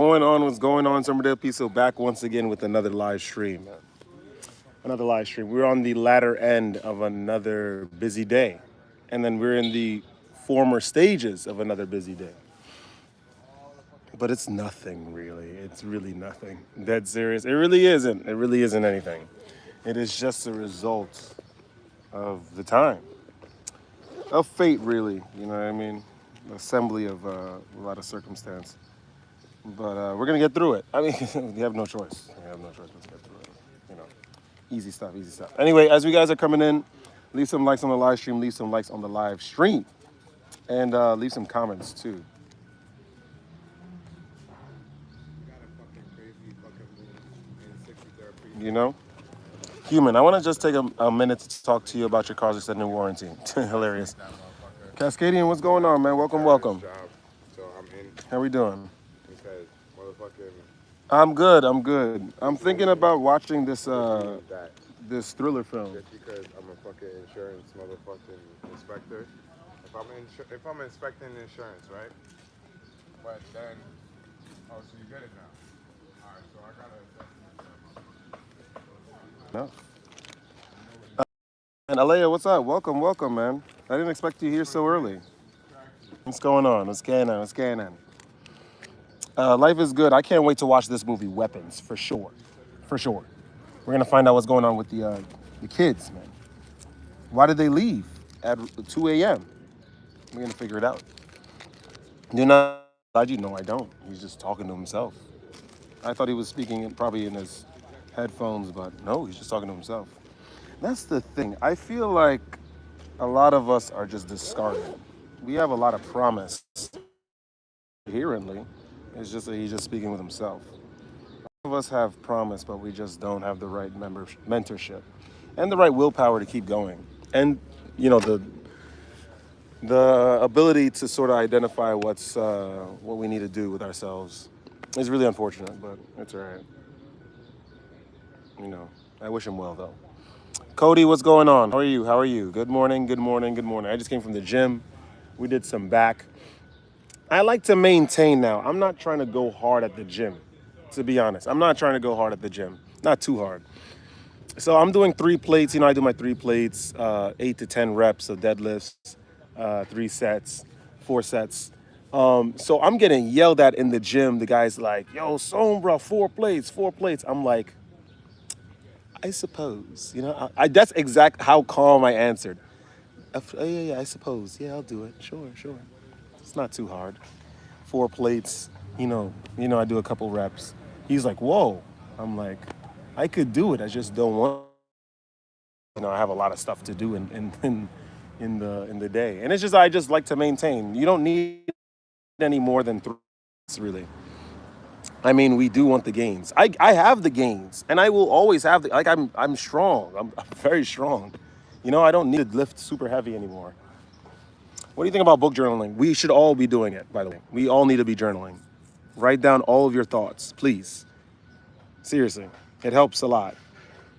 What's going on, Somerdale Piso back once again with another live stream. Another live stream. We're on the latter end of another busy day. And then we're in the former stages of another busy day. But it's nothing really. It's really nothing. Dead serious. It really isn't. It really isn't anything. It is just a result of the time. Of fate, really. You know what I mean? Assembly of a lot of circumstance. But we're gonna get through it. I mean, we have no choice. We have no choice. Let's get through it. You know, easy stuff, easy stuff. Anyway, as you guys are coming in, leave some likes on the live stream. Leave some likes on the live stream, and leave some comments too. You know, human. I want to just take a minute to talk to you about your car's extended warranty. Hilarious. Cascadian, what's going on, man? Welcome, welcome. So I'm in How we doing? because motherfucking I'm good. I'm good. I'm thinking about watching this that this thriller film. just because I'm a fucking insurance motherfucking inspector. If I'm inspecting insurance, right? But then so you get it now. All right, so I gotta No. And Alea, what's up? Welcome, welcome, man. I didn't expect you here so early. What's going on? What's going on? What's going on? Life is good. I can't wait to watch this movie, Weapons, for sure. For sure. We're gonna find out what's going on with the kids, man. Why did they leave at 2 a.m.? We're gonna figure it out. Do not you? No, I don't. He's just talking to himself. I thought he was speaking probably in his headphones, but no, he's just talking to himself. That's the thing. I feel like a lot of us are just discarded. We have a lot of promise inherently. It's just that he's just speaking with himself. Of us have promise, but we just don't have the right mentorship and the right willpower to keep going. And you know the ability to sort of identify what we need to do with ourselves is really unfortunate, but it's all right. You know, I wish him well though. Cody, what's going on? How are you? How are you? Good morning. Good morning. Good morning. I just came from the gym. We did some back. I like to maintain now. I'm not trying to go hard at the gym, to be honest. I'm not trying to go hard at the gym. Not too hard. So I'm doing 3 plates. You know, I do my 3 plates, 8 to 10 reps of deadlifts, 3 sets, 4 sets. So I'm getting yelled at in the gym. The guy's like, yo, Sombra, 4 plates, 4 plates. I'm like, I suppose. You know, that's exact how calm I answered. Oh, yeah, I suppose. Yeah, I'll do it. Sure, sure. It's not too hard. 4 plates, I do a couple reps. He's like, whoa. I'm like, I could do it. I just don't want. I have a lot of stuff to do in the day, and it's just I just like to maintain. You don't need any more than 3, really. I mean, we do want the gains. I have the gains, and I will always have I'm strong. I'm very strong. I don't need to lift super heavy anymore. What do you think about book journaling? We should all be doing it, by the way. We all need to be journaling. Write down all of your thoughts, please. Seriously, it helps a lot.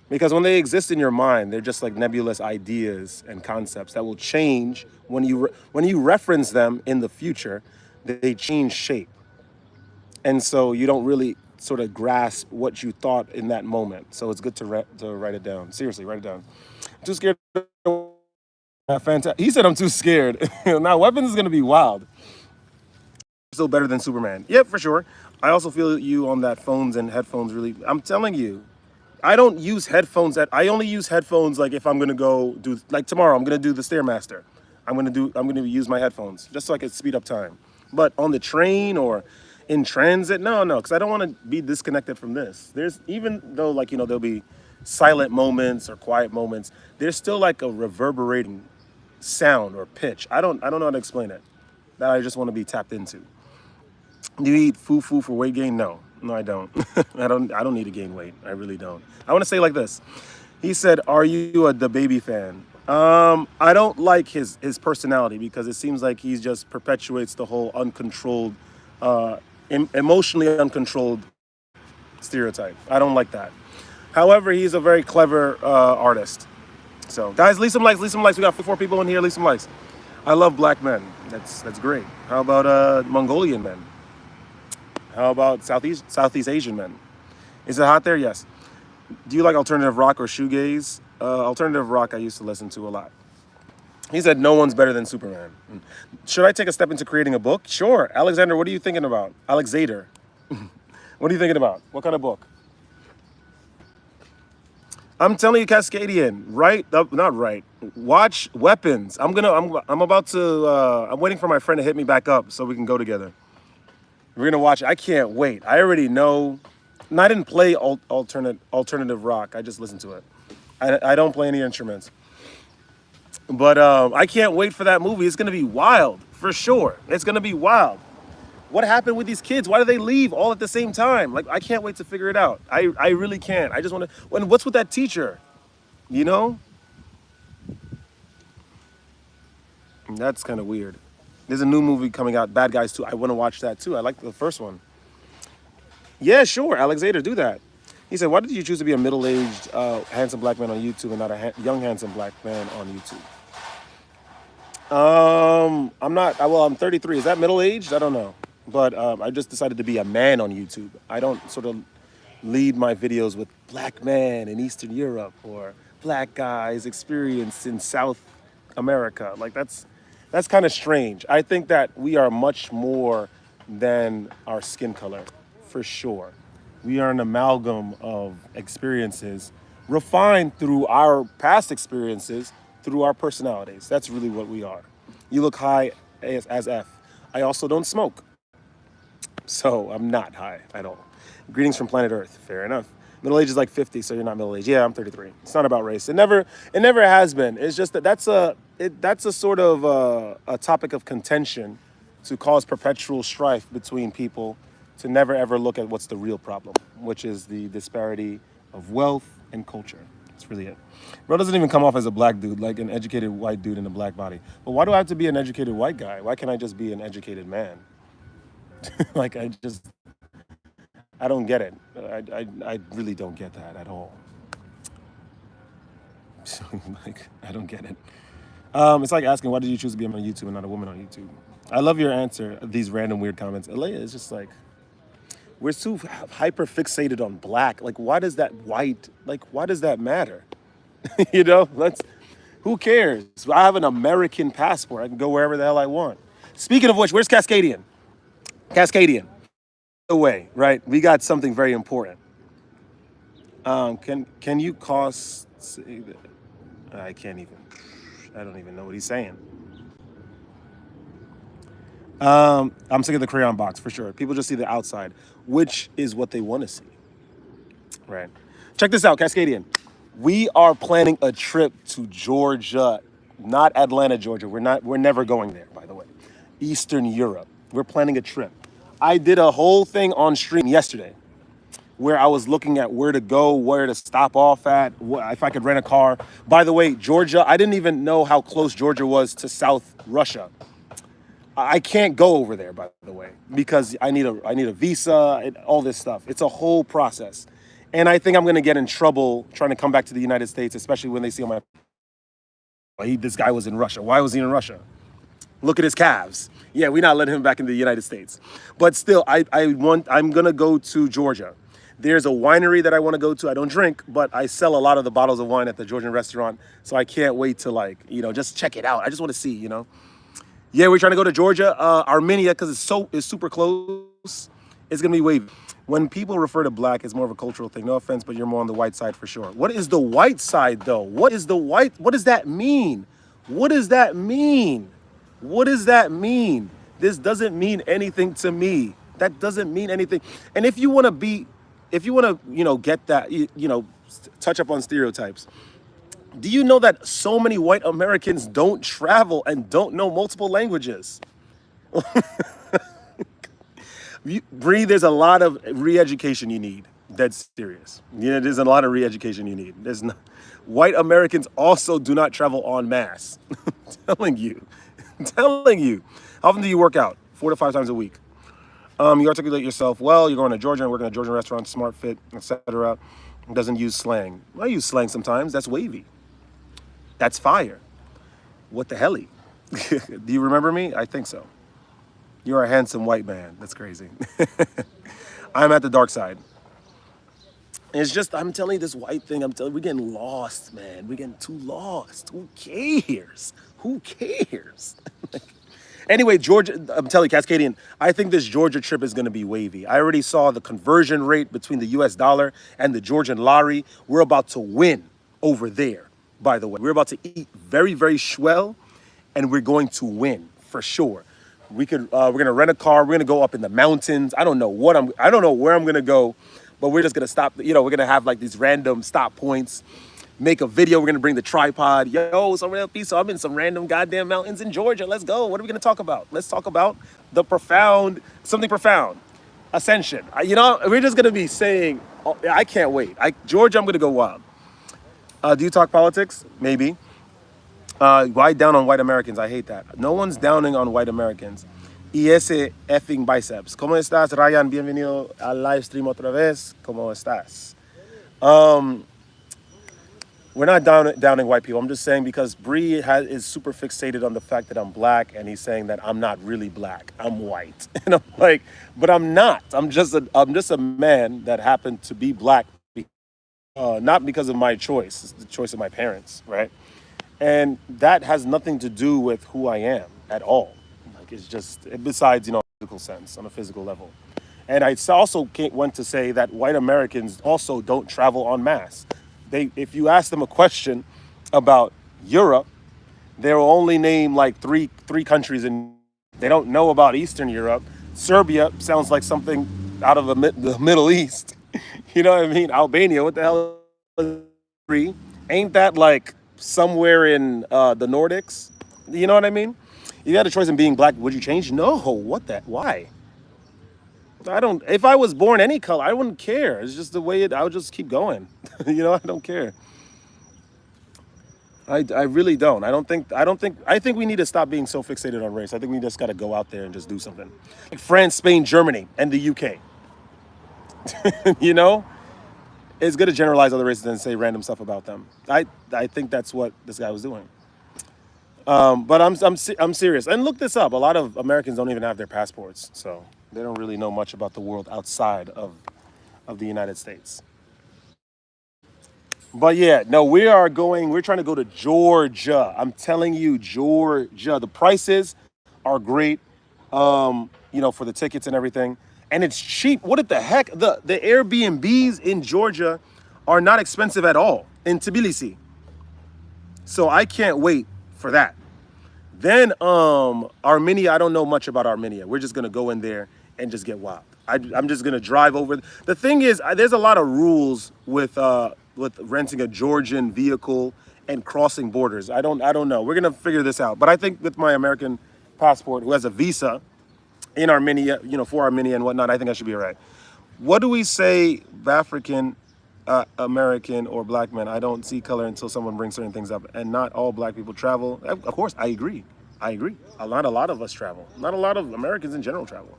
Because when they exist in your mind, they're just like nebulous ideas and concepts that will change when you reference them in the future. They change shape. And so you don't really sort of grasp what you thought in that moment. So it's good to write it down. Seriously, write it down. I'm too scared. Fantastic. He said I'm too scared. Now, Weapons is going to be wild. Still better than Superman. Yep, for sure. I also feel you on that phones and headphones really. I'm telling you, I don't use headphones. I only use headphones like if I'm going to go do, like tomorrow, I'm going to do the Stairmaster. I'm going to use my headphones just so I can speed up time. But on the train or in transit, no, because I don't want to be disconnected from this. There's, even though there'll be silent moments or quiet moments, there's still like a reverberating sound or pitch. I don't know how to explain it. That I just want to be tapped into. Do you eat foo for weight gain? No, I don't. I don't need to gain weight. I really don't. I want to say like this. He said, "Are you a DaBaby fan?" I don't like his personality because it seems like he just perpetuates the whole uncontrolled, emotionally uncontrolled stereotype. I don't like that. However, he's a very clever artist. So, guys, leave some likes. We got 4 people in here. Leave some likes. I love black men. That's great. How about Mongolian men? How about Southeast Asian men? Is it hot there? Yes. Do you like alternative rock or shoegaze? Alternative rock I used to listen to a lot. He said no one's better than Superman. Should I take a step into creating a book? Sure. Alexander, what are you thinking about? Alexander. What are you thinking about? What kind of book? I'm telling you, Cascadian, right? Not right. Watch Weapons. I'm about to. I'm waiting for my friend to hit me back up so we can go together. We're gonna watch it. I can't wait. I already know. And I didn't play alternative rock. I just listened to it. I don't play any instruments. But I can't wait for that movie. It's gonna be wild for sure. It's gonna be wild. What happened with these kids? Why do they leave all at the same time? Like, I can't wait to figure it out. I really can't. I just want to. And what's with that teacher? You know? That's kind of weird. There's a new movie coming out, Bad Guys 2. I want to watch that too. I like the first one. Yeah, sure. Alexander, do that. He said, why did you choose to be a middle-aged, handsome black man on YouTube and not a young, handsome black man on YouTube? I'm not. Well, I'm 33. Is that middle-aged? I don't know. But I just decided to be a man on YouTube. I don't sort of lead my videos with black man in Eastern Europe or black guys experience in South America. Like that's kind of strange. I think that we are much more than our skin color, for sure. We are an amalgam of experiences refined through our past experiences, through our personalities. That's really what we are. You look high as F. I also don't smoke. So I'm not high at all. Greetings from planet Earth. Fair enough. Middle age is like 50, so you're not middle aged. Yeah, I'm 33. It's not about race. It never has been. It's just that that's a sort of a topic of contention to cause perpetual strife between people, to never ever look at what's the real problem, which is the disparity of wealth and culture. That's really it. Bro doesn't even come off as a black dude, like an educated white dude in a black body. But why do I have to be an educated white guy? Why can't I just be an educated man? Like, I don't get it. I really don't get that at all. So, like, I don't get it. It's like asking, why did you choose to be on YouTube and not a woman on YouTube? I love your answer, these random weird comments. Alea is just like, we're so hyper fixated on black. Like, why does that white, like, why does that matter? You know, who cares? I have an American passport. I can go wherever the hell I want. Speaking of which, where's Cascadian? Cascadian. Away, right? We got something very important. Can you cost? I can't even. I don't even know what he's saying. I'm sick of the crayon box for sure. People just see the outside, which is what they want to see. Right. Check this out, Cascadian. We are planning a trip to Georgia, not Atlanta, Georgia. We're never going there, by the way. Eastern Europe. We're planning a trip. I did a whole thing on stream yesterday where I was looking at where to go, where to stop off at, if I could rent a car. By the way, Georgia, I didn't even know how close Georgia was to South Russia. I can't go over there, by the way, because I need a visa and all this stuff. It's a whole process. And I think I'm going to get in trouble trying to come back to the United States, especially when they see on my... This guy was in Russia. Why was he in Russia? Look at his calves. Yeah, we're not letting him back in the United States. But still, I'm going to go to Georgia. There's a winery that I want to go to. I don't drink, but I sell a lot of the bottles of wine at the Georgian restaurant. So I can't wait to, just check it out. I just want to see, Yeah, we're trying to go to Georgia. Armenia, because it's super close. It's going to be wavy. When people refer to black, it's more of a cultural thing. No offense, but you're more on the white side for sure. What is the white side, though? What does that mean? What does that mean? What does that mean? This doesn't mean anything to me. That doesn't mean anything. And if you want to, get that, touch up on stereotypes. Do you know that so many white Americans don't travel and don't know multiple languages? Bree, there's a lot of re-education you need. That's serious. Yeah, there's a lot of re-education you need. White Americans also do not travel en masse. I'm telling you. How often do you work out? 4 to 5 times a week. You articulate yourself well. You're going to Georgia and working at a Georgian restaurant, smart fit, etc. Doesn't use slang. I use slang sometimes. That's wavy. That's fire. What the helly? Do you remember me? I think so. You're a handsome white man. That's crazy. I'm at the dark side. It's just, I'm telling you this white thing, I'm telling you, we're getting lost, man. We're getting too lost. Who cares? Who cares? Anyway, Georgia, I'm telling you, Cascadian, I think this Georgia trip is going to be wavy. I already saw the conversion rate between the US dollar and the Georgian lari. We're about to win over there, by the way. We're about to eat very, very swell, and we're going to win for sure. We're gonna rent a car. We're gonna go up in the mountains. I don't know where I'm gonna go, but we're just gonna stop. We're gonna have like these random stop points. Make a video. We're gonna bring the tripod. Yo, so I'm in some random goddamn mountains in Georgia. Let's go. What are we gonna talk about? Let's talk about something profound, ascension. We're just gonna be saying. Oh, I can't wait. Georgia, I'm gonna go wild. Do you talk politics? Maybe. Why down on white Americans? I hate that. No one's downing on white Americans. Y ese effing biceps. ¿Cómo estás, Ryan? Bienvenido al live stream otra vez. ¿Cómo estás? We're not downing white people. I'm just saying because Bree is super fixated on the fact that I'm black, and he's saying that I'm not really black. I'm white, and I'm like, but I'm not. I'm just a man that happened to be black, not because of my choice. It's the choice of my parents, right? And that has nothing to do with who I am at all. Like it's just besides physical sense on a physical level. And I also went to say that white Americans also don't travel en masse. If you ask them a question about Europe, they'll only name like three countries, and they don't know about Eastern Europe. Serbia sounds like something out of the Middle East. You know what I mean? Albania, what the hell is free? Ain't that like somewhere in the Nordics? You know what I mean? If you had a choice in being black, would you change? No. Why? If I was born any color, I wouldn't care. It's just the way I would just keep going. I don't care. I really don't. I think we need to stop being so fixated on race. I think we just got to go out there and just do something. Like France, Spain, Germany, and the UK. It's good to generalize other races and say random stuff about them. I think that's what this guy was doing. But I'm serious. And look this up. A lot of Americans don't even have their passports, so they don't really know much about the world outside of the United States. But yeah, no, we're trying to go to Georgia. I'm telling you, Georgia. The prices are great, for the tickets and everything. And it's cheap. What the heck? The Airbnbs in Georgia are not expensive at all in Tbilisi. So I can't wait for that. Then Armenia, I don't know much about Armenia. We're just gonna go in there and just get wild. I'm just gonna drive over. The thing is, there's a lot of rules with renting a Georgian vehicle and crossing borders. I don't know. We're gonna figure this out. But I think with my American passport, who has a visa in Armenia, for Armenia and whatnot, I think I should be all right. What do we say, African, American, or black men? I don't see color until someone brings certain things up. And not all black people travel. Of course, I agree. Not a lot of us travel. Not a lot of Americans in general travel.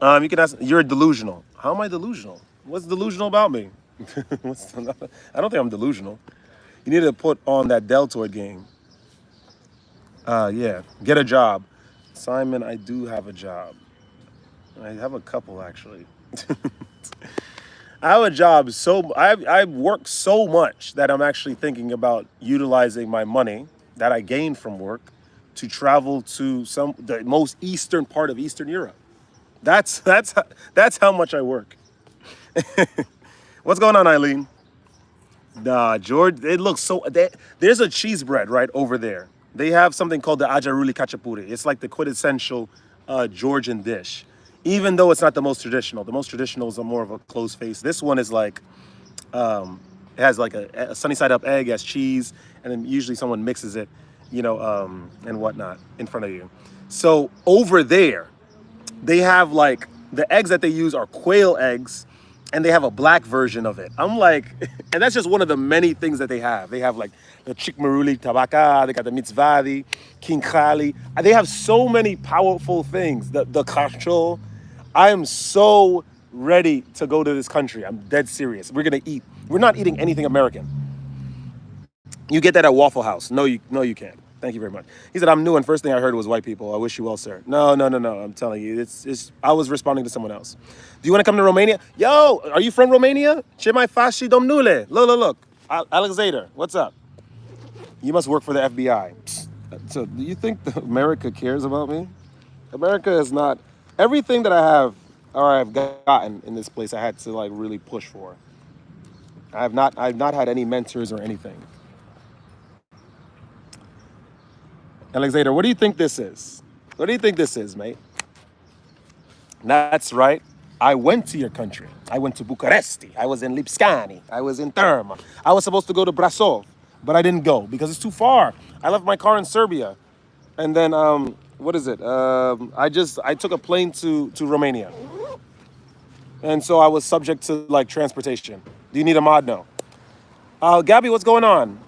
You can ask, you're delusional. How am I delusional? What's delusional about me? I don't think I'm delusional. You need to put on that deltoid game. Yeah, get a job. Simon, I do have a job. I have a couple, actually. I have a job, I work so much that I'm actually thinking about utilizing my money that I gained from work to travel to the most eastern part of Eastern Europe. That's how much I work. What's going on, Eileen? Nah, George, it looks so... There's a cheese bread right over there. They have something called the ajaruli kachapuri. It's like the quintessential Georgian dish. Even though it's not the most traditional. The most traditional is more of a closed face. This one is like... it has like a sunny side up egg, has cheese, and then usually someone mixes it, and whatnot in front of you. So over there, they have like... The eggs that they use are quail eggs, and they have a black version of it. I'm like, and that's just one of the many things that they have. They have like the chikmaruli tabaka, they got the mitzvadi, king khali. They have so many powerful things. The kachol. I am so ready to go to this country. I'm dead serious. We're gonna eat. We're not eating anything American. You get that at Waffle House. No, you can't. Thank you very much. He said, I'm new, and first thing I heard was white people. I wish you well, sir. No, no, no, no. I'm telling you, it's. I was responding to someone else. Do you want to come to Romania? Yo, are you from Romania? Ce mai faci, domnule? Look. Alexander, what's up? You must work for the FBI. So, do you think America cares about me? America is not. Everything that I have or I've gotten in this place, I had to like really push for. I've not had any mentors or anything. Alexander, what do you think this is? What do you think this is, mate? That's right. I went to your country. I went to Bucharest. I was in Lipscani. I was in Therma. I was supposed to go to Brasov, but I didn't go because it's too far. I left my car in Serbia. And then, what is it? I took a plane to Romania. And so I was subject to like transportation. Do you need a mod? No. Gabby, what's going on?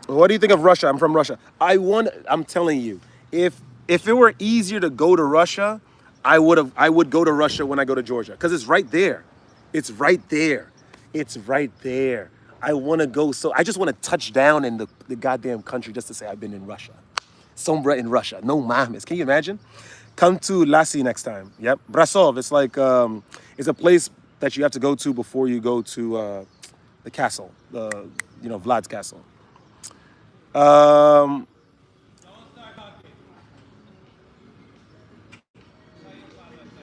What do you think of Russia? I'm from Russia. I'm telling you, if it were easier to go to Russia, I would go to Russia when I go to Georgia because it's right there. It's right there. It's right there. I want to go. So I just want to touch down in the goddamn country just to say I've been in Russia. Somewhere in Russia. No mames. Can you imagine? Come to Lassi next time. Yep. Brasov. It's like it's a place that you have to go to before you go to the castle. Vlad's castle.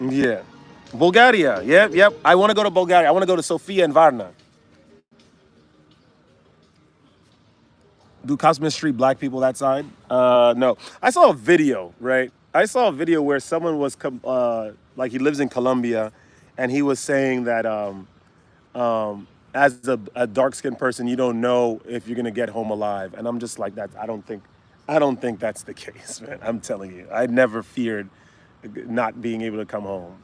Yeah. Bulgaria. Yep. I want to go to Bulgaria. I want to go to Sofia and Varna. Do cops mistreat black people that side? No. I saw a video, right? I saw a video where someone was like he lives in Colombia, and he was saying that as a dark-skinned person, you don't know if you're gonna get home alive. And I'm just like that. I don't think that's the case, man. I'm telling you, I never feared not being able to come home.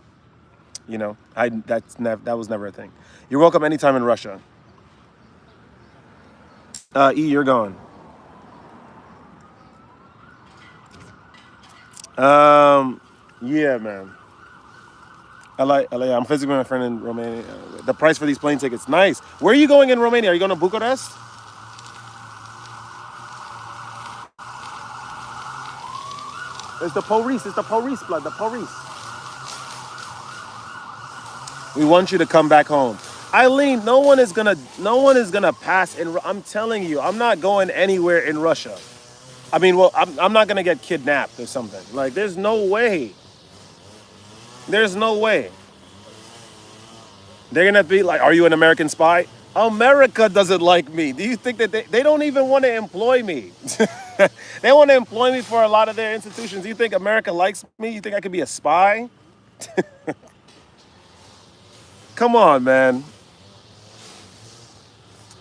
You know, that was never a thing. You're welcome anytime in Russia. You're gone. Yeah, man. I'm physically my friend in Romania. The price for these plane tickets, nice. Where are you going in Romania? Are you going to Bucharest? It's the police, blood, the police. We want you to come back home. Eileen, no one is gonna pass I'm telling you, I'm not going anywhere in Russia. I mean, well, I'm not gonna get kidnapped or something. Like, there's no way. There's no way. They're gonna be like, are you an American spy? America doesn't like me. Do you think that they don't even want to employ me? They want to employ me for a lot of their institutions. Do you think America likes me? You think I could be a spy? Come on, man.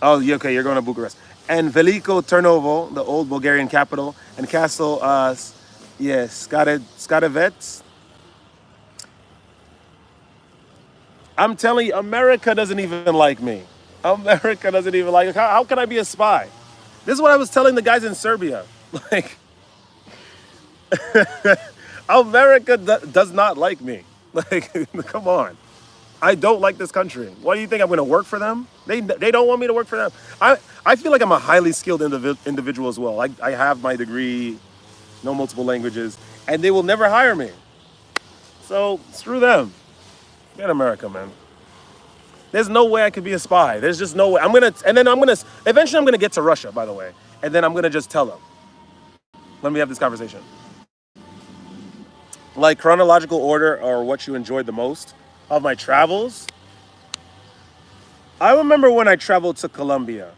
Oh, okay, you're going to Bucharest. And Veliko Trnovo, the old Bulgarian capital, and Castle, Skadevets. I'm telling you, America doesn't even like me. America doesn't even like me. How can I be a spy? This is what I was telling the guys in Serbia. Like, America does not like me. Like, come on. I don't like this country. Why do you think I'm going to work for them? They don't want me to work for them. I feel like I'm a highly skilled individual as well. I have my degree, know multiple languages, and they will never hire me. So screw them. Get America, man. There's no way I could be a spy. There's just no way. Eventually I'm gonna get to Russia, by the way, and then I'm gonna just tell them. Let me have this conversation. Like chronological order or what you enjoyed the most of my travels. I remember when I traveled to Colombia,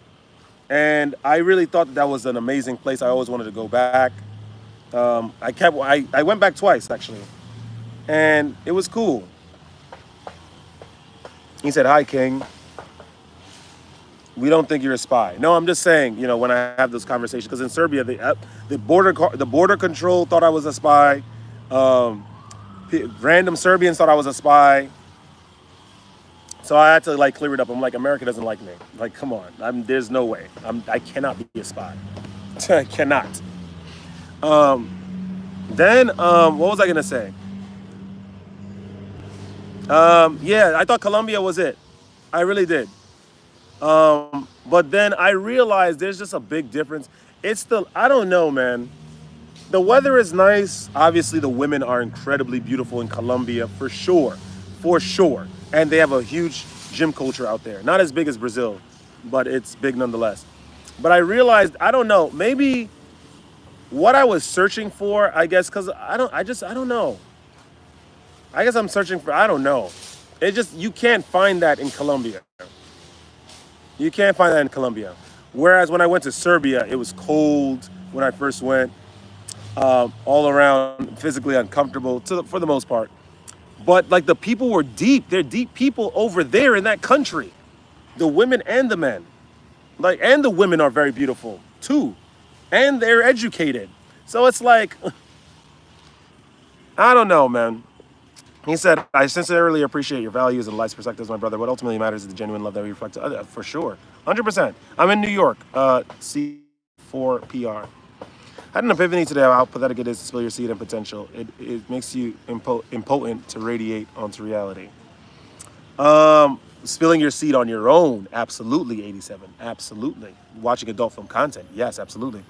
and I really thought that was an amazing place. I always wanted to go back. I went back twice actually, and it was cool. He said, "Hi, King. We don't think you're a spy." No, I'm just saying, when I have those conversations, because in Serbia, the border control thought I was a spy. Random Serbians thought I was a spy. So I had to clear it up. I'm like, America doesn't like me. Like, come on. There's no way. I cannot be a spy. I cannot. What was I gonna say? I thought Colombia was it. I really did. But then I realized there's just a big difference. I don't know, man. The weather is nice. Obviously, the women are incredibly beautiful in Colombia, for sure. And they have a huge gym culture out there. Not as big as Brazil, but it's big nonetheless. But I realized, I don't know, maybe what I was searching for, I guess, because I don't know. I guess I'm searching for, I don't know. It just, you can't find that in Colombia. You can't find that in Colombia. Whereas when I went to Serbia, it was cold when I first went, all around physically uncomfortable for the most part. But like the people were deep. They're deep people over there in that country. The women and the men. Like, and the women are very beautiful too. And they're educated. So it's like, I don't know, man. He said, I sincerely appreciate your values and life's perspectives, my brother. What ultimately matters is the genuine love that we reflect to others. For sure. 100%. I'm in New York. C4PR. Had an epiphany today about how pathetic it is to spill your seed and potential. It makes you impotent to radiate onto reality. Spilling your seed on your own, absolutely, 87, absolutely. Watching adult film content, yes, absolutely.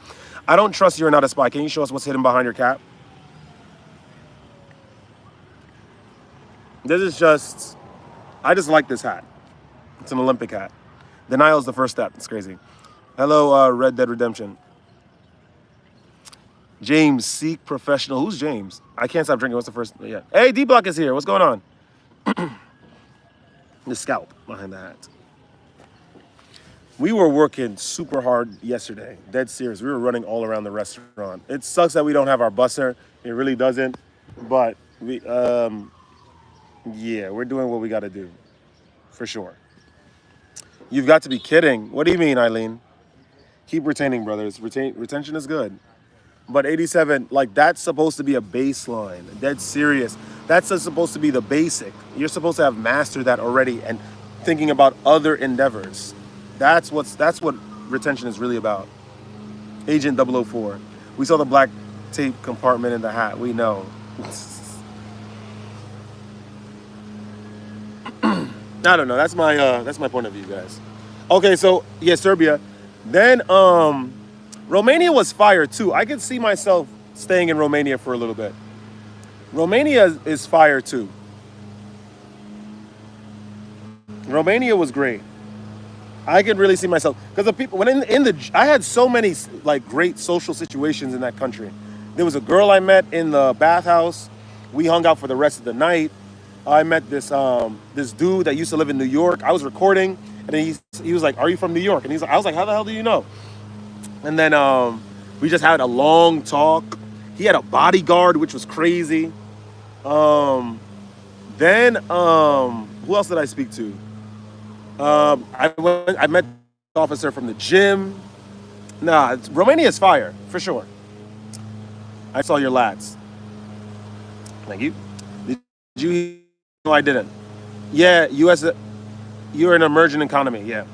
I don't trust you're not a spy. Can you show us what's hidden behind your cap? This is just, I just like this hat. It's an Olympic hat. Denial is the first step. It's crazy. Hello, Red Dead Redemption. James, Seek Professional. Who's James? I can't stop drinking. What's the first? Yeah. Hey, D-Block is here. What's going on? The scalp behind the hat. We were working super hard yesterday. Dead serious. We were running all around the restaurant. It sucks that we don't have our busser. It really doesn't. But yeah, we're doing what we got to do. For sure. You've got to be kidding. What do you mean, Eileen? Keep retaining, brothers. Retention is good. But 87, like, that's supposed to be a baseline. Dead serious. That's supposed to be the basic. You're supposed to have mastered that already and thinking about other endeavors. That's what retention is really about. Agent 004. We saw the black tape compartment in the hat. We know. I don't know. That's my point of view, guys. Okay, so yeah, Serbia. Then Romania was fire too. I could see myself staying in Romania for a little bit. Romania is fire too. Romania was great. I could really see myself because the people when I had so many like great social situations in that country. There was a girl I met in the bathhouse. We hung out for the rest of the night. I met this dude that used to live in New York. I was recording, and then he was like, "Are you from New York?" And I was like, "How the hell do you know?" And then we just had a long talk. He had a bodyguard, which was crazy. Then who else did I speak to? I met an officer from the gym. Nah, Romania is fire for sure. I saw your lats. Thank you. Did you? No, I didn't. Yeah, U.S. You're an emerging economy. Yeah.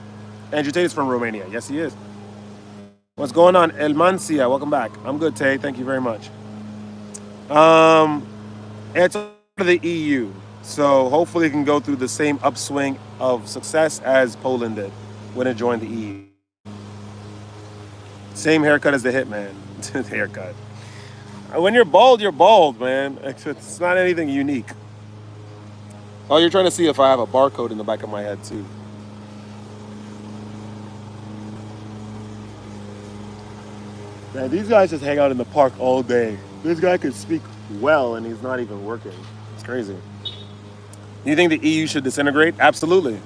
Andrew Tate is from Romania. Yes, he is. What's going on? El Mancia, welcome back. I'm good, Tay. Thank you very much. It's part of the EU, so hopefully it can go through the same upswing of success as Poland did when it joined the EU. Same haircut as the Hitman. The haircut. When you're bald, man. It's not anything unique. Oh, you're trying to see if I have a barcode in the back of my head, too. Man, these guys just hang out in the park all day. This guy could speak well, and he's not even working. It's crazy. Do you think the EU should disintegrate? Absolutely.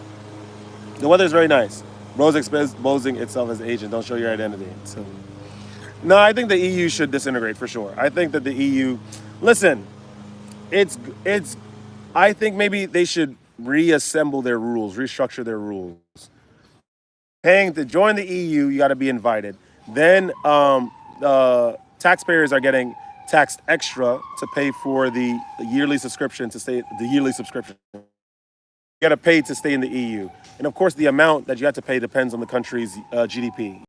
The weather is very nice. Rose exposing itself as agent. Don't show your identity. So, no, I think the EU should disintegrate for sure. I think that the EU, listen, I think maybe they should reassemble their rules, restructure their rules. Paying to join the EU, you got to be invited. Then taxpayers are getting taxed extra to pay for the yearly subscription to stay. The yearly subscription. You got to pay to stay in the EU, and of course, the amount that you have to pay depends on the country's GDP.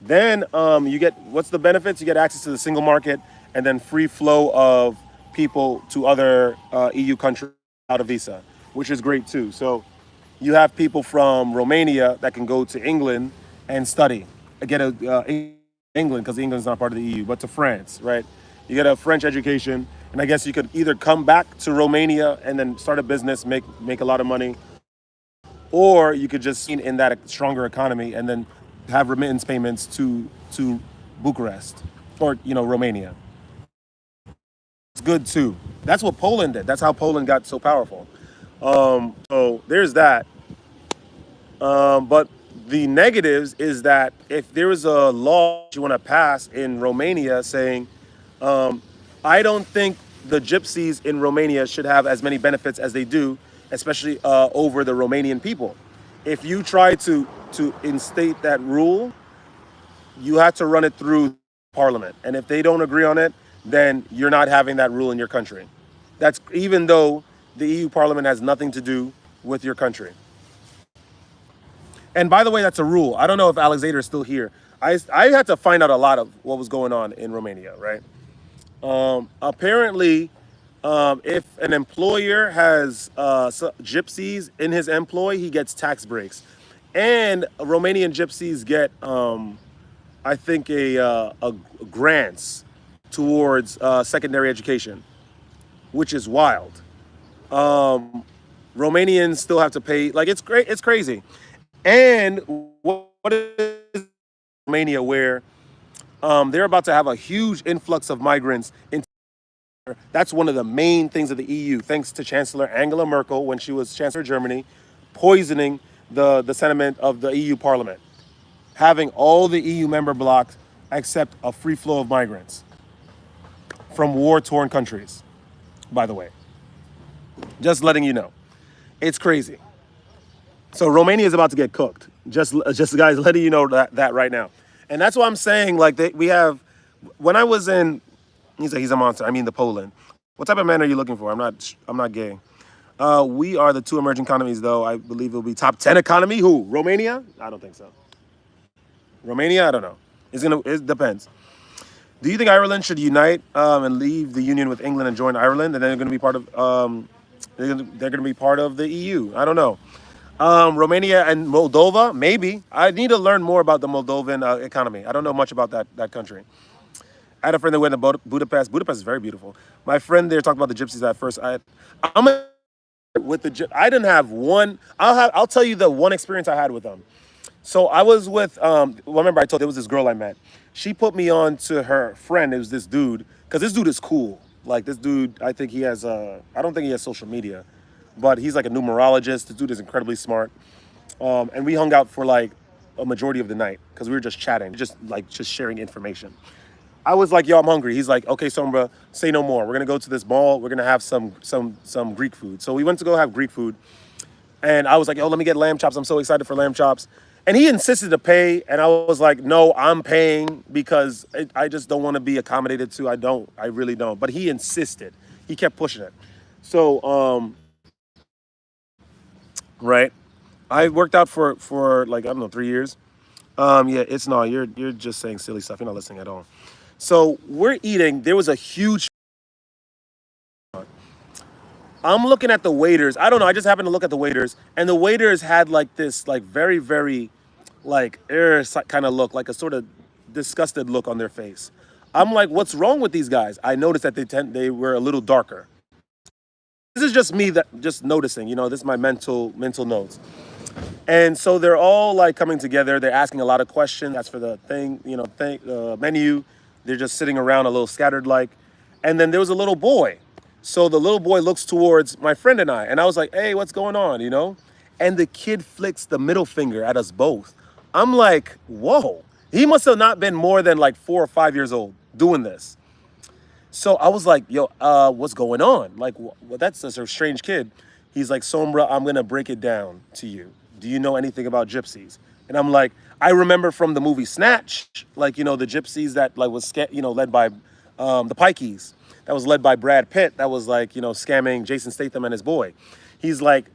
Then you get what's the benefits? You get access to the single market, and then free flow of people to other EU countries without a visa, which is great too. So you have people from Romania that can go to England and study, get a England because England's not part of the EU, but to France, right? You get a French education, and I guess you could either come back to Romania and then start a business, make a lot of money, or you could just in that stronger economy and then have remittance payments to Bucharest or Romania. It's good too. That's what Poland did. That's how Poland got so powerful. So there's that. But the negatives is that if there is a law you want to pass in Romania saying, I don't think the gypsies in Romania should have as many benefits as they do, especially over the Romanian people. If you try to instate that rule, you have to run it through Parliament, and if they don't agree on it, then you're not having that rule in your country. That's even though the EU Parliament has nothing to do with your country. And by the way, that's a rule. I don't know if Alexander is still here. I had to find out a lot of what was going on in Romania, right? Apparently, if an employer has gypsies in his employ, he gets tax breaks. And Romanian gypsies get, I think, a grants towards secondary education, which is wild. Romanians still have to pay, like it's great, it's crazy. And what is Romania where they're about to have a huge influx of migrants into. That's one of the main things of the EU, thanks to Chancellor Angela Merkel when she was Chancellor of Germany, poisoning the sentiment of the EU Parliament, having all the EU member blocs accept a free flow of migrants from war-torn countries, by the way. Just letting you know. It's crazy. So Romania is about to get cooked. Just guys, letting you know that right now. And that's why I'm saying, like, we have, when I was in, he's a monster. I mean, the Poland. What type of man are you looking for? I'm not gay. We are the two emerging economies, though. I believe it'll be top 10 economy. Who? Romania? I don't think so. Romania? I don't know. It depends. Do you think Ireland should unite and leave the union with England and join Ireland, and then they're going to be part of they're going to be part of the EU? I don't know. Romania and Moldova, maybe. I need to learn more about the Moldovan economy. I don't know much about that country. I had a friend that went to Budapest. Budapest is very beautiful. My friend there talked about the gypsies at first. I didn't have one. I'll tell you the one experience I had with them. So I was with, remember I told you there was this girl I met. She put me on to her friend. It was this dude, because this dude is cool. Like this dude, I think he has, I don't think he has social media, but he's like a numerologist. This dude is incredibly smart. And we hung out for like a majority of the night because we were just chatting, just sharing information. I was like, yo, I'm hungry. He's like, okay, Sombra, say no more. We're gonna go to this mall. We're gonna have some Greek food. So we went to go have Greek food. And I was like, yo, let me get lamb chops. I'm so excited for lamb chops. And he insisted to pay. And I was like, no, I'm paying because I just don't want to be accommodated to. I really don't. But he insisted. He kept pushing it. So, right. I worked out for like, I don't know, 3 years. Yeah, it's no, you're just saying silly stuff. You're not listening at all. So we're eating. There was a huge. I'm looking at the waiters. I don't know. I just happened to look at the waiters, and the waiters had like this, like very, very, like kind of look, like a sort of disgusted look on their face. I'm like, what's wrong with these guys? I noticed that they were a little darker. This is just me just noticing. This is my mental notes. And so they're all like coming together. They're asking a lot of questions. That's for the thing, menu. They're just sitting around a little scattered like. And then there was a little boy. So the little boy looks towards my friend and I was like, hey, what's going on, And the kid flicks the middle finger at us both. I'm like, whoa. He must have not been more than like 4 or 5 years old doing this. So I was like, yo, what's going on? Like, that's a strange kid. He's like, Sombra, I'm going to break it down to you. Do you know anything about gypsies? And I'm like, I remember from the movie Snatch, like, the gypsies that like was, led by the Pikeys. That was led by Brad Pitt. That was like, scamming Jason Statham and his boy. He's like,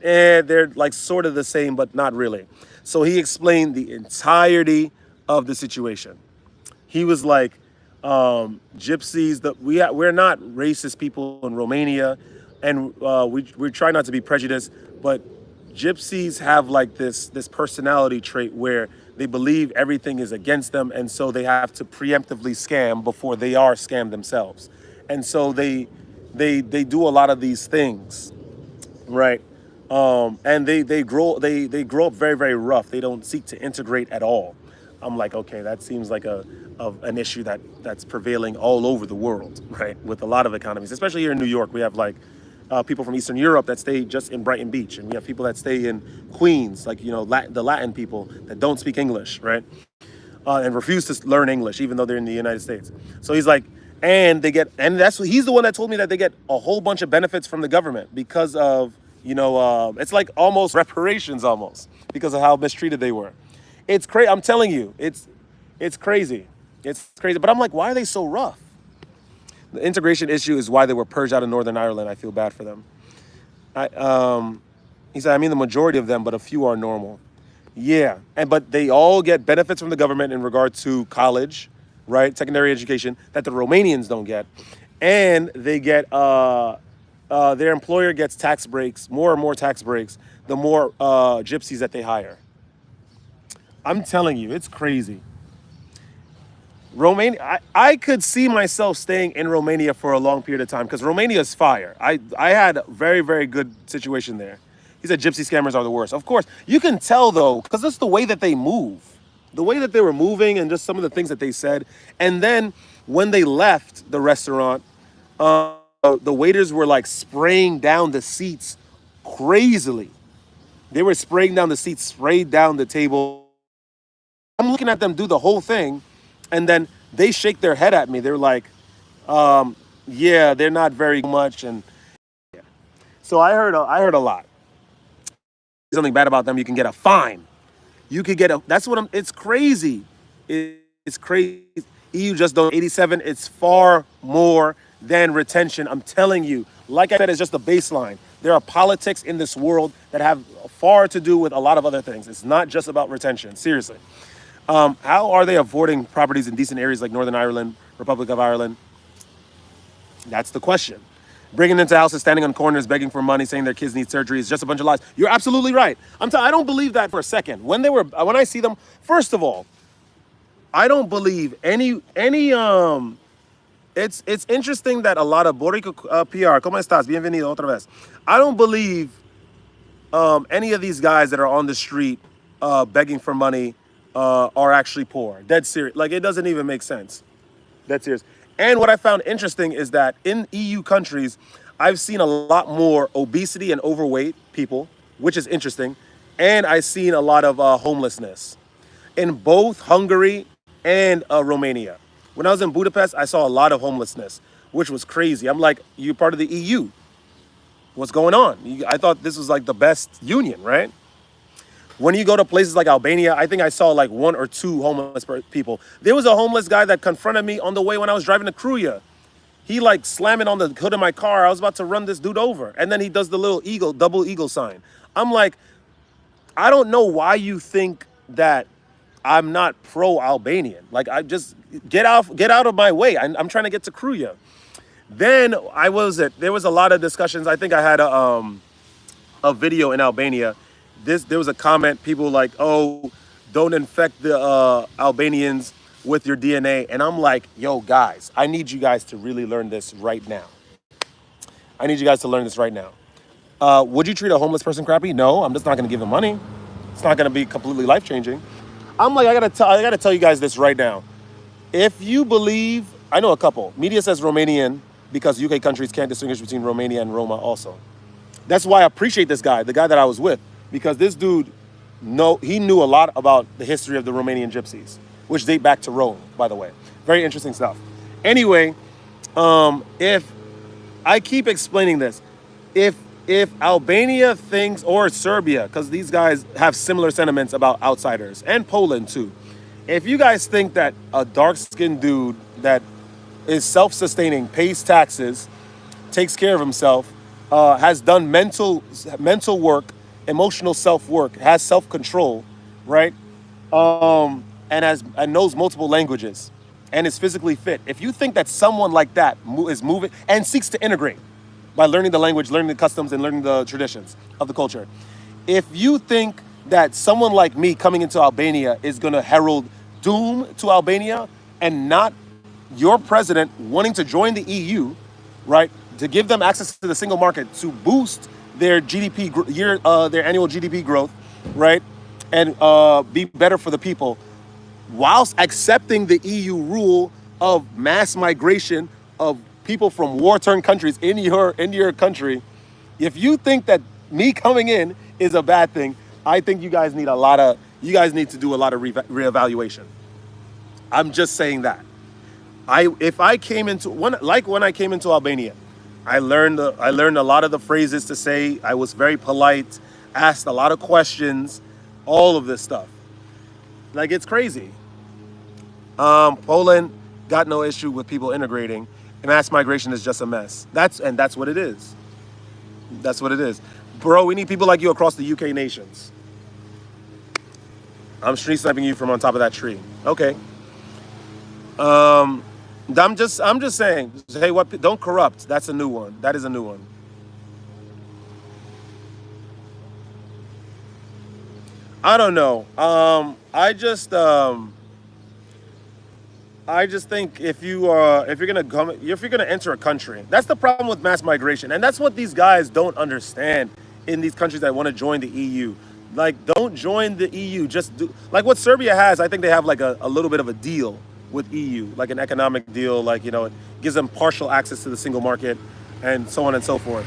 they're like sort of the same, but not really. So he explained the entirety of the situation. He was like, gypsies, we're not racist people in Romania, and we try not to be prejudiced, but gypsies have like this personality trait where they believe everything is against them, and so they have to preemptively scam before they are scammed themselves. And so they do a lot of these things, right? And they grow up very, very rough. They don't seek to integrate at all. I'm like, okay, that seems like an issue that's prevailing all over the world, right? With a lot of economies, especially here in New York, we have like people from Eastern Europe that stay just in Brighton Beach, and we have people that stay in Queens, like the Latin people that don't speak English, right? And refuse to learn English even though they're in the United States. So he's like, and that's he's the one that told me that they get a whole bunch of benefits from the government because of it's like almost reparations almost because of how mistreated they were. It's crazy. I'm telling you, it's crazy. It's crazy. But I'm like, why are they so rough? The integration issue is why they were purged out of Northern Ireland. I feel bad for them. He said, I mean the majority of them, but a few are normal. Yeah, but they all get benefits from the government in regard to college, right? Secondary education that the Romanians don't get. And they get, their employer gets tax breaks, more and more tax breaks, the more gypsies that they hire. I'm telling you, it's crazy. Romania, I could see myself staying in Romania for a long period of time because Romania is fire. I had a very, very good situation there. He said gypsy scammers are the worst. Of course, you can tell though, because it's the way that they move. The way that they were moving and just some of the things that they said. And then when they left the restaurant, the waiters were like spraying down the seats crazily. They were spraying down the seats, sprayed down the table. I'm looking at them do the whole thing, and then they shake their head at me. They're like, yeah, they're not very much. And yeah. So I heard a lot. Something bad about them, you can get a fine. You could get it's crazy. It's crazy. EU just don't 87. It's far more than retention. I'm telling you, like I said, it's just the baseline. There are politics in this world that have far to do with a lot of other things. It's not just about retention, seriously. How are they avoiding properties in decent areas like Northern Ireland, Republic of Ireland? That's the question. Bringing into houses, standing on corners, begging for money, saying their kids need surgery is just a bunch of lies. You're absolutely right. I don't believe that for a second. When I see them, first of all, I don't believe any. It's interesting that a lot of Borico PR, ¿cómo estás? Bienvenido otra vez. I don't believe any of these guys that are on the street begging for money are actually poor. Dead serious. Like, it doesn't even make sense. Dead serious. And what I found interesting is that in EU countries, I've seen a lot more obesity and overweight people, which is interesting. And I've seen a lot of homelessness in both Hungary and Romania. When I was in Budapest, I saw a lot of homelessness, which was crazy. I'm like, you're part of the EU. What's going on? I thought this was like the best union, right? When you go to places like Albania, I think I saw like 1 or 2 homeless people. There was a homeless guy that confronted me on the way when I was driving to Kruja. He like slamming on the hood of my car. I was about to run this dude over. And then he does the little double eagle sign. I'm like, I don't know why you think that I'm not pro-Albanian. Like, I just get out of my way. I'm trying to get to Kruja. Then there was a lot of discussions. I think I had a video in Albania. There was a comment, people like, oh, don't infect the Albanians with your DNA. And I'm like, yo, guys, I need you guys to really learn this right now. I need you guys to learn this right now. Would you treat a homeless person crappy? No, I'm just not going to give them money. It's not going to be completely life-changing. I'm like, I gotta tell you guys this right now. If you believe, I know a couple. Media says Romanian because UK countries can't distinguish between Romania and Roma also. That's why I appreciate this guy, the guy that I was with. Because this dude, he knew a lot about the history of the Romanian gypsies, which date back to Rome, by the way. Very interesting stuff. Anyway, if I keep explaining this, if Albania thinks, or Serbia, because these guys have similar sentiments about outsiders, and Poland too. If you guys think that a dark-skinned dude that is self-sustaining, pays taxes, takes care of himself, has done mental work, emotional self-work, has self-control, right? And knows multiple languages and is physically fit. If you think that someone like that is moving and seeks to integrate by learning the language, learning the customs, and learning the traditions of the culture. If you think that someone like me coming into Albania is going to herald doom to Albania and not your president wanting to join the EU, right, to give them access to the single market to boost their their annual GDP growth, right, and be better for the people, whilst accepting the EU rule of mass migration of people from war-torn countries in your country, if you think that me coming in is a bad thing, I think you guys need to do a lot of reevaluation. I'm just saying that. If I came into when I came into Albania, I learned a lot of the phrases to say. I was very polite, asked a lot of questions, all of this stuff. Like, it's crazy. Poland got no issue with people integrating. Mass migration is just a mess. That's what it is. That's what it is. Bro, we need people like you across the UK nations. I'm street sniping you from on top of that tree. Okay. I'm just saying, hey, what, don't corrupt. That's a new one. That is a new one. I don't know. I just think if you're gonna enter a country, that's the problem with mass migration, and that's what these guys don't understand in these countries that want to join the EU. Like, don't join the EU. Just do like what Serbia has. I think they have like a little bit of a deal with EU, like an economic deal. Like, you know, it gives them partial access to the single market, and so on and so forth.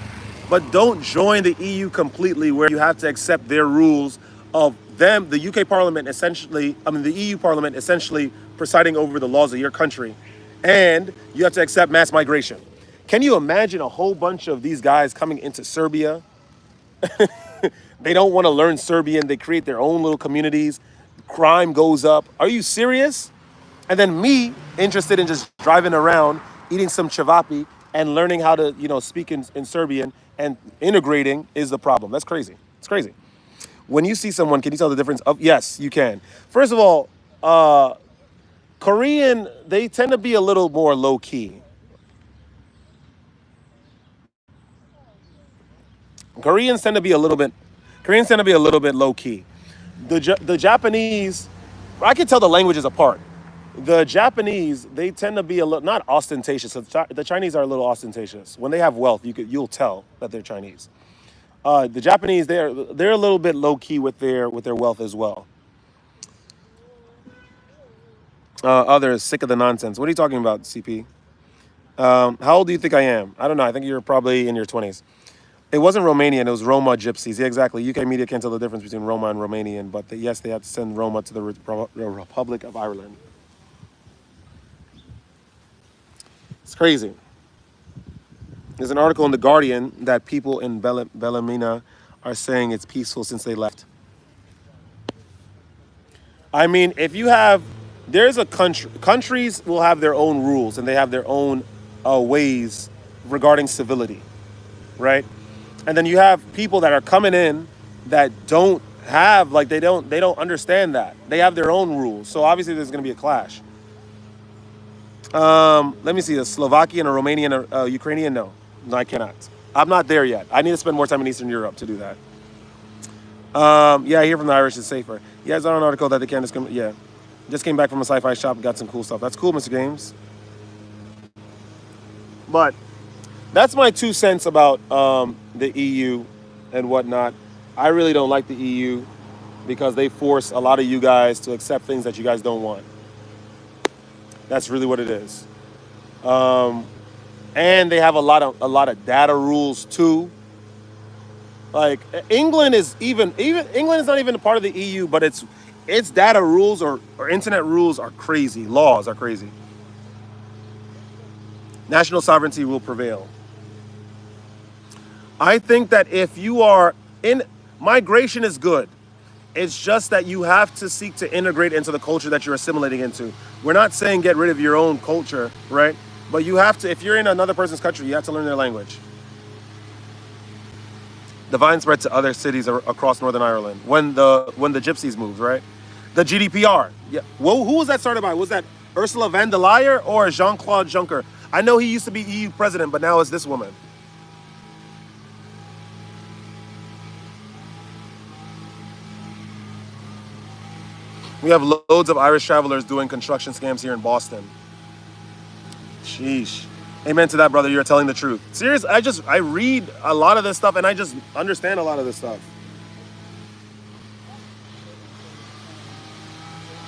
But don't join the EU completely, where you have to accept their rules of them, the UK Parliament the EU Parliament essentially presiding over the laws of your country, and you have to accept mass migration. Can you imagine a whole bunch of these guys coming into Serbia? They don't want to learn Serbian. They create their own little communities. Crime goes up. Are you serious? And then me, interested in just driving around, eating some cevapi, and learning how to, speak in Serbian and integrating is the problem. That's crazy. It's crazy. When you see someone, can you tell the difference? Yes, you can. First of all, Korean, they tend to be a little more low-key. Koreans tend to be a little bit low-key. The Japanese, I can tell the languages apart. The Japanese, they tend to be a little, not ostentatious. The Chinese are a little ostentatious. When they have wealth, you'll tell that they're Chinese. The Japanese, they're a little bit low-key with their wealth as well. Others, sick of the nonsense. What are you talking about, CP? How old do you think I am? I don't know. I think you're probably in your 20s. It wasn't Romanian. It was Roma gypsies. Yeah, exactly. UK media can't tell the difference between Roma and Romanian, but yes, they have to send Roma to the Republic of Ireland. It's crazy. There's an article in The Guardian that people in Bellomina are saying it's peaceful since they left. I mean, countries will have their own rules and they have their own ways regarding civility, right? And then you have people that are coming in that don't have, like, they don't understand that. They have their own rules. So obviously there's going to be a clash. Let me see, a Slovakian, a Romanian, a Ukrainian, no, I cannot. I'm not there yet. I need to spend more time in Eastern Europe to do that. Yeah, I hear from the Irish is safer. Yeah, it's on an article that they can't discriminate. Yeah, just came back from a sci-fi shop and got some cool stuff. That's cool, Mr. Games. But that's my 2 cents about the EU and whatnot. I really don't like the EU because they force a lot of you guys to accept things that you guys don't want. That's really what it is. And they have a lot of data rules too. Like, England is not even a part of the EU, but its data rules or internet rules are crazy. Laws are crazy. National sovereignty will prevail. I think that if you are in, migration is good. It's just that you have to seek to integrate into the culture that you're assimilating into. We're not saying get rid of your own culture, right? But you have to, if you're in another person's country, you have to learn their language. The vine spread to other cities across Northern Ireland when the gypsies moved, right? The GDPR. Yeah. Who was that started by? Was that Ursula von der Leyen or Jean-Claude Juncker? I know he used to be EU president, but now it's this woman. We have loads of Irish travelers doing construction scams here in Boston. Sheesh. Amen to that, brother. You're telling the truth. Serious, I read a lot of this stuff and I just understand a lot of this stuff.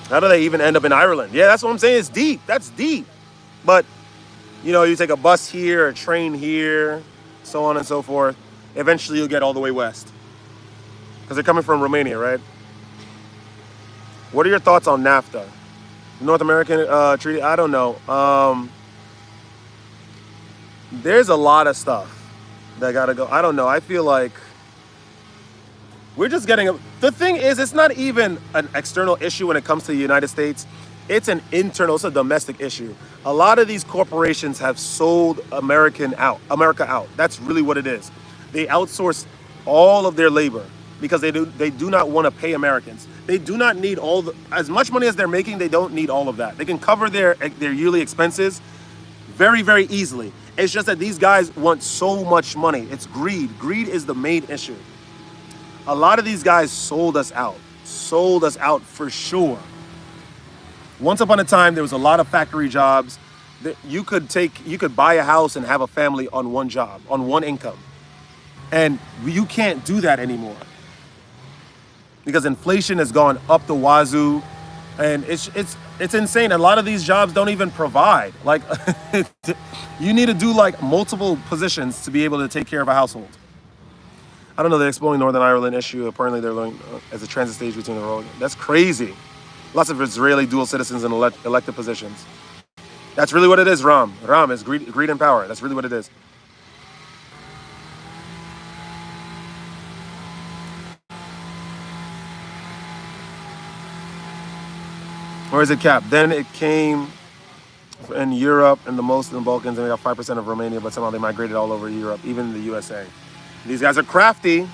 How do they even end up in Ireland? Yeah, that's what I'm saying. It's deep. That's deep. But, you know, you take a bus here, a train here, so on and so forth. Eventually you'll get all the way west. Because they're coming from Romania, right? What are your thoughts on NAFTA? North American treaty? I don't know. There's a lot of stuff that gotta go. I don't know. I feel like we're just getting the thing is, it's not even an external issue when it comes to the United States. It's an internal, it's a domestic issue. A lot of these corporations have sold America out. That's really what it is. They outsource all of their labor because they do not want to pay Americans. They do not need as much money as they're making. They don't need all of that. They can cover their yearly expenses very, very easily. It's just that these guys want so much money. It's greed. Greed is the main issue. A lot of these guys sold us out for sure. Once upon a time, there was a lot of factory jobs that you could buy a house and have a family on one job, on one income. And you can't do that anymore because inflation has gone up the wazoo, and it's insane. A lot of these jobs don't even provide. Like, you need to do like multiple positions to be able to take care of a household. I don't know. They're exploring Northern Ireland issue. Apparently, they're learning as a transit stage between the road. That's crazy. Lots of Israeli dual citizens in elected positions. That's really what it is, Ram. Ram is greed and power. That's really what it is. Or is it capped? Then it came in Europe and the most in the Balkans, and we got 5% of Romania, but somehow they migrated all over Europe, even in the USA. These guys are crafty.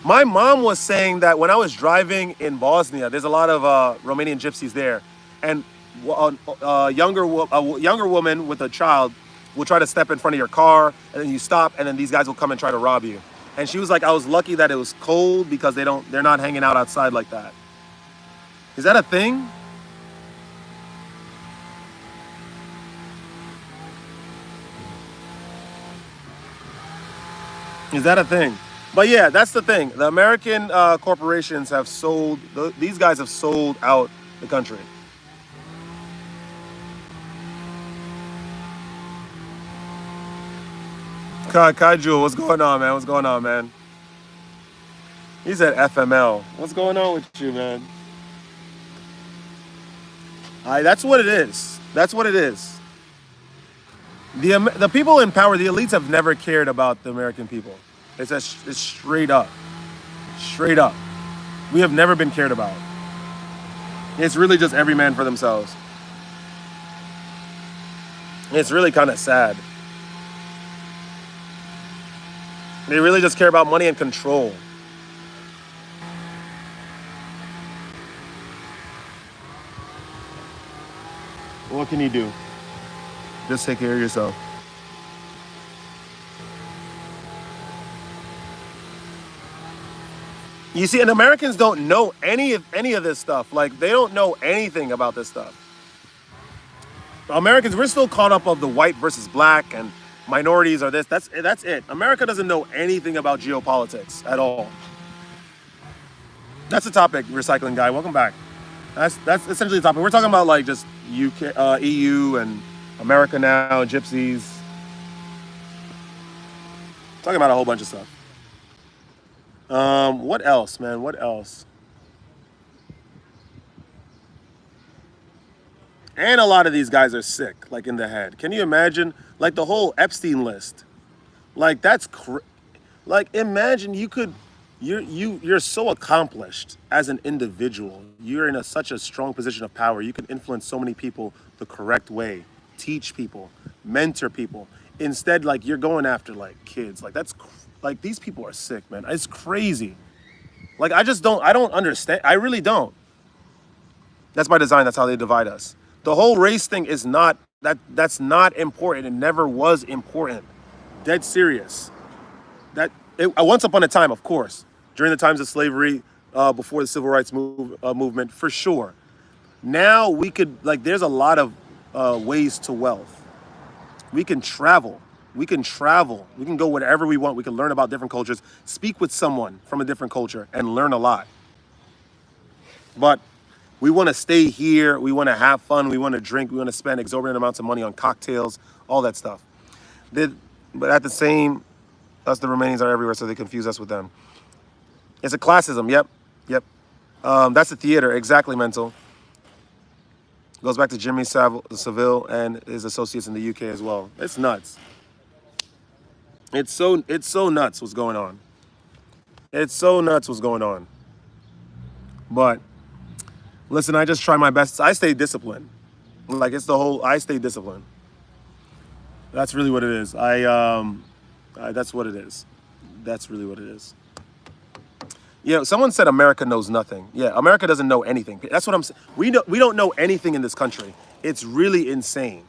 My mom was saying that when I was driving in Bosnia, there's a lot of Romanian gypsies there, and a younger woman with a child will try to step in front of your car, and then you stop, and then these guys will come and try to rob you. And she was like, I was lucky that it was cold because they're not hanging out outside like that. Is that a thing? Is that a thing? But yeah, that's the thing. The American corporations have these guys have sold out the country. Kaiju, what's going on, man? What's going on, man? He said FML. What's going on with you, man? That's what it is. That's what it is. The people in power, the elites, have never cared about the American people. It's straight up. Straight up. We have never been cared about. It's really just every man for themselves. It's really kind of sad. They really just care about money and control. What can you do? Just take care of yourself. You see, and Americans don't know any of this stuff. Like, they don't know anything about this stuff. Americans, we're still caught up of the white versus black and minorities are this. That's it. America doesn't know anything about geopolitics at all. That's the topic, recycling guy. Welcome back. That's essentially the topic. We're talking about like just UK, EU, and America now, gypsies. Talking about a whole bunch of stuff. What else, man? What else? And a lot of these guys are sick, like in the head. Can you imagine, like the whole Epstein list? Like that's like imagine you're so accomplished as an individual. You're in such a strong position of power. You can influence so many people the correct way, teach people, mentor people. Instead, like you're going after like kids. Like that's like these people are sick, man. It's crazy. Like I don't understand. I really don't. That's by design. That's how they divide us. The whole race thing is not that's not important. It never was important. Dead serious. Once upon a time, of course, during the times of slavery, before the civil rights movement, for sure. Now we could, like, there's a lot of ways to wealth. We can travel. We can travel. We can go wherever we want. We can learn about different cultures, speak with someone from a different culture, and learn a lot. But we want to stay here. We want to have fun. We want to drink. We want to spend exorbitant amounts of money on cocktails, all that stuff. But at the same, us, the Romanians, are everywhere, so they confuse us with them. It's a classism. Yep. Yep. That's the theater. Exactly, mental. Goes back to Jimmy Savile and his associates in the UK as well. It's nuts. It's so nuts what's going on. It's so nuts what's going on. But listen, I just try my best. I stay disciplined. Like, it's the whole, I stay disciplined. That's really what it is. That's what it is. That's really what it is. Yeah, someone said America knows nothing. Yeah, America doesn't know anything. That's what I'm saying. We don't know anything in this country. It's really insane.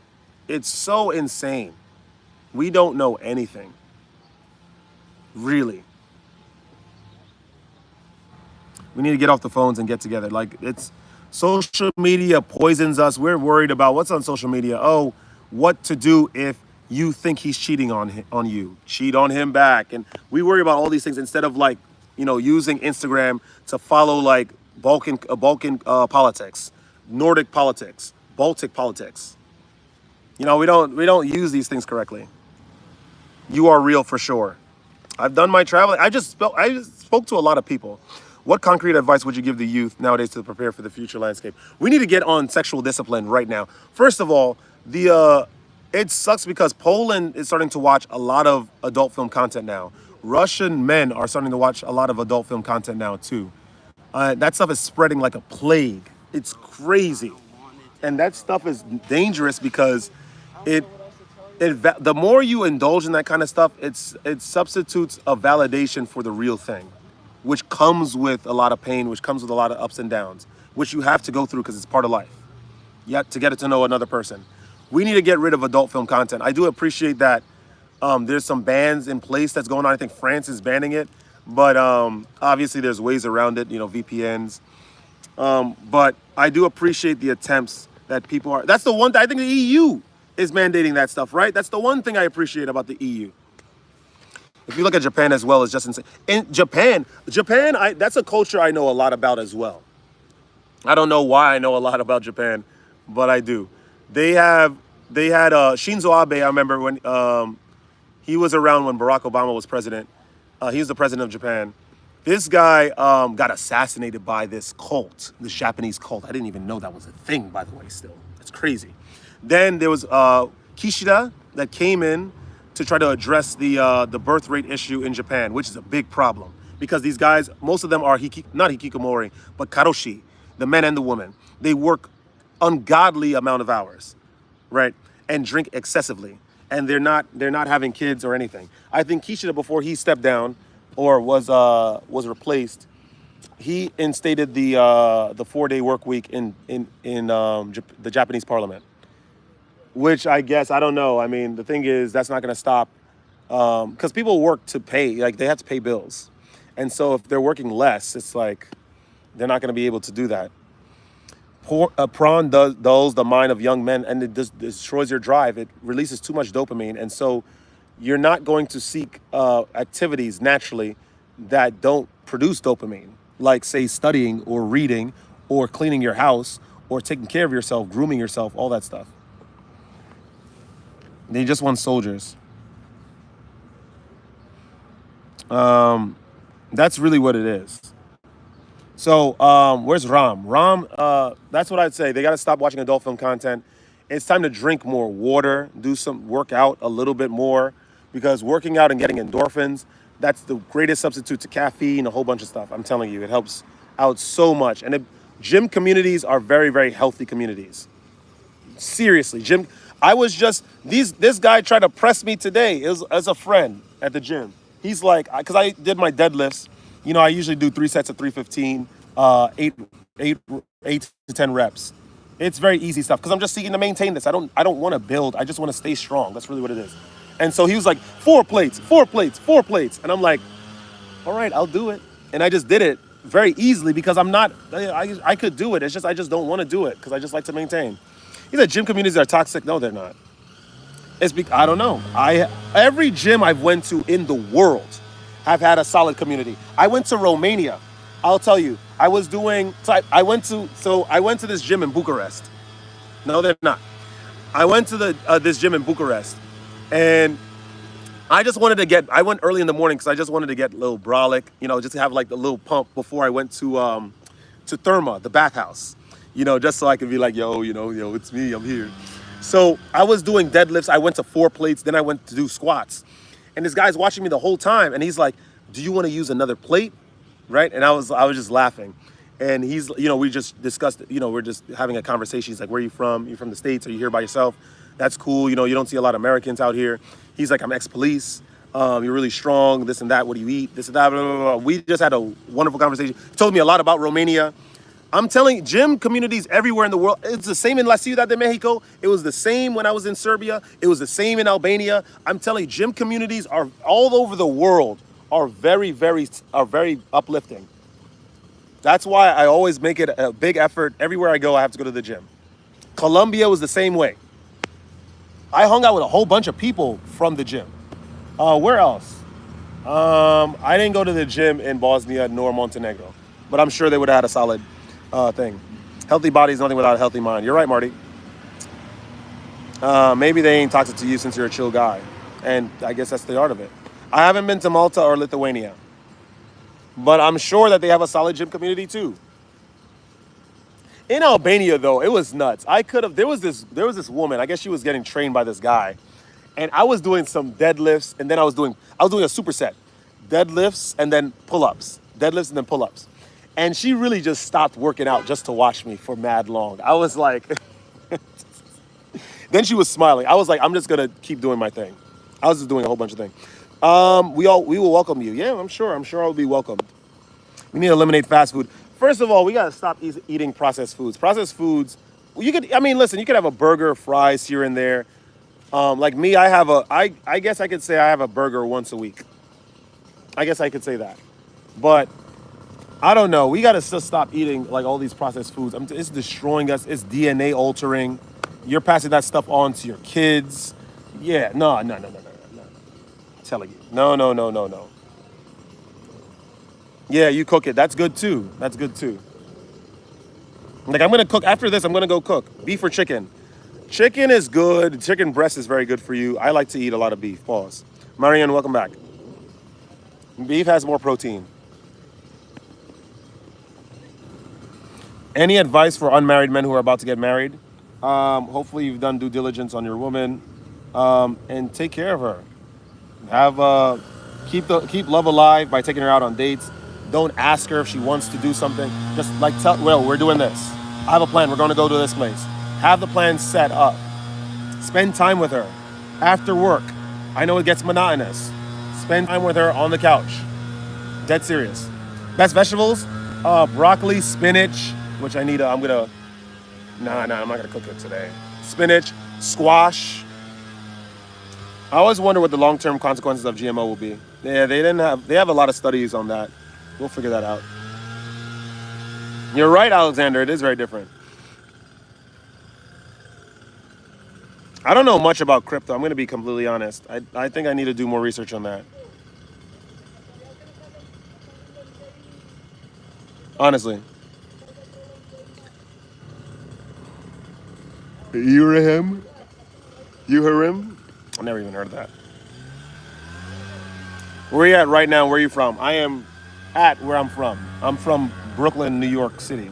It's so insane. We don't know anything. Really. We need to get off the phones and get together. Like, it's social media poisons us. We're worried about what's on social media. Oh, what to do if you think he's cheating on you. Cheat on him back. And we worry about all these things instead of, like, using Instagram to follow, like, Balkan politics, Nordic politics, Baltic politics. We don't use these things correctly. You are real for sure. I've done my traveling. I just spoke to a lot of people. What concrete advice would you give the youth nowadays to prepare for the future landscape? We need to get on sexual discipline right now. First of all, it sucks because Poland is starting to watch a lot of adult film content now. Russian men are starting to watch a lot of adult film content now too. That stuff is spreading like a plague. It's crazy. And that stuff is dangerous because the more you indulge in that kind of stuff, it substitutes a validation for the real thing, which comes with a lot of pain, which comes with a lot of ups and downs, which you have to go through because it's part of life. You have to get to know another person. We need to get rid of adult film content. I do appreciate that there's some bans in place that's going on. I think France is banning it, but obviously there's ways around it, VPNs. But I do appreciate the attempts that people are. That's the one thing. I think the EU is mandating that stuff, right? That's the one thing I appreciate about the EU. If you look at Japan as well, it's just insane. In Japan, that's a culture I know a lot about as well. I don't know why I know a lot about Japan, but I do. They had Shinzo Abe. I remember when he was around when Barack Obama was president. He was the president of Japan. This guy got assassinated by this cult, this Japanese cult. I didn't even know that was a thing, by the way, still. It's crazy. Then there was Kishida that came in to try to address the birth rate issue in Japan, which is a big problem. Because these guys, most of them are not hikikomori, but karoshi, the men and the women. They work ungodly amount of hours, right? And drink excessively. And they're not having kids or anything. I think Kishida, before he stepped down or was replaced, he instated the 4-day work week in the Japanese parliament. Which I guess, I don't know. I mean, the thing is, that's not going to stop because people work to pay, like they have to pay bills. And so if they're working less, it's like they're not going to be able to do that. Prawn dulls the mind of young men and it destroys your drive. It releases too much dopamine. And so you're not going to seek activities naturally that don't produce dopamine, like, say, studying or reading or cleaning your house or taking care of yourself, grooming yourself, all that stuff. They just want soldiers. That's really what it is. So where's Ram? That's what I'd say. They got to stop watching adult film content. It's time to drink more water, work out a little bit more, because working out and getting endorphins, that's the greatest substitute to caffeine, a whole bunch of stuff. I'm telling you, it helps out so much. And gym communities are very, very healthy communities. Seriously, gym. This guy tried to press me today as a friend at the gym. He's like, because I did my deadlifts. I usually do 3 sets of 315, 8 to 10 reps. It's very easy stuff because I'm just seeking to maintain this. I don't want to build. I just want to stay strong. That's really what it is. And so he was like, 4 plates. And I'm like, all right, I'll do it. And I just did it. very easily because I'm not. I could do it. It's just I just don't want to do it because I just like to maintain. He said gym communities are toxic. No, they're not. I don't know. Every gym I've went to in the world have had a solid community. I went to Romania. I'll tell you. I was doing. I went to this gym in Bucharest. No, they're not. I went to this gym in Bucharest, and I just wanted to get. I went early in the morning because I just wanted to get a little brolic, just to have like the little pump before I went to Therma, the bathhouse, just so I could be like, yo, it's me, I'm here. So I was doing deadlifts. I went to 4 plates, then I went to do squats, and this guy's watching me the whole time, and he's like, "Do you want to use another plate?" Right? And I was just laughing. And he's, we just discussed, we're just having a conversation. He's like, "Where are you from? You're from the States? Are you here by yourself? That's cool. You don't see a lot of Americans out here." He's like, "I'm ex-police. You're really strong. This and that. What do you eat? This and that." Blah, blah, blah. We just had a wonderful conversation. He told me a lot about Romania. I'm telling you, gym communities everywhere in the world. It's the same in La Ciudad de Mexico. It was the same when I was in Serbia. It was the same in Albania. I'm telling you, gym communities are all over the world are very, very uplifting. That's why I always make it a big effort. Everywhere I go, I have to go to the gym. Colombia was the same way. I hung out with a whole bunch of people from the gym. Where else? I didn't go to the gym in Bosnia nor Montenegro, but I'm sure they would have had a solid thing. Healthy body is nothing without a healthy mind. You're right, Marty. Maybe they ain't toxic to you since you're a chill guy. And I guess that's the art of it. I haven't been to Malta or Lithuania, but I'm sure that they have a solid gym community too. In Albania, though, it was nuts. There was this woman. I guess she was getting trained by this guy, and I was doing some deadlifts, and then I was doing a superset, deadlifts and then pull-ups, and she really just stopped working out just to watch me for mad long. I was like, then she was smiling. I was like, I'm just gonna keep doing my thing. I was just doing a whole bunch of things. We will welcome you. Yeah, I'm sure I'll be welcomed. We need to eliminate fast food. First of all, we gotta stop eating processed foods. Processed foods, listen, you could have a burger, fries here and there. Like me, I guess I could say I have a burger once a week. I guess I could say that. But I don't know. We gotta still stop eating like all these processed foods. It's destroying us. It's DNA altering. You're passing that stuff on to your kids. Yeah, no. I'm telling you. No. Yeah, you cook it. That's good too. Like I'm gonna cook after this. I'm gonna go cook beef or chicken. Chicken is good. Chicken breast is very good for you. I like to eat a lot of beef. Pause. Marianne, welcome back. Beef has more protein. Any advice for unmarried men who are about to get married? Hopefully you've done due diligence on your woman, and take care of her. Keep love alive by taking her out on dates. Don't ask her if she wants to do something. Just like we're doing this. I have a plan. We're going to go to this place. Have the plan set up. Spend time with her after work. I know it gets monotonous. Spend time with her on the couch. Dead serious. Best vegetables: broccoli, spinach, which I need. I'm not gonna cook it today. Spinach, squash. I always wonder what the long-term consequences of GMO will be. Yeah, they have a lot of studies on that. We'll figure that out. You're right, Alexander. It is very different. I don't know much about crypto. I'm going to be completely honest. I think I need to do more research on that. Honestly. Urahim? Uharim? I never even heard of that. Where are you at right now? Where are you from? I am at where I'm from. I'm from Brooklyn, New York City.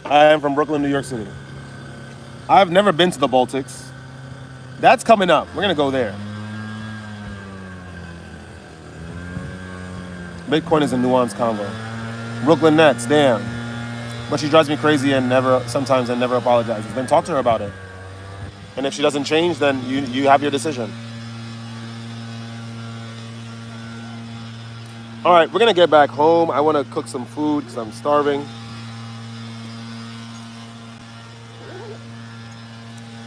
I am from Brooklyn, New York City. I've never been to the Baltics. That's coming up. We're going to go there. Bitcoin is a nuanced convo. Brooklyn Nets, damn. But she drives me crazy and sometimes never apologizes. Then talk to her about it. And if she doesn't change, then you have your decision. All right, we're going to get back home. I want to cook some food because I'm starving.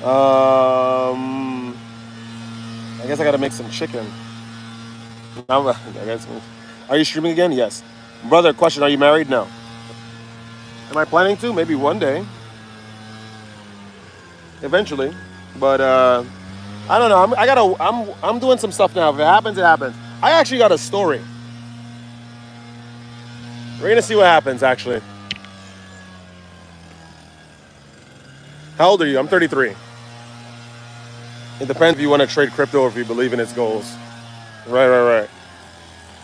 I guess I got to make some chicken. I guess. Are you streaming again? Yes. Brother, question: are you married? No. Am I planning to? Maybe one day, eventually. But I don't know. I'm doing some stuff now. If it happens, it happens. I actually got a story. We're gonna see what happens. Actually, how old are you? I'm 33. It depends if you want to trade crypto or if you believe in its goals. Right.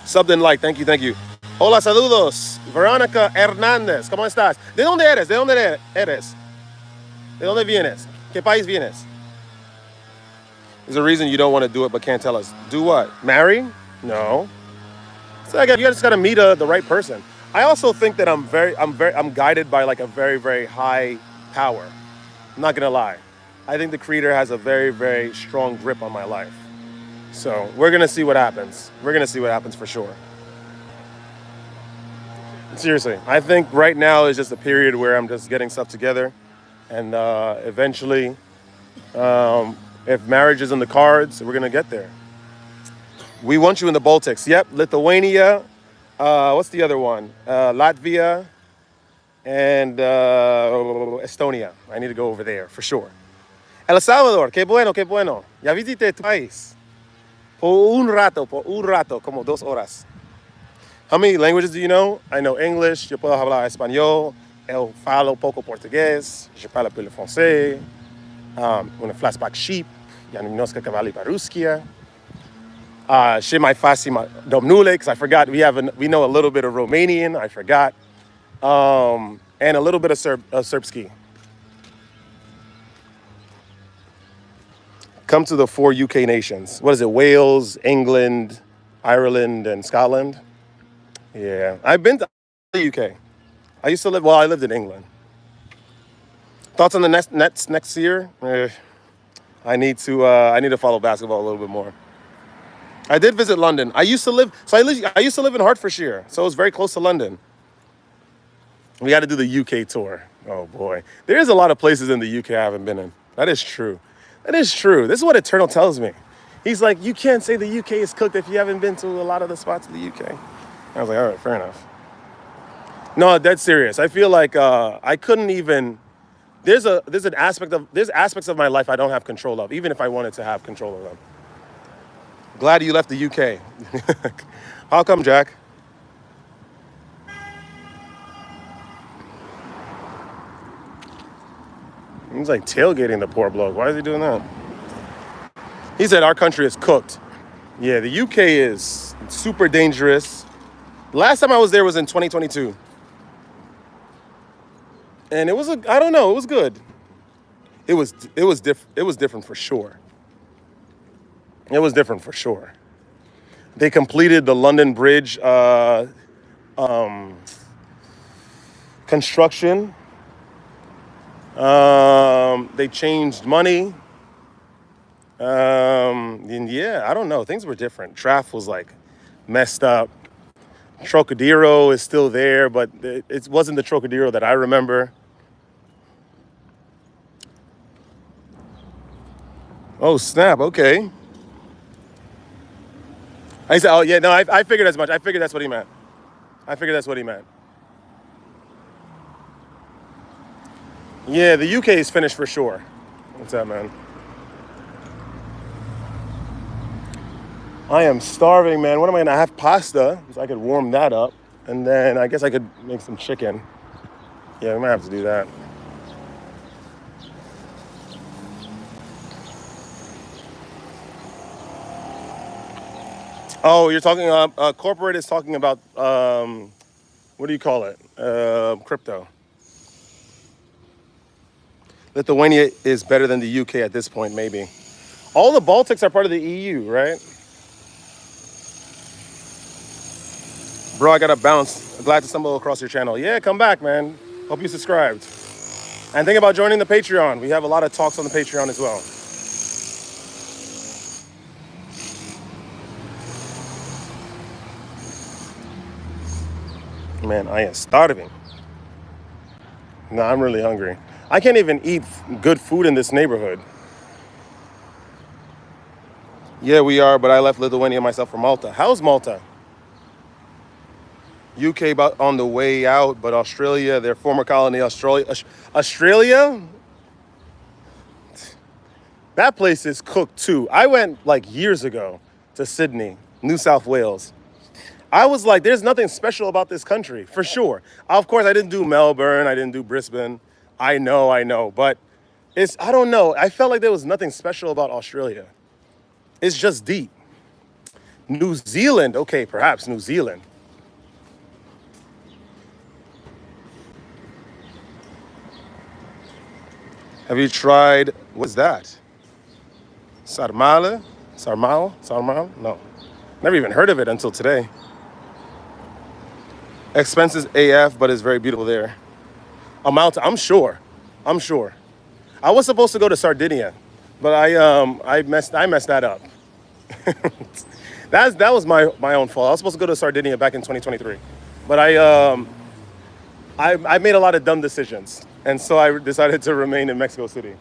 Something like, thank you, thank you. Hola, saludos. Veronica Hernández, ¿cómo estás? ¿De dónde eres? ¿De dónde eres? ¿De dónde vienes? ¿Qué país vienes? There's a reason you don't want to do it but can't tell us. Do what? Marry? No. So you just got to meet the right person. I also think that I'm guided by like a very, very high power. I'm not gonna lie. I think the creator has a very, very strong grip on my life. So we're gonna see what happens. We're gonna see what happens for sure. Seriously, I think right now is just a period where I'm just getting stuff together, and eventually, if marriage is in the cards, we're gonna get there. We want you in the Baltics. Yep, Lithuania. What's the other one? Latvia and Estonia. I need to go over there for sure. El Salvador, qué bueno, qué bueno. Ya visité tu país. Por un rato, como 2 horas. How many languages do you know? I know English, yo puedo hablar español, eu falo pouco português, je parle peu le français, una flashback sheep, ja немножко говорю по-русски. She my fasi domnulix, I forgot, we know a little bit of Romanian, I forgot. And a little bit of Serbski. Come to the 4 UK nations. What is it? Wales, England, Ireland, and Scotland? Yeah, I've been to the UK. I lived in England. Thoughts on the next year? I need to follow basketball a little bit more. I did visit London. I used to live in Hertfordshire, so it was very close to London. We got to do the UK tour. Oh boy, there is a lot of places in the UK I haven't been in. That is true. This is what Eternal tells me. He's like, you can't say the UK is cooked if you haven't been to a lot of the spots in the UK. I was like, all right, fair enough. No, dead serious. I feel like I couldn't even. There's aspects of my life I don't have control of, even if I wanted to have control of them. Glad you left the UK. How come, Jack? He's like tailgating the poor bloke. Why is he doing that? He said our country is cooked. Yeah, the UK is super dangerous. Last time I was there was in 2022. And it was it was good. It was different for sure. It was different for sure. They completed the London Bridge construction. They changed money. And yeah, I don't know. Things were different. Traffic was like messed up. Trocadero is still there, but it wasn't the Trocadero that I remember. Oh, snap. Okay. I said, oh, yeah, no, I figured as much. I figured that's what he meant. Yeah, the UK is finished for sure. What's that, man? I am starving, man. What am I gonna have? Pasta, so I could warm that up. And then I guess I could make some chicken. Yeah, we might have to do that. Oh, you're talking, corporate is talking about, what do you call it? Crypto. Lithuania is better than the UK at this point, maybe. All the Baltics are part of the EU, right? Bro, I gotta bounce. Glad to stumble across your channel. Yeah, come back, man. Hope you subscribed. And think about joining the Patreon. We have a lot of talks on the Patreon as well. Man, I am starving. No, I'm really hungry. I can't even eat good food in this neighborhood. Yeah, we are, but I left Lithuania myself for Malta. How's Malta? UK about on the way out, but Australia, their former colony, Australia, that place is cooked too. I went like years ago to Sydney, New South Wales. I was like, there's nothing special about this country, for sure. Of course, I didn't do Melbourne, I didn't do Brisbane. I know, but I don't know. I felt like there was nothing special about Australia. It's just deep. New Zealand, okay, perhaps New Zealand. Have you tried, what's that? Sarmale? Sarmal? No. Never even heard of it until today. Expenses AF, but it's very beautiful there. A mountain, I'm sure. I was supposed to go to Sardinia, but I messed that up. That was my own fault. I was supposed to go to Sardinia back in 2023, but I made a lot of dumb decisions, and so I decided to remain in Mexico City.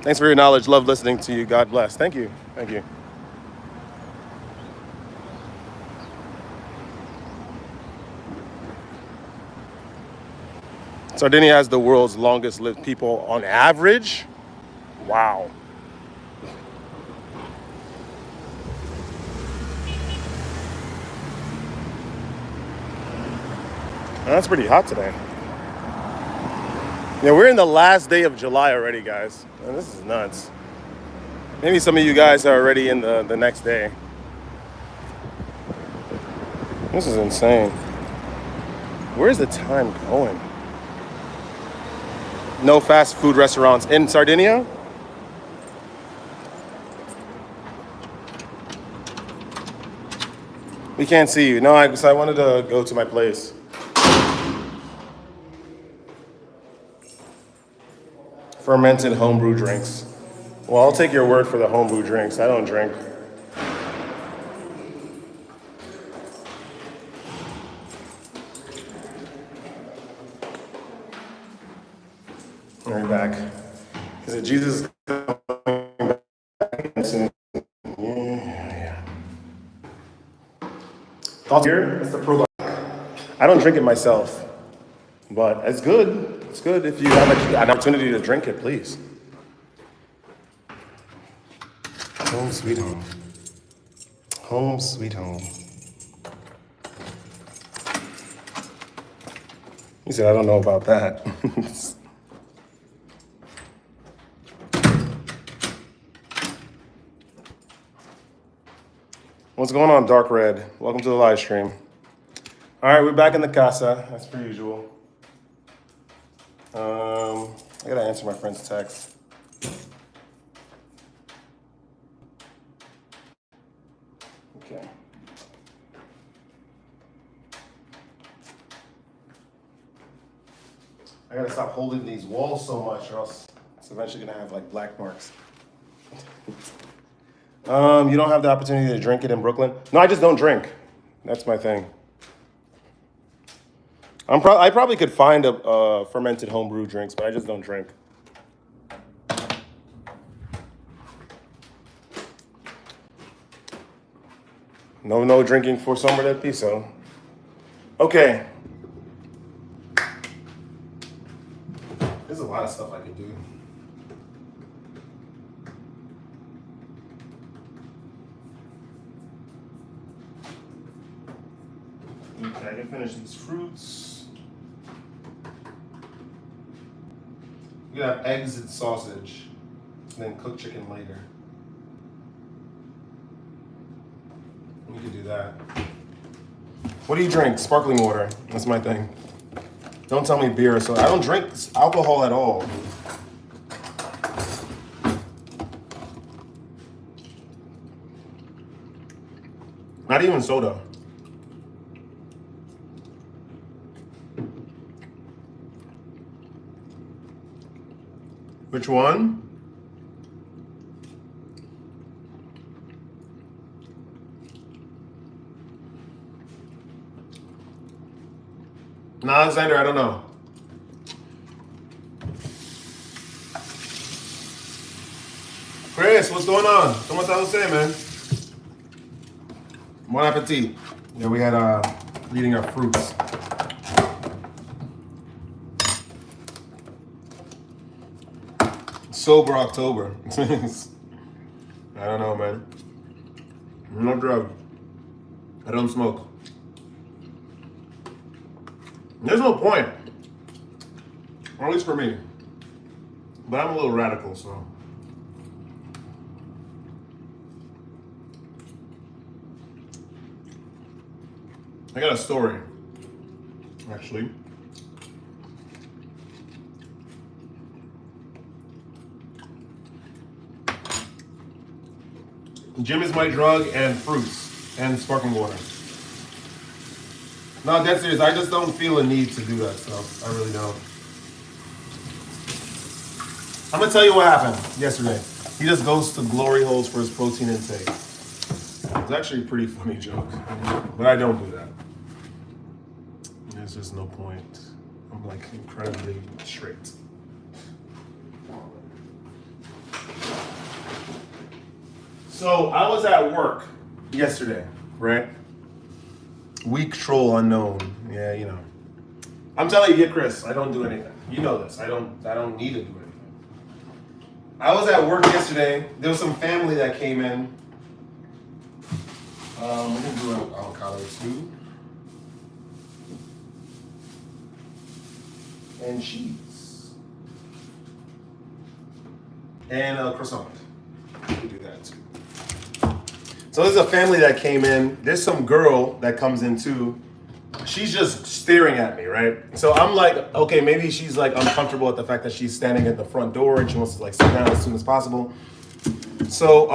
Thanks for your knowledge. Love listening to you. God bless. Thank you. Sardinia has the world's longest lived people on average. Wow. That's pretty hot today. Yeah, we're in the last day of July already, guys. Man, this is nuts. Maybe some of you guys are already in the next day. This is insane. Where's the time going? No fast food restaurants in Sardinia? We can't see you. No, I wanted to go to my place. Fermented homebrew drinks. Well, I'll take your word for the homebrew drinks. I don't drink. Right back. Is it Jesus coming back soon? Yeah. Thoughts here? It's the prologue. I don't drink it myself, but it's good. It's good if you have an opportunity to drink it, please. Home sweet home. Home sweet home. He said, I don't know about that. What's going on, Dark Red? Welcome to the live stream. All right, we're back in the casa, as per usual. I gotta answer my friend's text. Okay. I gotta stop holding these walls so much, or else it's eventually gonna have like black marks. You don't have the opportunity to drink it in Brooklyn? No, I just don't drink. That's my thing. I probably could find a fermented homebrew drinks, but I just don't drink. No drinking for Summer del Piso. Okay. There's a lot of stuff I could do. Okay, I can finish these fruits. We have eggs and sausage, and then cook chicken later. We could do that. What do you drink? Sparkling water. That's my thing. Don't tell me beer. So I don't drink alcohol at all. Not even soda. Which one? Alexander, I don't know. Chris, what's going on? ¿Cómo está usted, man? Bon appetit. Yeah, we had eating our fruits. Sober October. I don't know, man. No drug. I don't smoke. There's no point. Or at least for me. But I'm a little radical, so. I got a story, actually. Gym is my drug and fruits and sparkling water. No, that's serious. I just don't feel a need to do that stuff. I really don't. I'm gonna tell you what happened yesterday. He just goes to glory holes for his protein intake. It's actually a pretty funny joke, but I don't do that. There's just no point. I'm like incredibly straight. So I was at work yesterday, right? Weak troll unknown. Yeah, you know. I'm telling you, Chris, I don't do anything. You know this. I don't need to do anything. I was at work yesterday. There was some family that came in. We can do an avocado too. And cheese. And a croissant. We can do that too. So there's a family that came in. There's some girl that comes in too. She's just staring at me, right? So I'm like, okay, maybe she's like uncomfortable at the fact that she's standing at the front door and she wants to like sit down as soon as possible. So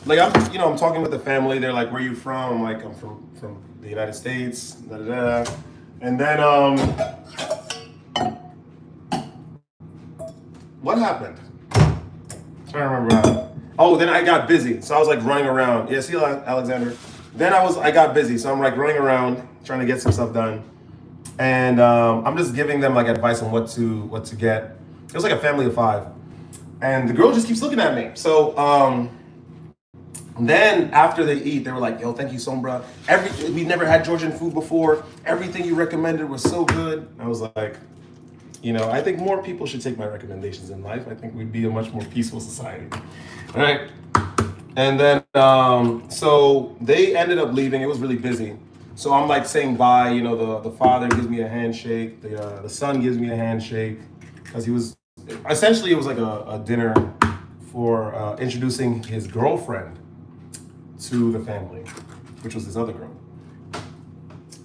like I'm talking with the family. They're like, where are you from? I'm like, I'm from the United States. Da, da, da. And then what happened? I don't remember. Oh, then I got busy. So I was like running around. Yeah, see Alexander? Then I got busy. So I'm like running around trying to get some stuff done. And I'm just giving them like advice on what to get. It was like a family of 5. And the girl just keeps looking at me. So then after they eat, they were like, yo, thank you so much, bro. We've never had Georgian food before. Everything you recommended was so good. I was like, you know, I think more people should take my recommendations in life. I think we'd be a much more peaceful society. All right. And then, so they ended up leaving. It was really busy. So I'm like saying bye. You know, the father gives me a handshake. The son gives me a handshake because it was like a dinner for introducing his girlfriend to the family, which was this other girl.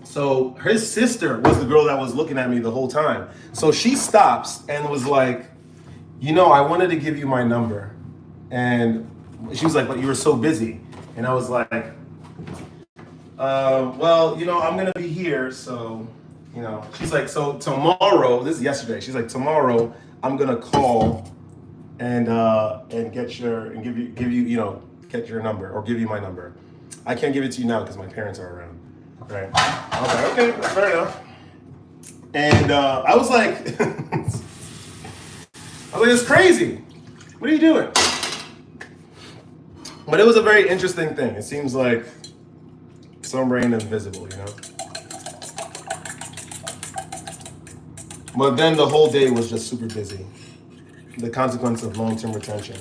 So his sister was the girl that was looking at me the whole time. So she stops and was like, you know, I wanted to give you my number. And she was like, but you were so busy. And I was like, well, you know, I'm going to be here. So, you know, she's like, so tomorrow, this is yesterday. She's like, tomorrow I'm going to call and give you, you know, get your number or give you my number. I can't give it to you now because my parents are around. Right. I was like, okay, fair enough. And I was like, it's crazy. What are you doing? But it was a very interesting thing. It seems like some rain invisible, you know? But then the whole day was just super busy. The consequence of long-term retention.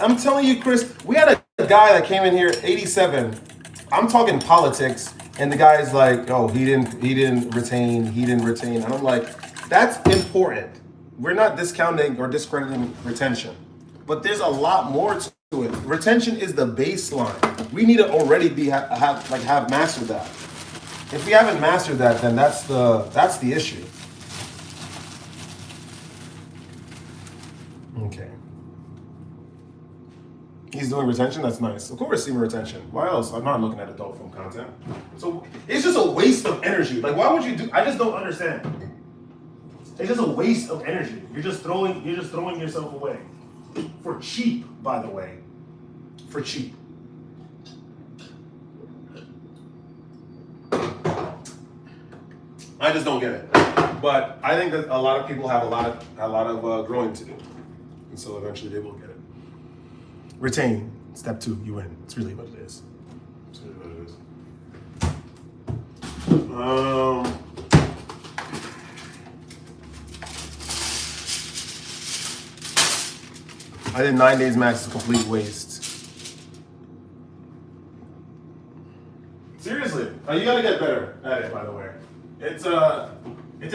I'm telling you, Chris, we had a guy that came in here, 87. I'm talking politics. And the guy's like, oh, he didn't retain. And I'm like, that's important. We're not discounting or discrediting retention. But there's a lot more to it. Retention is the baseline. We need to already have mastered that. If we haven't mastered that, then that's the issue. Okay. He's doing retention? That's nice. Of course, seeing retention. Why else? I'm not looking at adult film content. So it's just a waste of energy. Like, why would you do? I just don't understand. It's just a waste of energy. You're just throwing yourself away. For cheap, by the way. For cheap. I just don't get it. But I think that a lot of people have a lot of growing to do. And so eventually they will get it. Retain. Step 2, you win. It's really what it is. It's really what it is. I did 9 days max, is complete waste. Seriously, you gotta get better at it. By the way, it takes time. It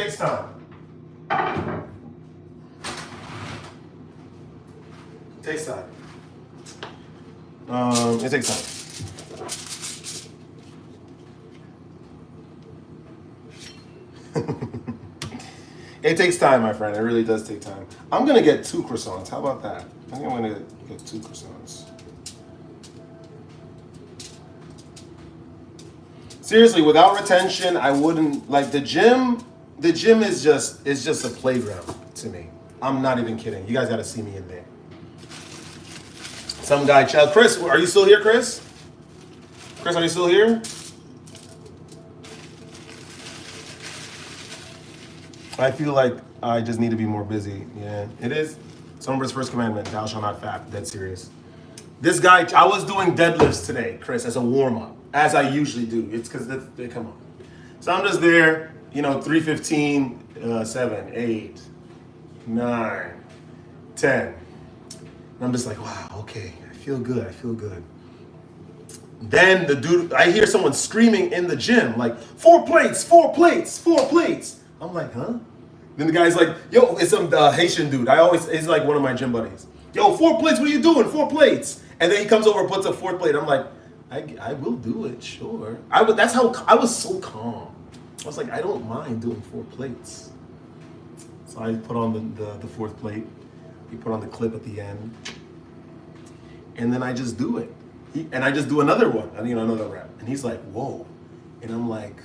takes time. It takes time. It takes time, my friend. It really does take time. I'm gonna get 2 croissants. How about that? I think I'm gonna get 2 croissants. Seriously, without retention, I wouldn't like the gym. The gym is just a playground to me. I'm not even kidding. You guys gotta see me in there. Some guy, child. Chris, are you still here, Chris? Chris, are you still here? I feel like I just need to be more busy. Yeah, it is. Someone's first commandment, thou shalt not fat. Dead serious. This guy, I was doing deadlifts today, Chris, as a warm-up, as I usually do. It's because they come on. So I'm just there, 3:15, 7, 8, 9, 10. And I'm just like, wow, okay, I feel good. Then the dude, I hear someone screaming in the gym, like, 4 plates, 4 plates, 4 plates. I'm like, huh? Then the guy's like, yo, it's some Haitian dude. He's like one of my gym buddies. Yo, 4 plates, what are you doing? 4 plates. And then he comes over and puts a 4th plate. I'm like, I will do it, sure. That's how I was so calm. I was like, I don't mind doing 4 plates. So I put on the 4th plate. He put on the clip at the end. And then I just do it. And I just do another one, another rep. And he's like, whoa. And I'm like,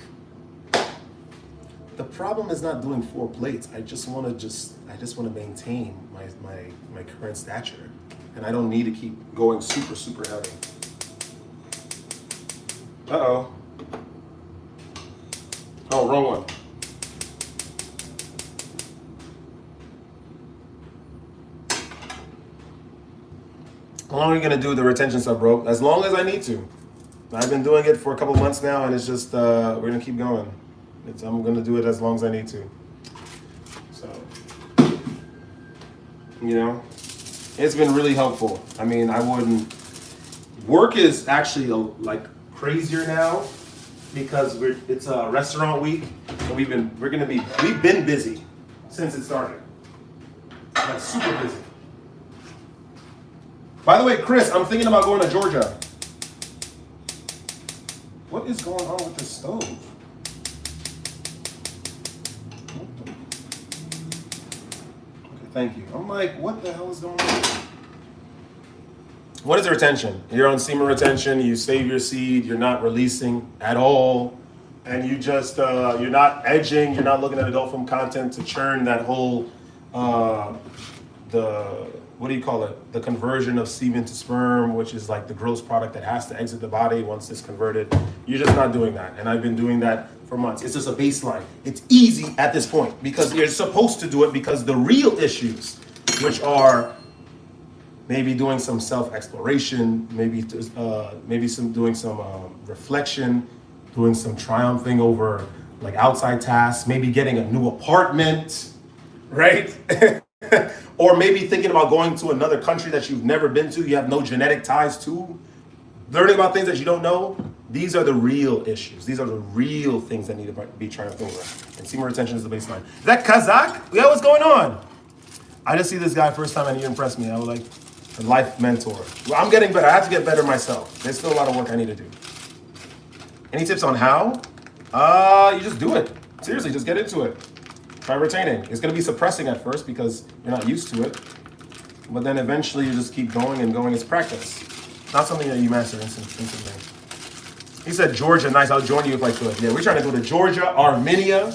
the problem is not doing 4 plates. I just want to maintain my current stature. And I don't need to keep going super, super heavy. Uh-oh. Oh, wrong one. How long are you gonna do the retention stuff, bro? As long as I need to. I've been doing it for a couple months now, and it's just, we're gonna keep going. I'm gonna do it as long as I need to. So, it's been really helpful. I mean, work is actually like crazier now because it's a restaurant week, and we've been busy since it started. Like super busy. By the way, Chris, I'm thinking about going to Georgia. What is going on with this stove? Okay, thank you. I'm like, what the hell is going on? What is retention? You're on semen retention, you save your seed, you're not releasing at all, and you just, you're not edging, you're not looking at adult film content to churn that whole, the conversion of semen to sperm, which is like the gross product that has to exit the body once it's converted. You're just not doing that. And I've been doing that for months. It's just a baseline. It's easy at this point because you're supposed to do it because the real issues, which are maybe doing some self-exploration, maybe doing some reflection, doing some triumphing over like outside tasks, maybe getting a new apartment, right? Or maybe thinking about going to another country that you've never been to, you have no genetic ties to, learning about things that you don't know. These are the real issues. These are the real things that need to be triumphed over. And semen retention is the baseline. Is that Kazakh? Yeah, what's going on? I just see this guy first time and he impressed me. I was like, a life mentor. Well, I'm getting better. I have to get better myself. There's still a lot of work I need to do. Any tips on how? You just do it. Seriously, just get into it. Try retaining. It's going to be suppressing at first because you're not used to it. But then eventually you just keep going and going. It's practice. Not something that you master instantly. He said Georgia, nice. I'll join you if I could. Yeah, we're trying to go to Georgia, Armenia.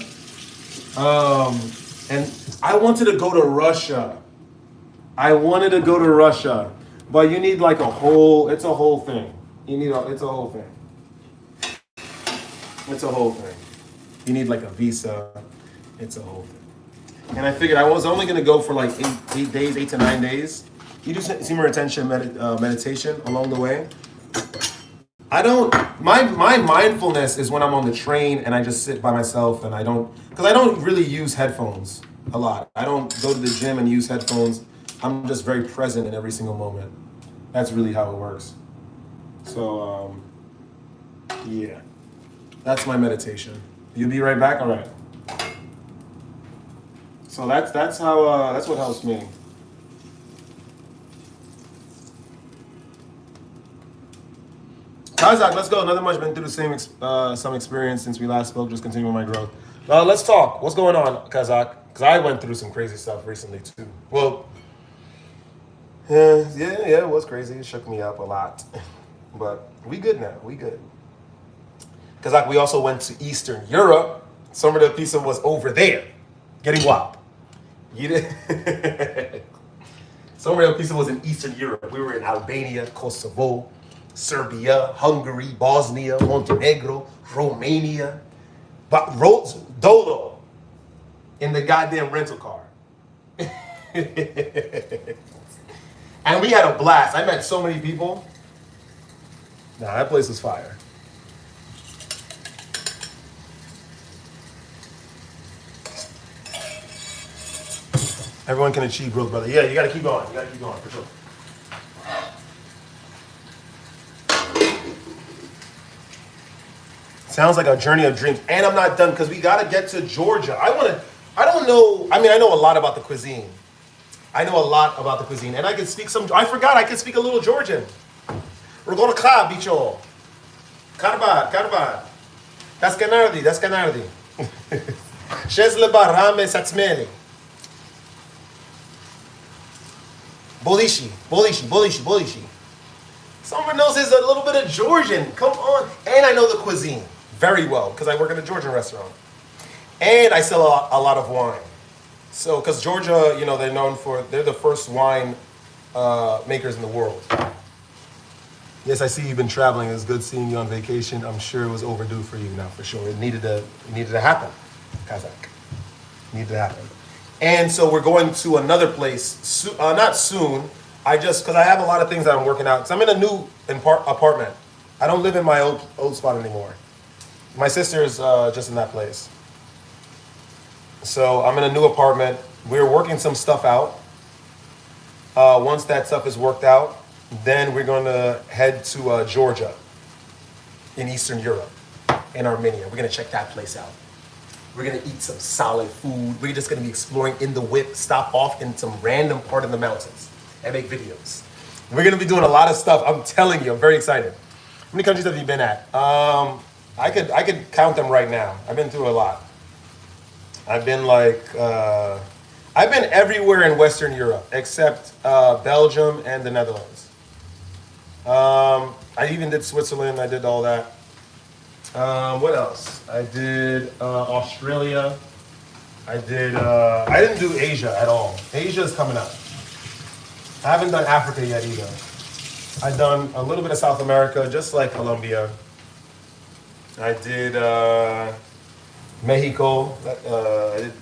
And I wanted to go to Russia. But you need like it's a whole thing. It's a whole thing. You need like a visa. It's a whole thing. And I figured I was only gonna go for like 8 to 9 days. You do semen retention meditation along the way. I don't. My mindfulness is when I'm on the train and I just sit by myself and I don't really use headphones a lot. I don't go to the gym and use headphones. I'm just very present in every single moment. That's really how it works. So yeah, that's my meditation. You'll be right back. All right. So that's how that's what helps me. Kazakh, let's go. Another much been through the same some experience since we last spoke. Just continuing my growth. Let's talk. What's going on, Kazakh? Because I went through some crazy stuff recently too. Well, yeah, it was crazy. It shook me up a lot, but we good now. We good. Kazakh, we also went to Eastern Europe. Some of the pizza was over there, getting wild. You did. Some of the pizza was in Eastern Europe. We were in Albania, Kosovo, Serbia, Hungary, Bosnia, Montenegro, Romania, but Dolo in the goddamn rental car. And we had a blast. I met so many people. Nah, that place was fire. Everyone can achieve growth, brother. Yeah, you gotta keep going. You gotta keep going, for sure. Sounds like a journey of dreams. And I'm not done because we got to get to Georgia. I don't know. I mean, I know a lot about the cuisine. And I can speak I forgot I can speak a little Georgian. We're going to Ka, bicho. Karba. Das Canardi. Shezleba Rame Satsmeli. Bolishi. Someone knows there's a little bit of Georgian. Come on. And I know the cuisine very well because I work in a Georgian restaurant. And I sell a lot of wine. So, because Georgia, they're the first wine makers in the world. Yes, I see you've been traveling. It's good seeing you on vacation. I'm sure it was overdue for you now, for sure. It needed to happen, Kazakh. Needed to happen. And so we're going to another place, not soon. Because I have a lot of things that I'm working out. Because I'm in a new apartment. I don't live in my old spot anymore. My sister is just in that place. So I'm in a new apartment. We're working some stuff out. Once that stuff is worked out, then we're going to head to Georgia in Eastern Europe and Armenia. We're going to check that place out. We're going to eat some solid food. We're just going to be exploring in the whip, stop off in some random part of the mountains and make videos. We're going to be doing a lot of stuff. I'm telling you, I'm very excited. How many countries have you been at? I could count them right now. I've been through a lot. I've been everywhere in Western Europe except Belgium and the Netherlands. I even did Switzerland. I did all that. What else? I did Australia. I didn't do Asia at all. Asia's coming up. I haven't done Africa yet either. I've done a little bit of South America, just like Colombia. I did Mexico. I did,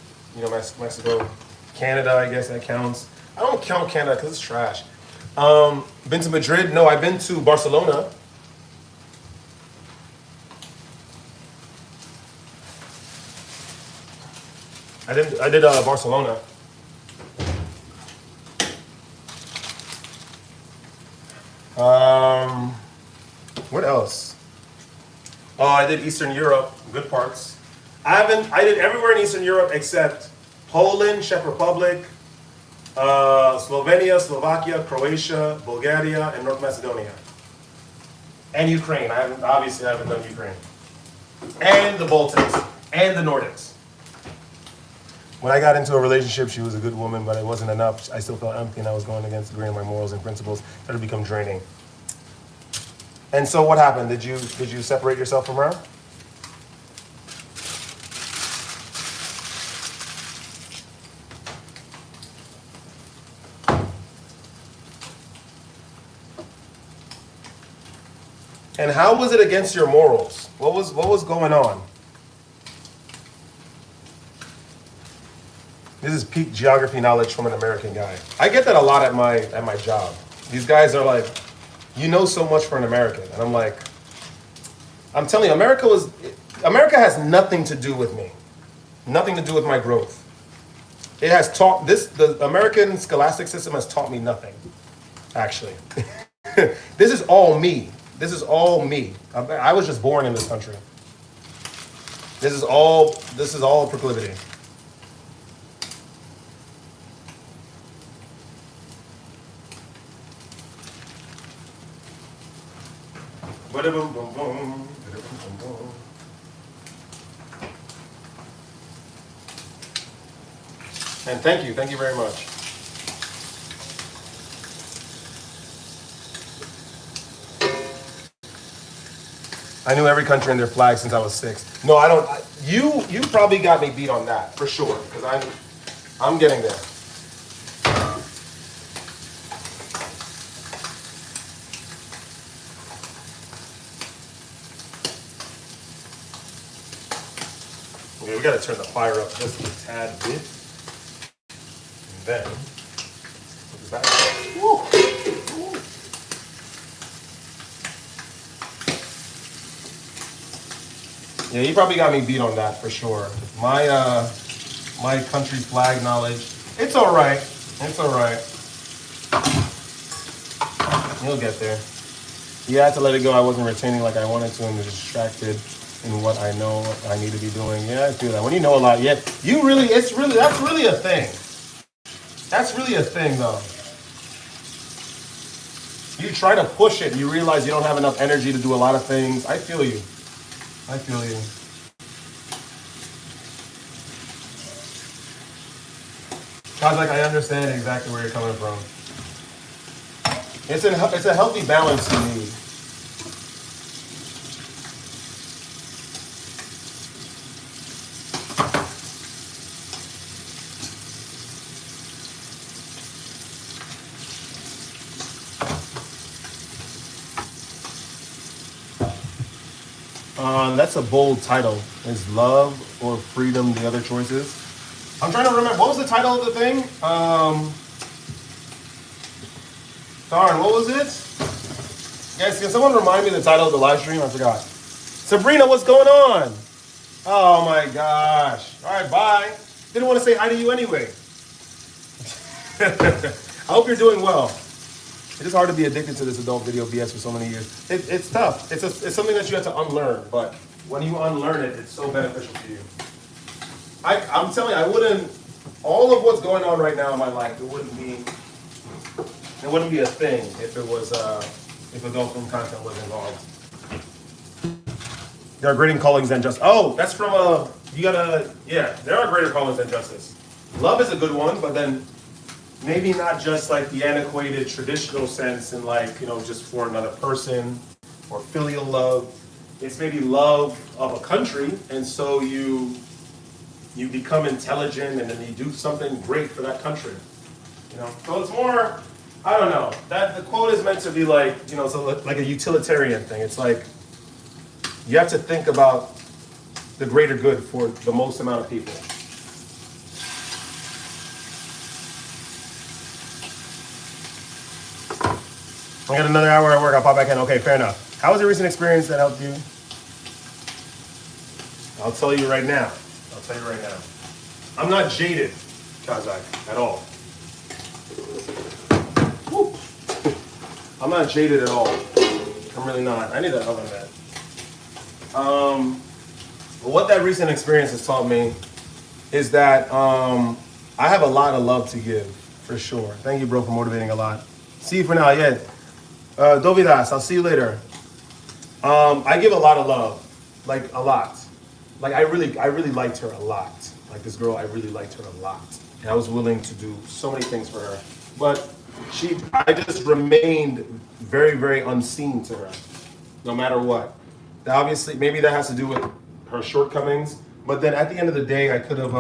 Mexico. Canada, I guess that counts. I don't count Canada because it's trash. Been to Madrid? No, I've been to Barcelona. I did Barcelona. What else? Oh, I did Eastern Europe, good parts. I did everywhere in Eastern Europe except Poland, Czech Republic, Slovenia, Slovakia, Croatia, Bulgaria, and North Macedonia. And Ukraine. I haven't done Ukraine. And the Baltics. And the Nordics. When I got into a relationship, she was a good woman, but it wasn't enough. I still felt empty, and I was going against the grain of my morals and principles. It started to become draining. And so what happened? Did you separate yourself from her? And how was it against your morals? What was going on? This is peak geography knowledge from an American guy. I get that a lot at my job. These guys are like, you know so much for an American. And I'm like, I'm telling you, America has nothing to do with me. Nothing to do with my growth. It has taught the American scholastic system has taught me nothing, actually. This is all me. This is all me. I was just born in this country. This is all proclivity. And thank you very much. I knew every country and their flag since I was 6. No, I don't. You probably got me beat on that for sure, because I'm getting there. Okay, we got to turn the fire up just a tad bit. And then, what is that? Woo. Yeah, you probably got me beat on that for sure. My country flag knowledge, it's all right. It's all right. You'll get there. You had to let it go. I wasn't retaining like I wanted to and distracted in what I know I need to be doing. Yeah, I feel that. When you know a lot, yeah, that's really a thing. That's really a thing though. You try to push it and you realize you don't have enough energy to do a lot of things. I feel you. I feel you. I was like, I understand exactly where you're coming from. It's a healthy balance you need. That's a bold title. Is love or freedom the other choices? I'm trying to remember. What was the title of the thing? Darn, what was it? Guys, can someone remind me the title of the live stream? I forgot. Sabrina, what's going on? Oh my gosh. All right, bye. Didn't want to say hi to you anyway. I hope you're doing well. It is hard to be addicted to this adult video BS for so many years. It's tough. It's something that you have to unlearn, but when you unlearn it, it's so beneficial to you. I'm telling you, I wouldn't, all of what's going on right now in my life, it wouldn't be a thing if it was, if adult film content was involved. There are greater callings than justice. Oh, that's from there are greater callings than justice. Love is a good one, but then maybe not just like the antiquated traditional sense and like, just for another person or filial love. It's maybe love of a country, and so you become intelligent and then you do something great for that country. So it's more, I don't know. That the quote is meant to be like, so like a utilitarian thing. It's like you have to think about the greater good for the most amount of people. I got another hour at work. I'll pop back in. Okay, fair enough. How was your recent experience that helped you? I'll tell you right now. I'm not jaded, Kazakh, at all. Woo. I'm not jaded at all. I'm really not. I need that oven mat. What that recent experience has taught me is that I have a lot of love to give, for sure. Thank you, bro, for motivating a lot. See you for now, yeah. Dovidas, I'll see you later. I give a lot of love, like a lot. Like I really liked her a lot. Like this girl, I really liked her a lot. And I was willing to do so many things for her. But I just remained very, very unseen to her, no matter what. Obviously, maybe that has to do with her shortcomings. But then at the end of the day, I could have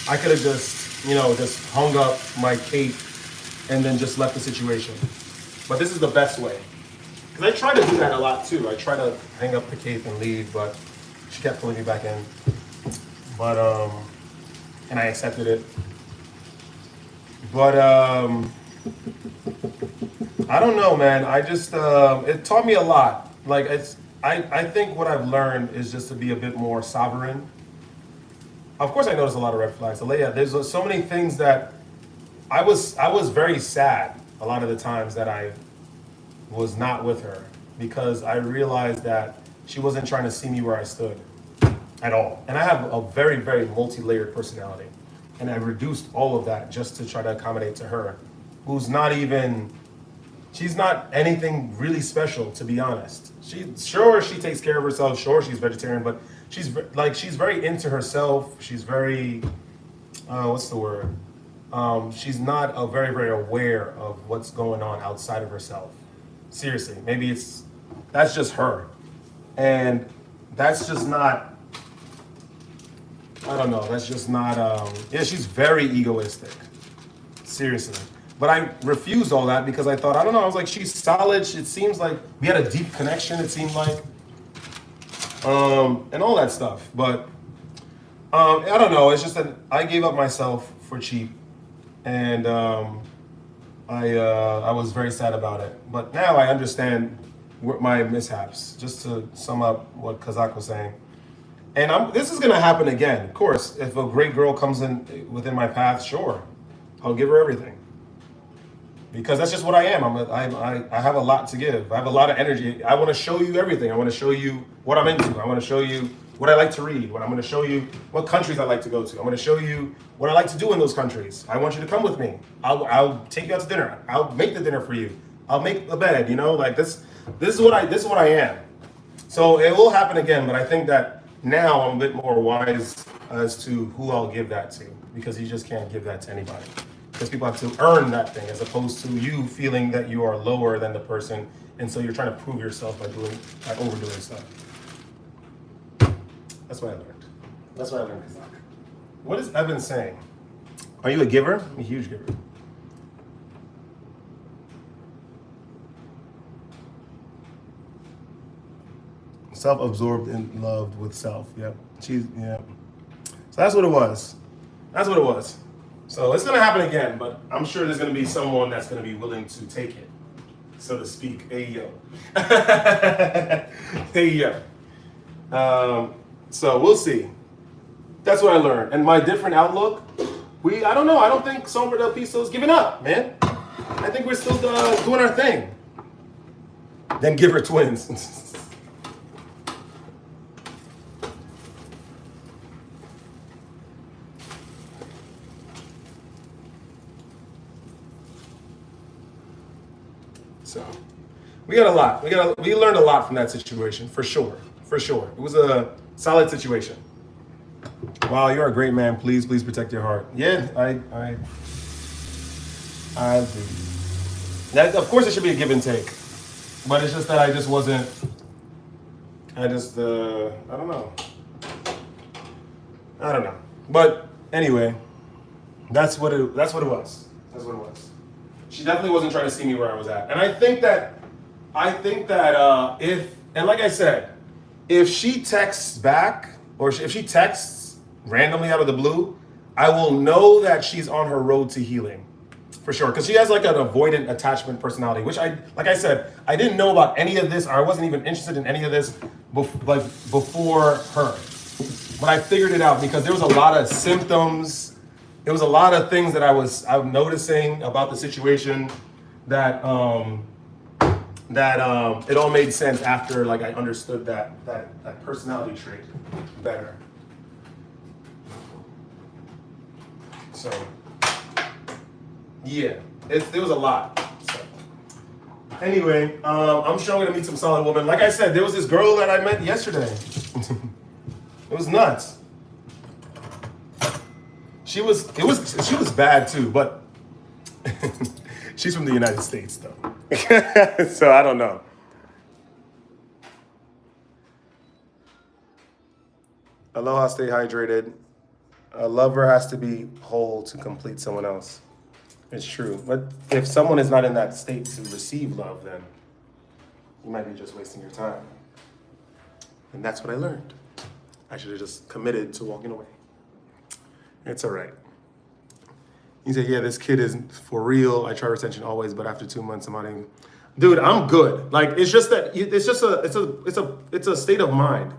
just hung up my cape and then just left the situation. But this is the best way. Because I try to do that a lot too. I try to hang up the cape and leave, but she kept pulling me back in. But and I accepted it. But I don't know, man. I just it taught me a lot. Like I think what I've learned is just to be a bit more sovereign. Of course, I noticed a lot of red flags. There's so many things that I was very sad a lot of the times that I was not with her because I realized that she wasn't trying to see me where I stood at all. And I have a very, very multi-layered personality. And I reduced all of that just to try to accommodate to her, who's not even, she's not anything really special, to be honest. She takes care of herself, sure she's vegetarian, but she's very into herself. She's very, what's the word? She's not very, very aware of what's going on outside of herself. Seriously, maybe that's just her. And that's just not, I don't know, that's just not, she's very egoistic. Seriously. But I refused all that because I thought, I don't know, I was like, she's solid. It seems like we had a deep connection, it seemed like. And all that stuff. But I don't know, it's just that I gave up myself for cheap. And I was very sad about it. But now I understand my mishaps, just to sum up what Kazak was saying. And this is going to happen again. Of course, if a great girl comes in within my path, sure, I'll give her everything. Because that's just what I am. I have a lot to give. I have a lot of energy. I want to show you everything. I want to show you what I'm into. I want to show you what I like to read. I'm going to show you what countries I like to go to. I'm going to show you what I like to do in those countries. I want you to come with me. I'll take you out to dinner. I'll make the dinner for you. I'll make the bed. Like this. This is what I am. So it will happen again. But I think that now I'm a bit more wise as to who I'll give that to, because you just can't give that to anybody. Because people have to earn that thing, as opposed to you feeling that you are lower than the person, and so you're trying to prove yourself by overdoing stuff. That's what I learned. That's what I learned, Kazak. What is Evan saying? Are you a giver? I'm a huge giver. Self-absorbed and loved with self. Yep. Yeah. So that's what it was. So it's going to happen again, but I'm sure there's going to be someone that's going to be willing to take it, so to speak. Hey, yo. Hey, yo. So we'll see. That's what I learned. And my different outlook, I don't know. I don't think Sombra del Piso is giving up, man. I think we're still doing our thing. Then give her twins. So we got a lot. We learned a lot from that situation, for sure. It was a solid situation. Wow, you're a great man. Please protect your heart. Yeah, I agree. That, of course, it should be a give and take, but it's just that I just wasn't. I don't know. But anyway, that's what it was. She definitely wasn't trying to see me where I was at. And I think that like I said, if she texts back, or if she texts randomly out of the blue, I will know that she's on her road to healing, for sure. Because she has like an avoidant attachment personality, which like I said, I didn't know about any of this, or I wasn't even interested in any of this before her. But I figured it out because there was a lot of symptoms. There was a lot of things that I'm noticing about the situation that it all made sense after like I understood that personality trait better. So yeah, there was a lot. So, anyway, I'm sure I'm gonna meet some solid women. Like I said, there was this girl that I met yesterday. It was nuts. She was bad too, but she's from the United States though. So I don't know. Aloha, stay hydrated. A lover has to be whole to complete someone else. It's true. But if someone is not in that state to receive love, then you might be just wasting your time. And that's what I learned. I should have just committed to walking away. It's all right. He said, yeah, this kid is for real. I try retention always, but after 2 months, I'm not even. Dude, I'm good. Like, it's just that it's a state of mind.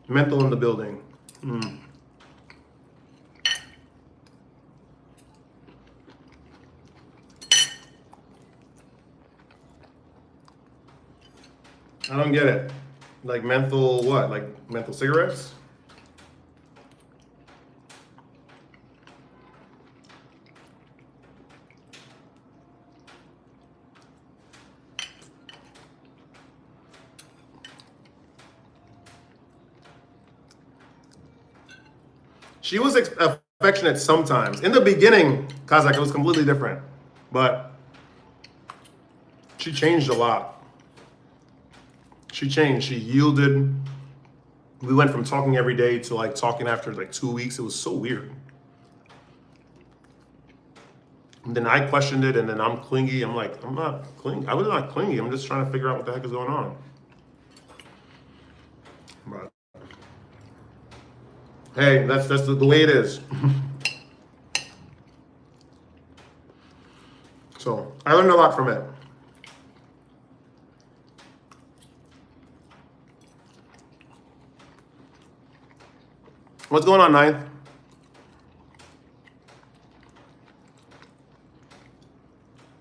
Mental in the building. I don't get it. Like menthol what? Like menthol cigarettes? She was affectionate sometimes. In the beginning, Kazakh, it was completely different. But she changed a lot. She changed. She yielded. We went from talking every day to like talking after like 2 weeks. It was so weird. And then I questioned it, and then I'm clingy. I'm like, I'm not clingy. I was not clingy. I'm just trying to figure out what the heck is going on. But hey, that's the way it is. So I learned a lot from it. What's going on, Ninth?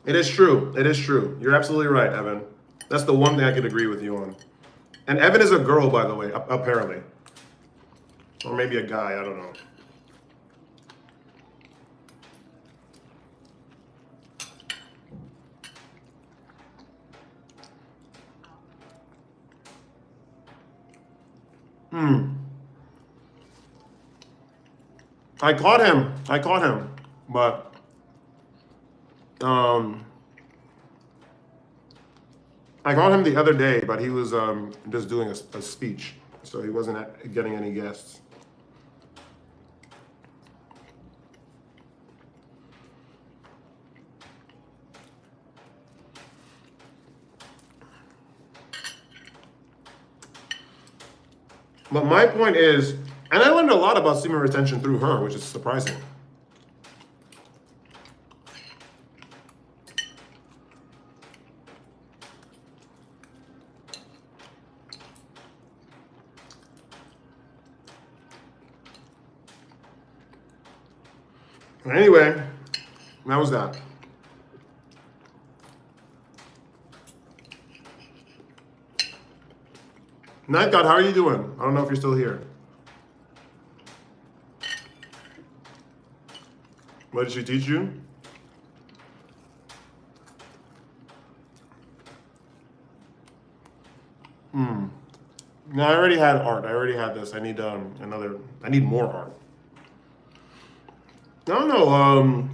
It is true. It is true. You're absolutely right, Evan. That's the one thing I could agree with you on. And Evan is a girl, by the way, apparently. Or maybe a guy, I don't know. I caught him, but I caught him the other day, but he was just doing a speech, so he wasn't getting any guests. But my point is, and I learned a lot about semen retention through her, which is surprising. Anyway, that was that. Night God, how are you doing? I don't know if you're still here. What did she teach you? No, I already had art. I already had this. I need I need more art. I don't know,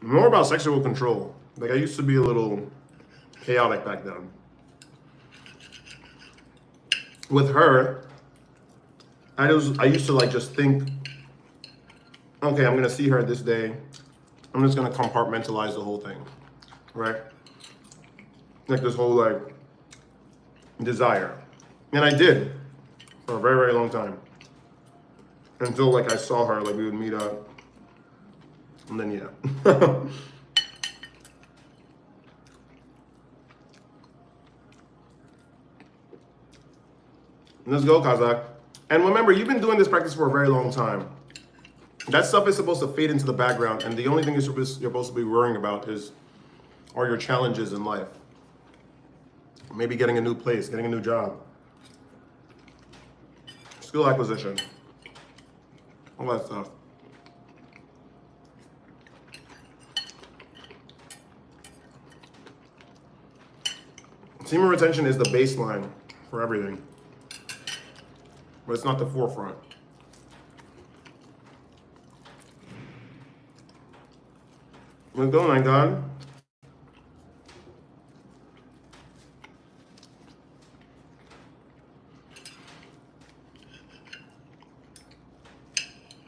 more about sexual control. Like, I used to be a little chaotic back then. With her, I used to like just think, okay, I'm gonna see her this day. I'm just gonna compartmentalize the whole thing, right? Like this whole like desire. And I did for a very, very long time. Until like I saw her, like we would meet up. And then yeah. Let's go, Kazakh. And remember, you've been doing this practice for a very long time. That stuff is supposed to fade into the background, and the only thing you're supposed to be worrying about are your challenges in life. Maybe getting a new place, getting a new job. Skill acquisition. All that stuff. Semen retention is the baseline for everything. But it's not the forefront. Let's go, my God.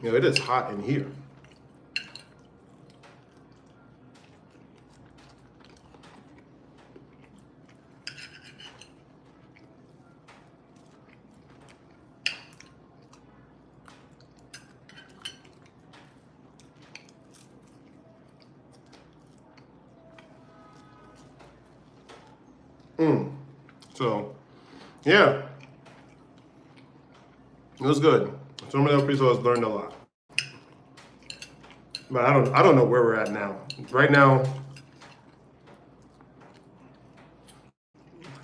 You know, it is hot in here. So, yeah, it was good. Some of the episodes learned a lot, but I don't know where we're at now. Right now,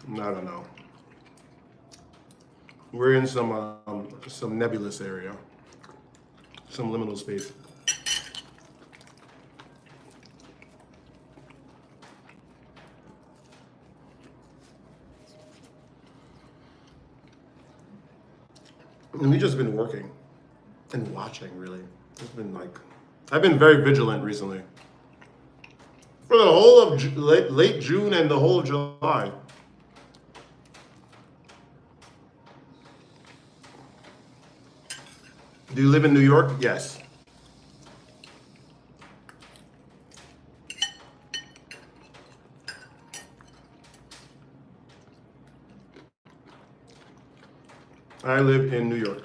I don't know. We're in some nebulous area, some liminal space. And we've just been working and watching, really. It's been like, I've been very vigilant recently. For the whole of late June and the whole of July. Do you live in New York? Yes. I live in New York.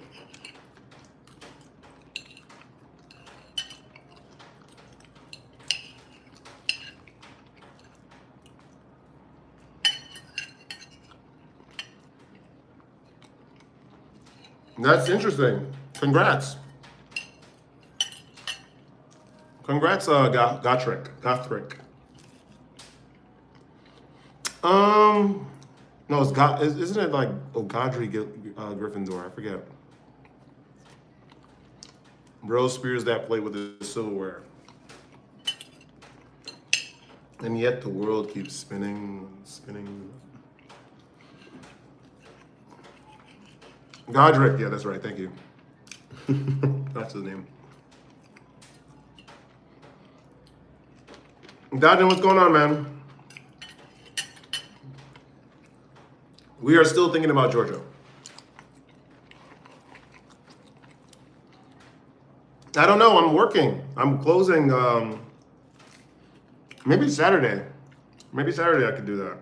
That's interesting. Congrats. Congrats, Gothric. No, isn't it like Godry Gryffindor? I forget. Bro spears that plate with his silverware. And yet the world keeps spinning. Godric, yeah, that's right, thank you. That's his name. Dodgen, what's going on, man? We are still thinking about Georgia. I don't know, I'm working. I'm closing, maybe Saturday. Maybe Saturday I could do that.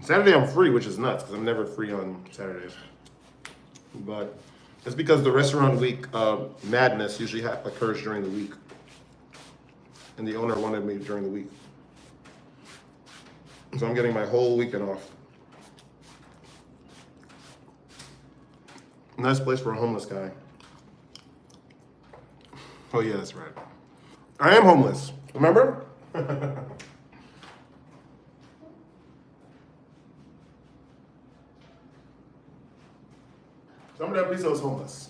Saturday I'm free, which is nuts, because I'm never free on Saturdays. But it's because the restaurant week madness usually occurs during the week. And the owner wanted me during the week. So I'm getting my whole weekend off. Nice place for a homeless guy. Oh yeah, that's right. I am homeless, remember? Somebody at Piso is homeless.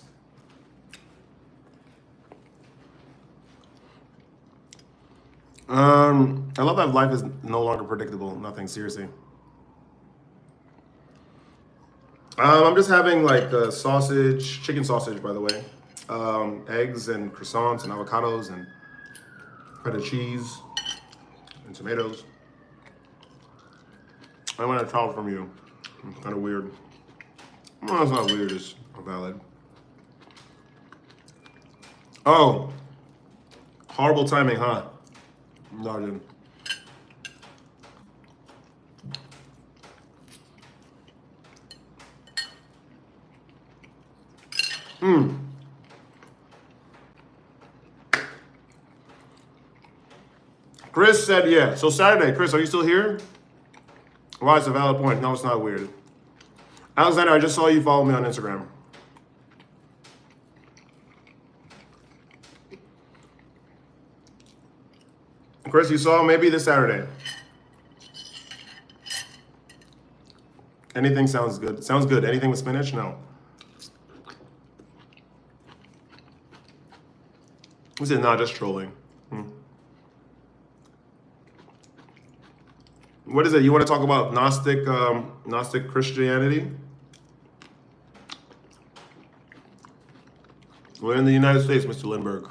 I love that life is no longer predictable. Nothing, seriously. I'm just having like sausage, chicken sausage, by the way, eggs and croissants and avocados and feta cheese and tomatoes. I want a towel from you. It's kind of weird. No, it's not weird. It's valid. Oh, horrible timing, huh? No, I didn't. Chris said, yeah. So Saturday, Chris, are you still here? Well, it's a valid point. No, it's not weird. Alexander, I just saw you follow me on Instagram. Chris, you saw maybe this Saturday. Anything sounds good. Sounds good. Anything with spinach? No. He said, nah, just trolling. What is it? You want to talk about Gnostic Christianity? We're in the United States, Mr. Lindbergh.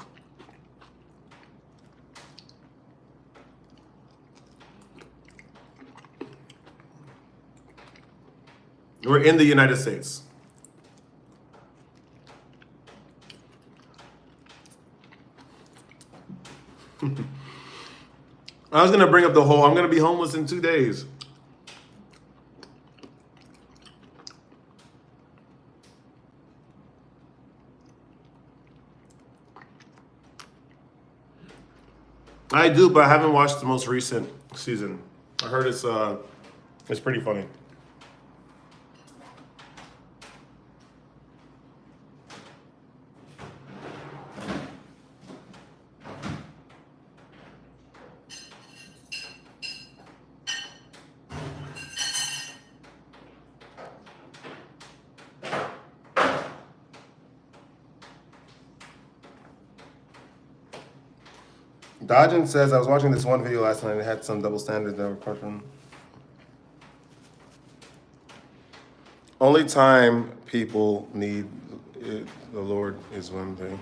We're in the United States. I was gonna bring up the whole, I'm gonna be homeless in 2 days. I do, but I haven't watched the most recent season. I heard it's pretty funny. Dodgen says, I was watching this one video last night and it had some double standards that were questioned. Only time people need it, the Lord is when they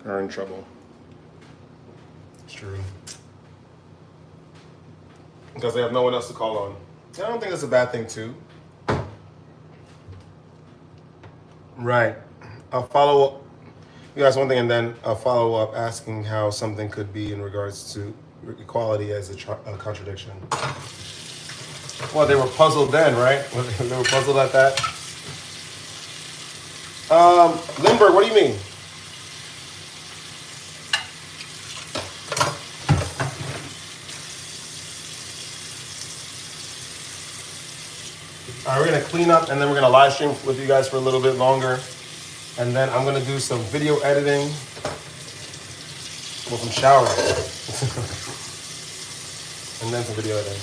are in trouble. It's true. Because they have no one else to call on. I don't think that's a bad thing too. Right. A follow-up. You asked one thing and then a follow-up asking how something could be in regards to equality as a contradiction. Well, they were puzzled then, right? They were puzzled at that. Lindbergh, what do you mean? All right, we're gonna clean up and then we're gonna live stream with you guys for a little bit longer. And then I'm gonna do some video editing. Well, some showering. And then some video editing.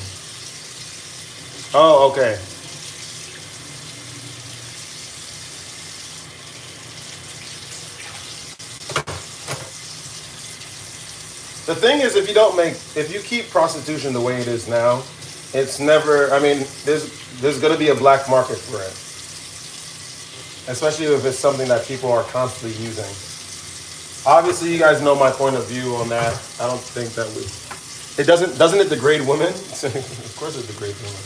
Oh, okay. The thing is, if you keep prostitution the way it is now, it's never, I mean, there's gonna be a black market for it. Especially if it's something that people are constantly using. Obviously, you guys know my point of view on that. I don't think that doesn't it degrade women? Of course it degrades women.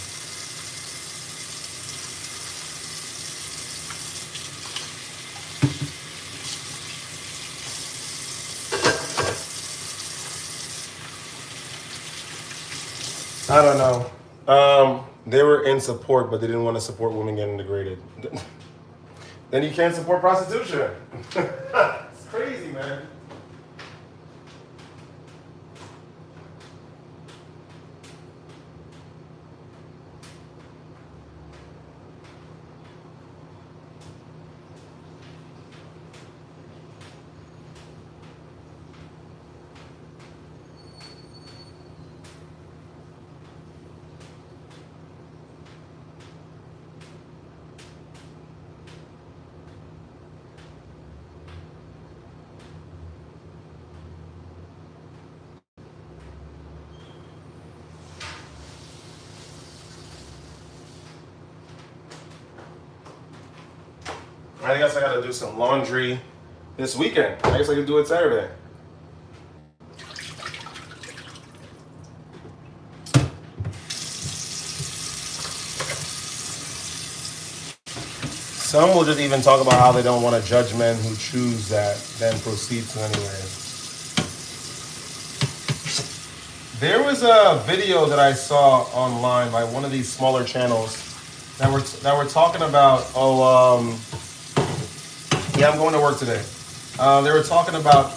I don't know. They were in support, but they didn't want to support women getting degraded. Then you can't support prostitution. It's crazy, man. I guess I gotta do some laundry this weekend. I guess I can do it Saturday. Some will just even talk about how they don't want to judge men who choose that, then proceed to anyway. There was a video that I saw online by one of these smaller channels that were talking about, yeah, I'm going to work today. They were talking about,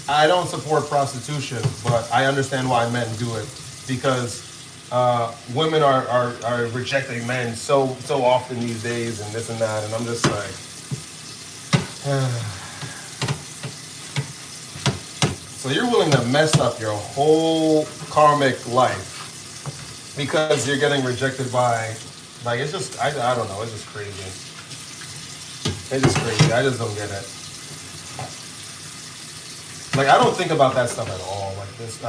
I don't support prostitution, but I understand why men do it because women are rejecting men so often these days and this and that, and I'm just like, so you're willing to mess up your whole karmic life because you're getting rejected by, like, it's just, I don't know, it's just crazy. It's just crazy. I just don't get it. Like, I don't think about that stuff at all. Like this,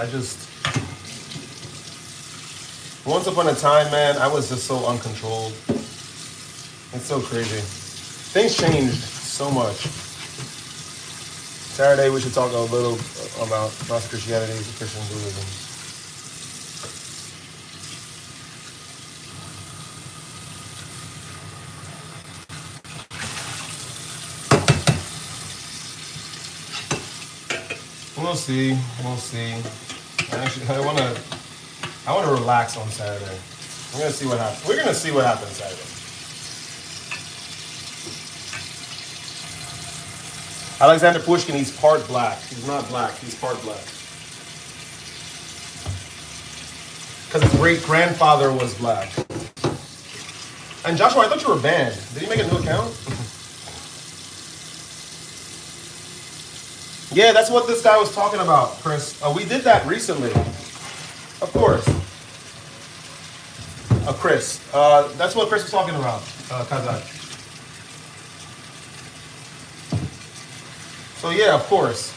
once upon a time, man, I was just so uncontrolled. It's so crazy. Things changed so much. Saturday, we should talk a little about Christianity and Christian Buddhism. We'll see. Actually, I want to relax on Saturday. We're gonna see what happens. We're gonna see what happens Saturday. Alexander Pushkin, he's part black. He's not black, he's part black. Because his great-grandfather was black. And Joshua, I thought you were banned. Did he make a new account? Yeah, that's what this guy was talking about, Chris. We did that recently. Of course. Chris. That's what Chris was talking about, Kazak. So yeah, of course.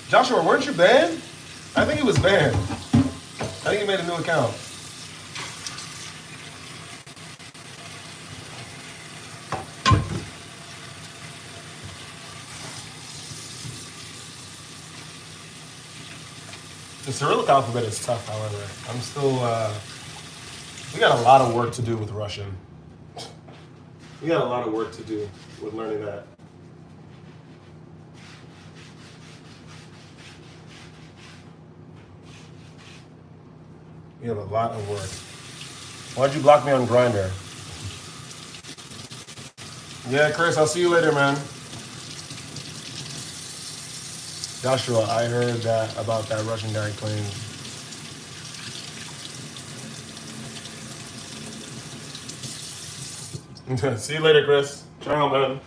Joshua, weren't you banned? I think he was banned. I think he made a new account. The Cyrillic alphabet is tough, however. I'm still, we got a lot of work to do with Russian. We got a lot of work to do with learning that. We have a lot of work. Why'd you block me on Grindr? Yeah, Chris, I'll see you later, man. Joshua, I heard that about that Russian guy claiming. See you later, Chris. Ciao, man.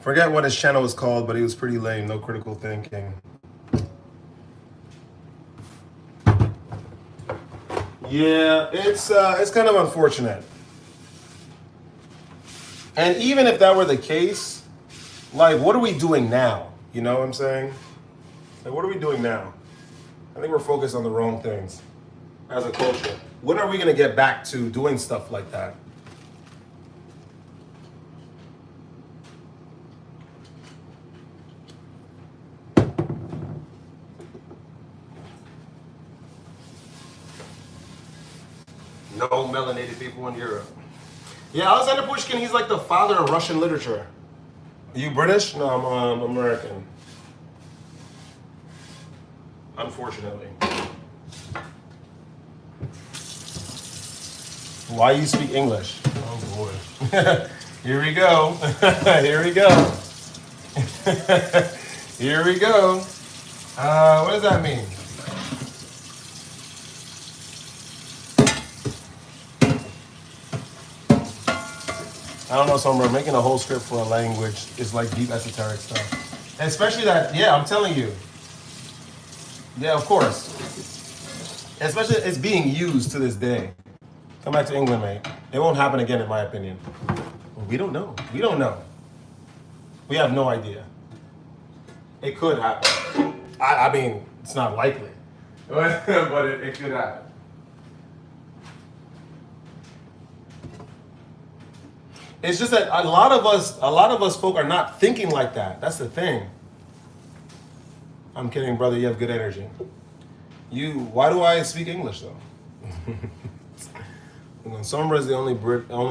Forget what his channel was called, but he was pretty lame. No critical thinking. Yeah, it's kind of unfortunate. And even if that were the case, like, what are we doing now? You know what I'm saying? Like, what are we doing now? I think we're focused on the wrong things as a culture. When are we going to get back to doing stuff like that? No melanated people in Europe. Yeah, Alexander Pushkin, he's like the father of Russian literature. Are you British? No, I'm American. Unfortunately. Why you speak English? Oh boy. Here we go. Here we go. Here we go. What does that mean? I don't know, Summer. Making a whole script for a language is like deep esoteric stuff. And especially that, yeah, I'm telling you. Yeah, of course. Especially it's being used to this day. Come back to England, mate. It won't happen again, in my opinion. Well, we don't know. We don't know. We have no idea. It could happen. I mean, it's not likely. But it could happen. It's just that a lot of us folk are not thinking like that. That's the thing. I'm kidding, brother. You have good energy. Why do I speak English though? Sombra is the only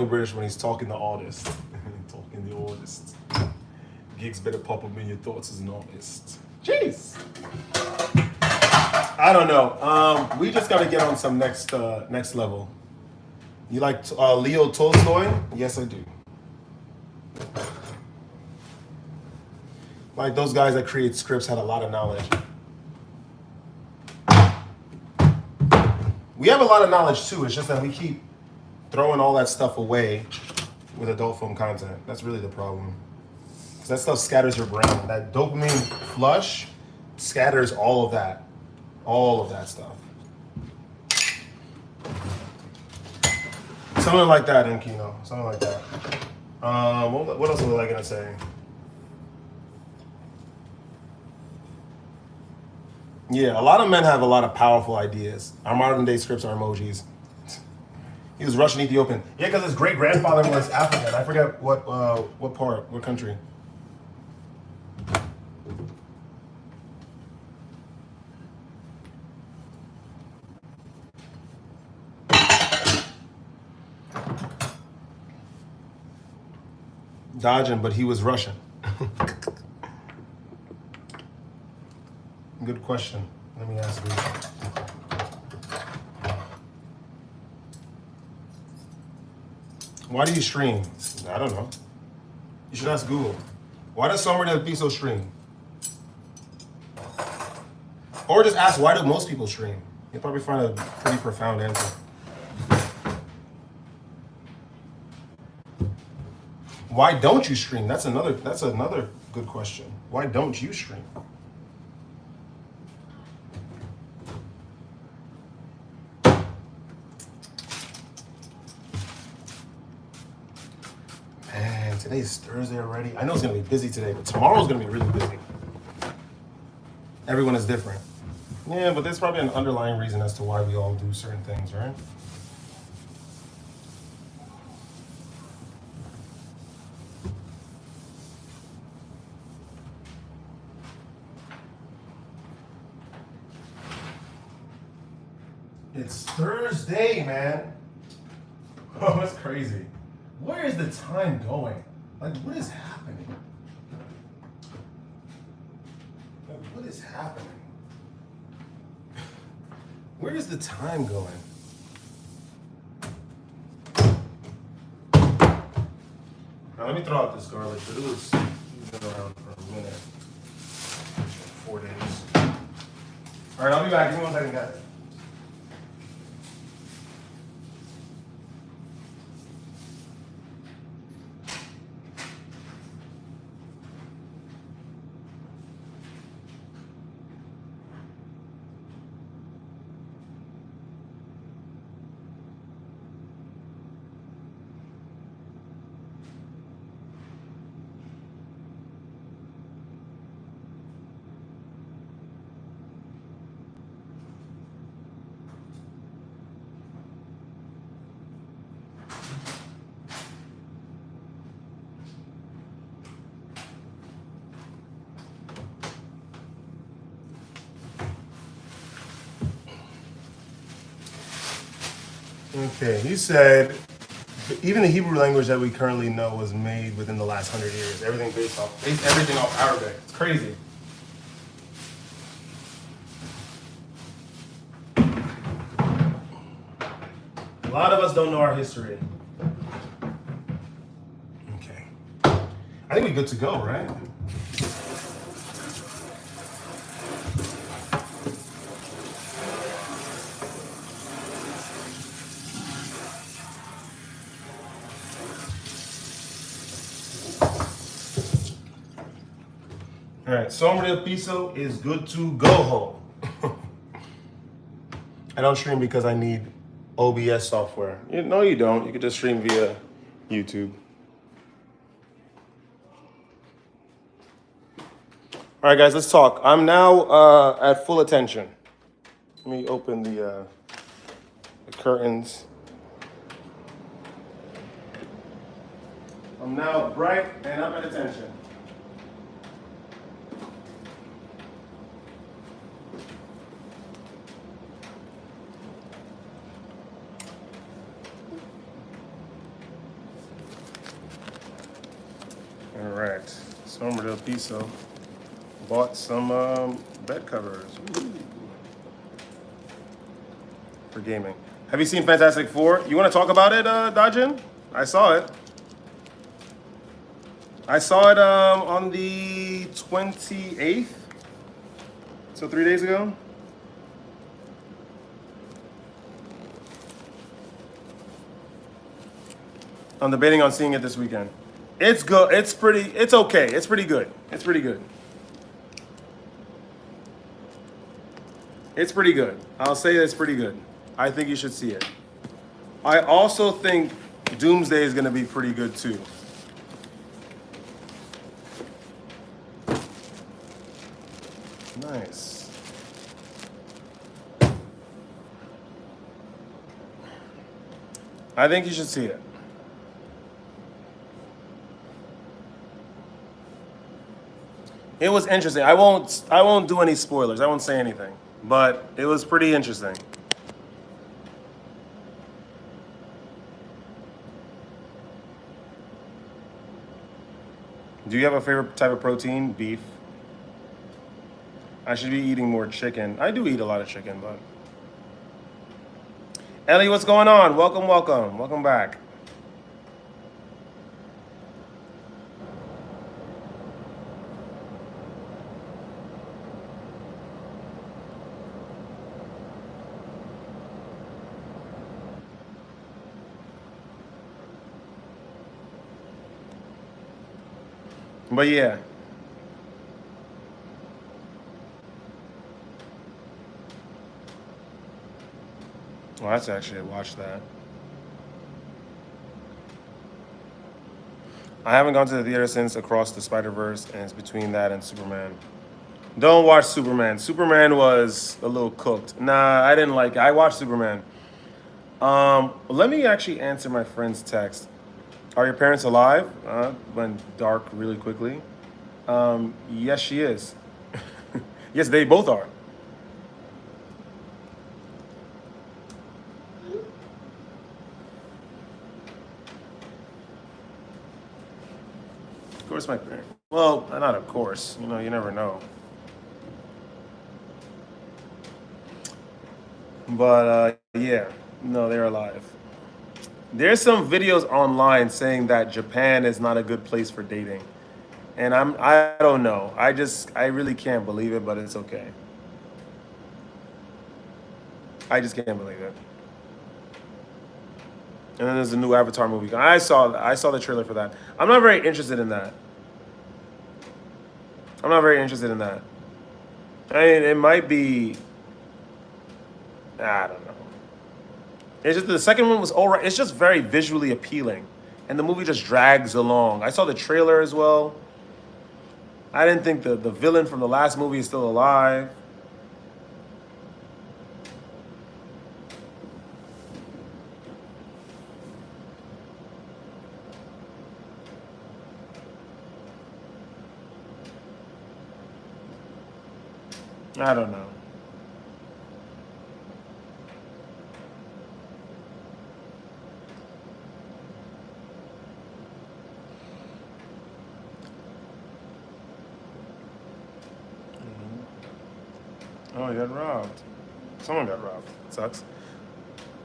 British when he's talking the artist. Talking the artist. Gigs better pop up in your thoughts as an artist. Jeez. I don't know. We just got to get on some next level. You like Leo Tolstoy? Yes, I do. Like those guys that create scripts had a lot of knowledge. We have a lot of knowledge too. It's just that we keep throwing all that stuff away with adult film content. That's really the problem. Because that stuff scatters your brain. That dopamine flush scatters all of that. All of that stuff. Something like that, Enkino. Something like that. What else was I gonna say? Yeah, a lot of men have a lot of powerful ideas. Our modern day scripts are emojis. He was Russian Ethiopian. Yeah, because his great grandfather was African. I forget what part, what country. dodging, but he was Russian. Good question. Let me ask you. Why do you stream? I don't know. You should ask Google. Why does Somer del Piso stream? Or just ask, why do most people stream? You'll probably find a pretty profound answer. Why don't you stream? That's another good question. Why don't you stream? Man, today's Thursday already. I know it's gonna be busy today, but tomorrow's gonna be really busy. Everyone is different. Yeah, but there's probably an underlying reason as to why we all do certain things, right? It's Thursday, man. Oh, that's crazy. Where is the time going? Like, what is happening? Like, what is happening? Where is the time going? Now, let me throw out this garlic, but it's been around for a minute. 4 days. All right, I'll be back. Give me 1 second, guys. Okay, he said, even the Hebrew language that we currently know was made within the last 100 years. Everything based everything off Arabic. It's crazy. A lot of us don't know our history. Okay. I think we're good to go, right? All right, Somer del Piso is good to go home. I don't stream because I need OBS software. No, you don't. You can just stream via YouTube. All right, guys, let's talk. I'm now at full attention. Let me open the curtains. I'm now bright and up at attention. All right, Somer del Piso bought some bed covers. Ooh. For gaming. Have you seen Fantastic Four? You want to talk about it, Dajin? I saw it. I saw it on the 28th, so 3 days ago. I'm debating on seeing it this weekend. It's good. It's okay. It's pretty good. It's pretty good. It's pretty good. I'll say it's pretty good. I think you should see it. I also think Doomsday is going to be pretty good too. Nice. I think you should see it. It was interesting. I won't do any spoilers. I won't say anything. But it was pretty interesting. Do you have a favorite type of protein? Beef. I should be eating more chicken. I do eat a lot of chicken, but. Ellie, what's going on? Welcome, welcome. Welcome back. But yeah. Well, that's actually, watch that. I haven't gone to the theater since Across the Spider-Verse, and it's between that and Superman. Don't watch Superman. Superman was a little cooked. Nah, I didn't like it. I watched Superman. Let me actually answer my friend's text. Are your parents alive? Went dark really quickly. Yes, she is. Yes, they both are. Of course, my parents. Well, not of course. You know, you never know. But yeah, no, they're alive. There's some videos online saying that Japan is not a good place for dating. And I don't know. I really can't believe it, but it's okay. I just can't believe it. And then there's a new Avatar movie. I saw the trailer for that. I'm not very interested in that. I'm not very interested in that. I mean, it might be. I don't know. It's just the second one was alright. It's just very visually appealing, and the movie just drags along. I saw the trailer as well. I didn't think the villain from the last movie is still alive. I don't know. Oh, he got robbed. Someone got robbed. It sucks.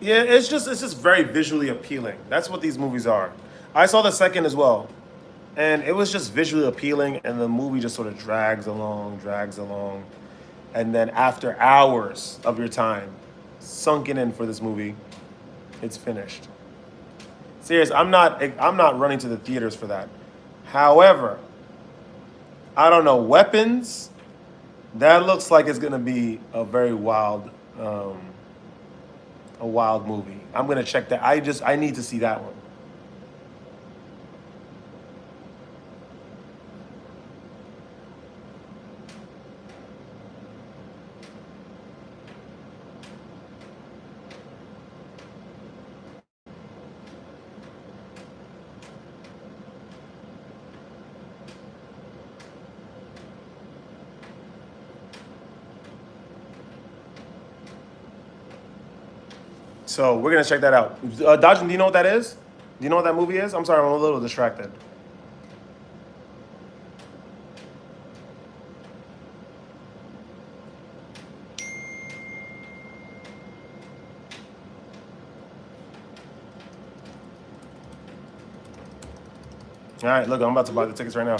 Yeah, it's just very visually appealing. That's what these movies are. I saw the second as well, and it was just visually appealing, and the movie just sort of drags along, and then after hours of your time sunken in for this movie, it's finished. Serious, I'm not running to the theaters for that. However, I don't know, Weapons, that looks like it's gonna be um, a wild movie. I'm gonna check that. I need to see that one. So we're gonna check that out. Dodgen, do you know what that is? Do you know what that movie is? I'm sorry, I'm a little distracted. All right, look, I'm about to buy the tickets right now.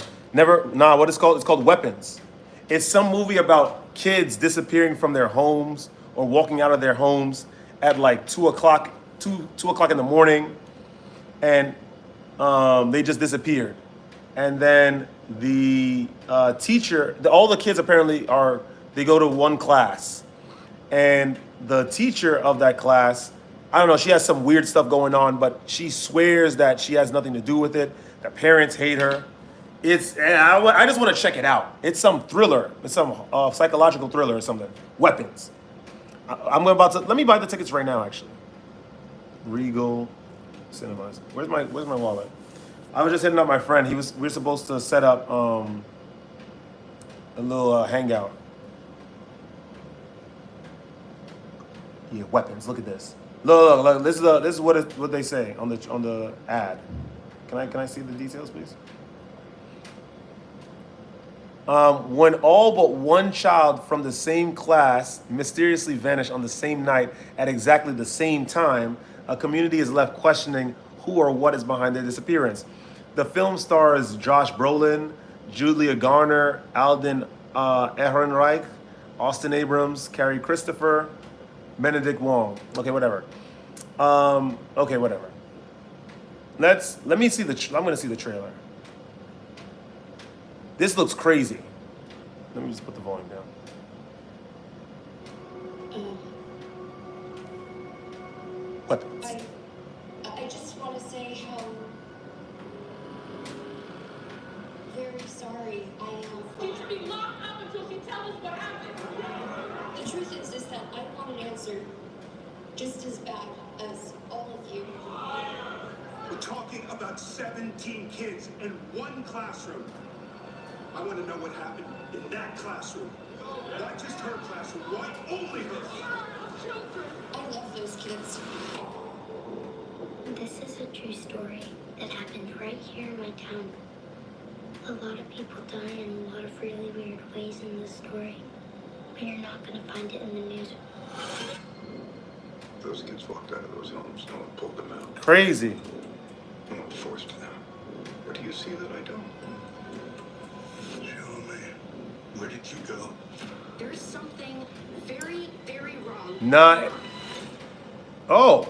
What it's called? It's called Weapons. It's some movie about kids disappearing from their homes or walking out of their homes at like 2 o'clock, 2 o'clock in the morning, and they just disappeared. And then the teacher, all the kids apparently they go to one class, and the teacher of that class, I don't know, she has some weird stuff going on, but she swears that she has nothing to do with it. The parents hate her. I just want to check it out. It's some thriller. It's some psychological thriller or something. Weapons. Let me buy the tickets right now. Actually, Regal Cinemas. Where's my wallet? I was just hitting up my friend. We were supposed to set up a little hangout. Yeah, Weapons. Look at this. Look. This is what they say on the ad. Can I see the details, please? When all but one child from the same class mysteriously vanished on the same night at exactly the same time, a community is left questioning who or what is behind their disappearance. The film stars Josh Brolin, Julia Garner, Alden Ehrenreich, Austin Abrams, Carrie Christopher, Benedict Wong. Okay, whatever. Okay, whatever. Let me see I'm gonna see the trailer. This looks crazy. Let me just put the volume down. Weapons. I just want to say how very sorry I am. She should be locked up until she tells us what happened. The truth is that I want an answer just as bad as all of you. We're talking about 17 kids in one classroom. I want to know what happened in that classroom. Why just her classroom? Why only her? I love those kids. This is a true story that happened right here in my town. A lot of people die in a lot of really weird ways in this story, but you're not going to find it in the news. Those kids walked out of those homes. No one pulled them out. Crazy. No one forced them. What do you see that I don't? Show me. Where did you go? There's something very, very wrong. Not. Oh.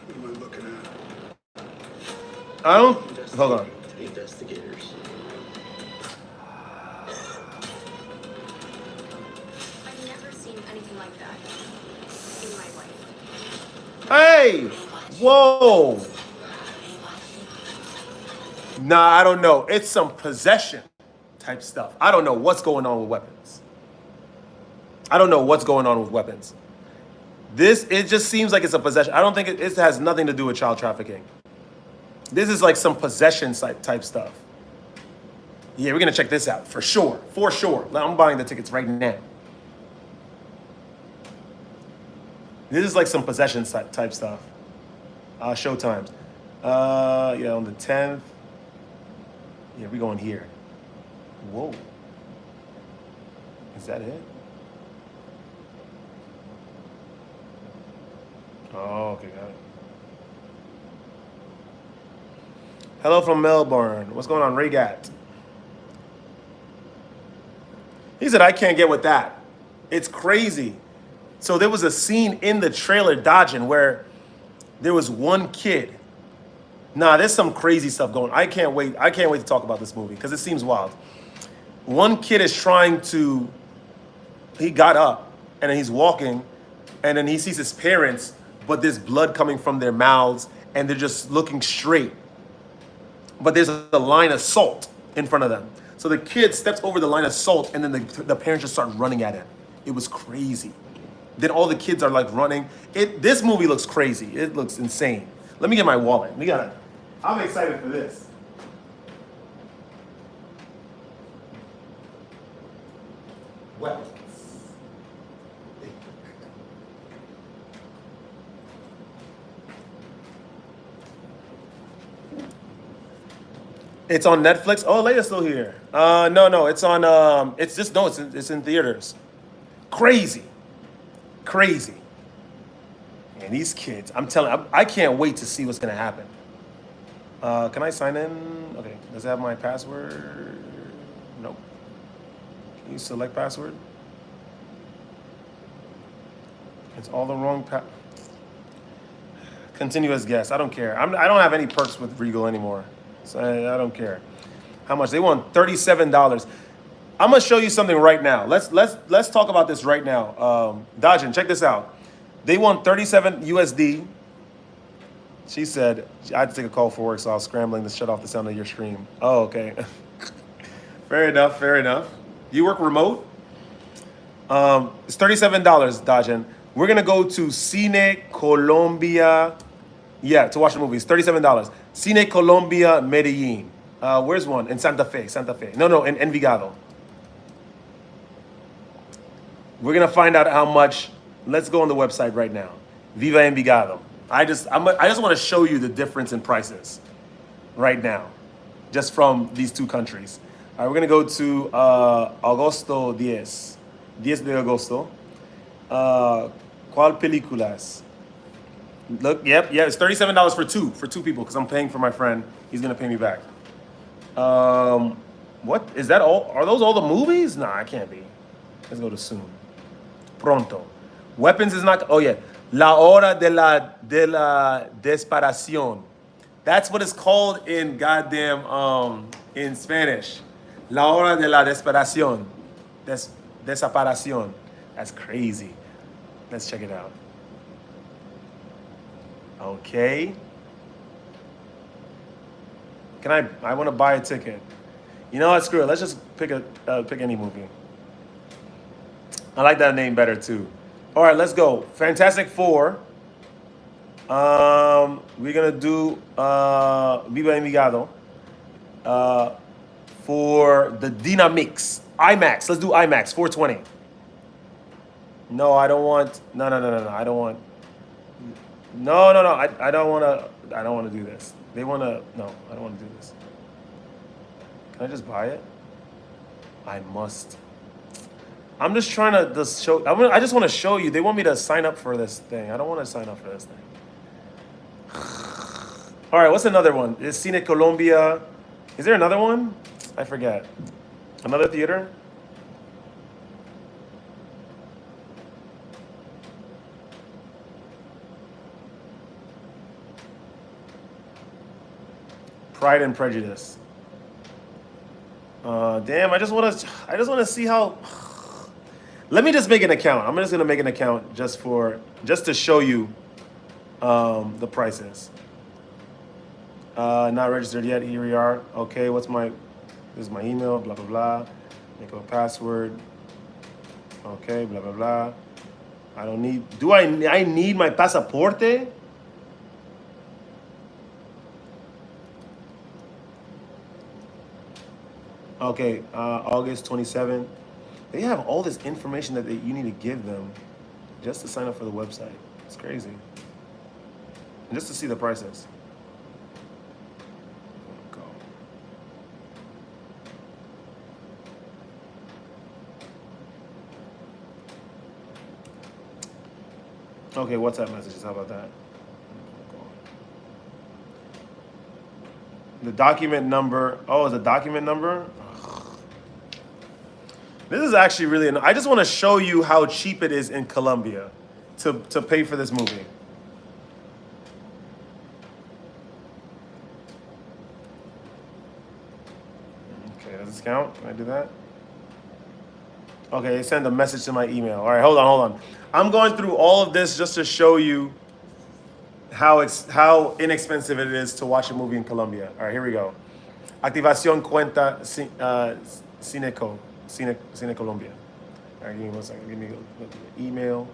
What am I looking at? I don't. Hold on. The investigators. I've never seen anything like that in my life. Hey! Whoa! Nah, I don't know. It's some possession type stuff. I don't know what's going on with weapons. I don't know what's going on with weapons. It just seems like it's a possession. I don't think it has nothing to do with child trafficking. This is like some possession type stuff. Yeah, we're gonna check this out for sure. For sure. I'm buying the tickets right now. This is like some possession type stuff. Showtimes. Yeah, on the 10th. Yeah, we're going here. Whoa. Is that it? Oh, okay, got it. Hello from Melbourne. What's going on, Regat? He said, I can't get with that. It's crazy. So there was a scene in the trailer, Dodging, where there was one kid. Nah, there's some crazy stuff going on. I can't wait to talk about this movie because it seems wild. One kid is he got up and then he's walking and then he sees his parents, but there's blood coming from their mouths and they're just looking straight. But there's a line of salt in front of them. So the kid steps over the line of salt and then the parents just start running at him. It was crazy. Then all the kids are like running. This movie looks crazy. It looks insane. Let me get my wallet. I'm excited for this. Weapons. It's on Netflix. Oh, Leia's still here. No, it's on. It's in theaters. Crazy. And these kids, I can't wait to see what's gonna happen. Can I sign in? Okay, does it have my password? Nope. Can you select password? It's all the wrong Continue as guest. I don't care. I don't have any perks with Regal anymore, so I don't care. How much? They want $37. I'm gonna show you something right now. Let's talk about this right now. Dodgin, check this out. They want 37 USD. She said, I had to take a call for work, so I was scrambling to shut off the sound of your stream. Oh, okay. Fair enough. You work remote? It's $37, Dodgin. We're gonna go to Cine Colombia. Yeah, to watch the movie. It's $37. Cine Colombia, Medellin. Where's one? In Santa Fe. No, in Envigado. We're gonna find out how much. Let's go on the website right now. Viva Envigado. I just want to show you the difference in prices right now, just from these two countries. All right, we're gonna go to Agosto 10 de agosto. ¿Cuál películas? Look, yep, it's $37 for two people because I'm paying for my friend. He's gonna pay me back. What is that? All are those all the movies? Nah, I can't be. Let's go to soon. Pronto. Weapons is not. Oh yeah, La Hora de la Desaparición. That's what it's called in goddamn in Spanish. La Hora de la Desaparición. Desaparición. That's crazy. Let's check it out. Okay. I want to buy a ticket. You know what? Screw it. Let's just pick any movie. I like that name better too. All right, let's go. Fantastic Four. We're gonna do Viva Envigado. For the Dynamix IMAX. Let's do IMAX 420. No, I don't want. No. I don't want. No. I don't want to do this. They want to. No, I don't want to do this. Can I just buy it? I must. I'm just trying to just show. I just want to show you. They want me to sign up for this thing. I don't want to sign up for this thing. All right, what's another one? Is Cine Colombia? Is there another one? I forget. Another theater? Pride and Prejudice. Damn, I just want to see how. Let me just make an account. I'm just gonna make an account just to show you the prices. Not registered yet. Here we are. Okay, this is my email. Blah blah blah. Make up a password. Okay, blah blah blah. I don't need. Do I need my pasaporte? Okay, August 27th. They have all this information that you need to give them just to sign up for the website. It's crazy. And just to see the prices. Go. Okay, WhatsApp messages. How about that? The document number. Oh, is a document number? This is actually really. I just want to show you how cheap it is in Colombia to pay for this movie. Okay, does this count? Can I do that? Okay, send a message to my email. All right, hold on. I'm going through all of this just to show you how inexpensive it is to watch a movie in Colombia. All right, here we go. Activación cuenta Cine Colombia. All right, give me 1 second. Give me the email.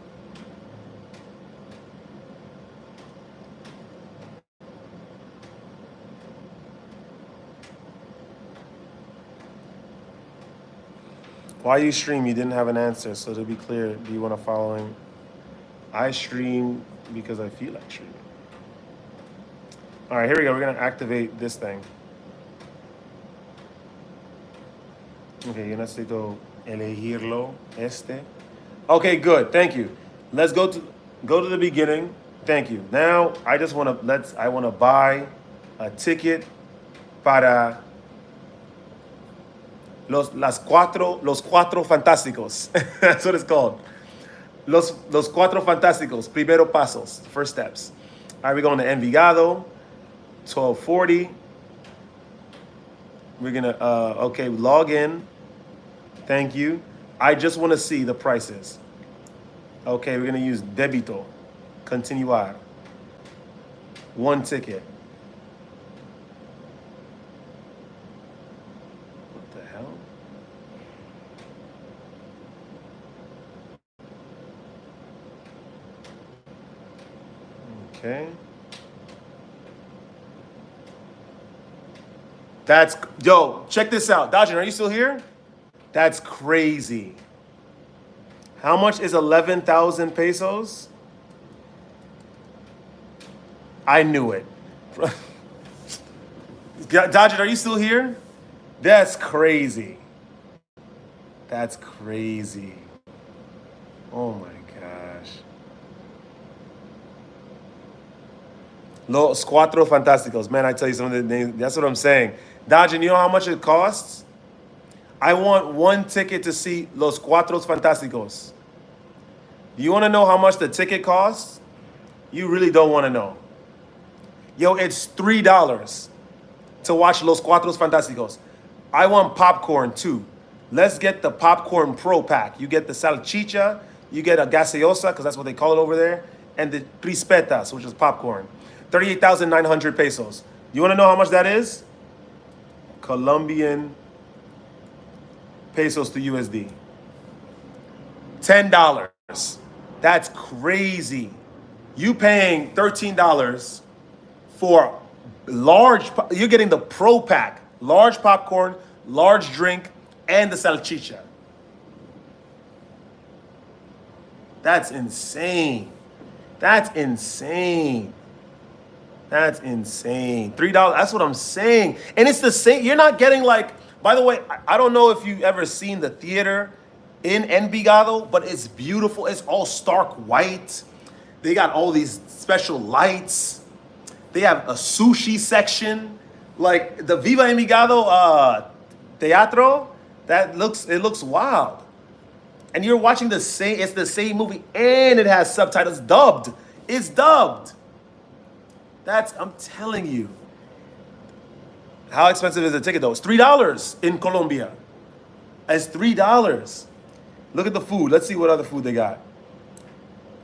Why you stream? You didn't have an answer. So to be clear, do you want to follow him? I stream because I feel like streaming. All right, here we go. We're going to activate this thing. Okay, yo necesito elegirlo, este. Okay, good. Thank you. Let's go to the beginning. Thank you. Now, I want to buy a ticket para los cuatro fantásticos. That's what it's called. Los cuatro fantásticos. Primero pasos. First steps. All right, we're going to Envigado. 1240. We're gonna okay, log in. Thank you. I just want to see the prices. Okay, we're gonna use débito. Continuar. One ticket. What the hell? Okay. Yo, check this out. Dajin, are you still here? That's crazy. How much is 11,000 pesos? I knew it. Dajin, are you still here? That's crazy. That's crazy. Oh my gosh. Los Cuatro Fantásticos. Man, I tell you some of the names. That's what I'm saying. Dajin, you know how much it costs? I want one ticket to see Los Cuatro Fantásticos. You want to know how much the ticket costs? You really don't want to know. Yo, it's $3 to watch Los Cuatro Fantásticos. I want popcorn too. Let's get the popcorn pro pack. You get the salchicha, you get a gaseosa, because that's what they call it over there, and the crispetas, which is popcorn. 38,900 pesos. You want to know how much that is? Colombian pesos to USD. $10. That's crazy. You paying $13 for large, you're getting the pro pack, large popcorn, large drink, and the salchicha. That's insane. That's insane. That's insane. $3. That's what I'm saying. And it's the same. You're not getting like, by the way, I don't know if you've ever seen the theater in Envigado, but it's beautiful. It's all stark white. They got all these special lights. They have a sushi section. Like the Viva Envigado Teatro, it looks wild. And you're watching it's the same movie, and it has subtitles dubbed. It's dubbed. I'm telling you. How expensive is the ticket though? It's $3 in Colombia. It's $3. Look at the food. Let's see what other food they got.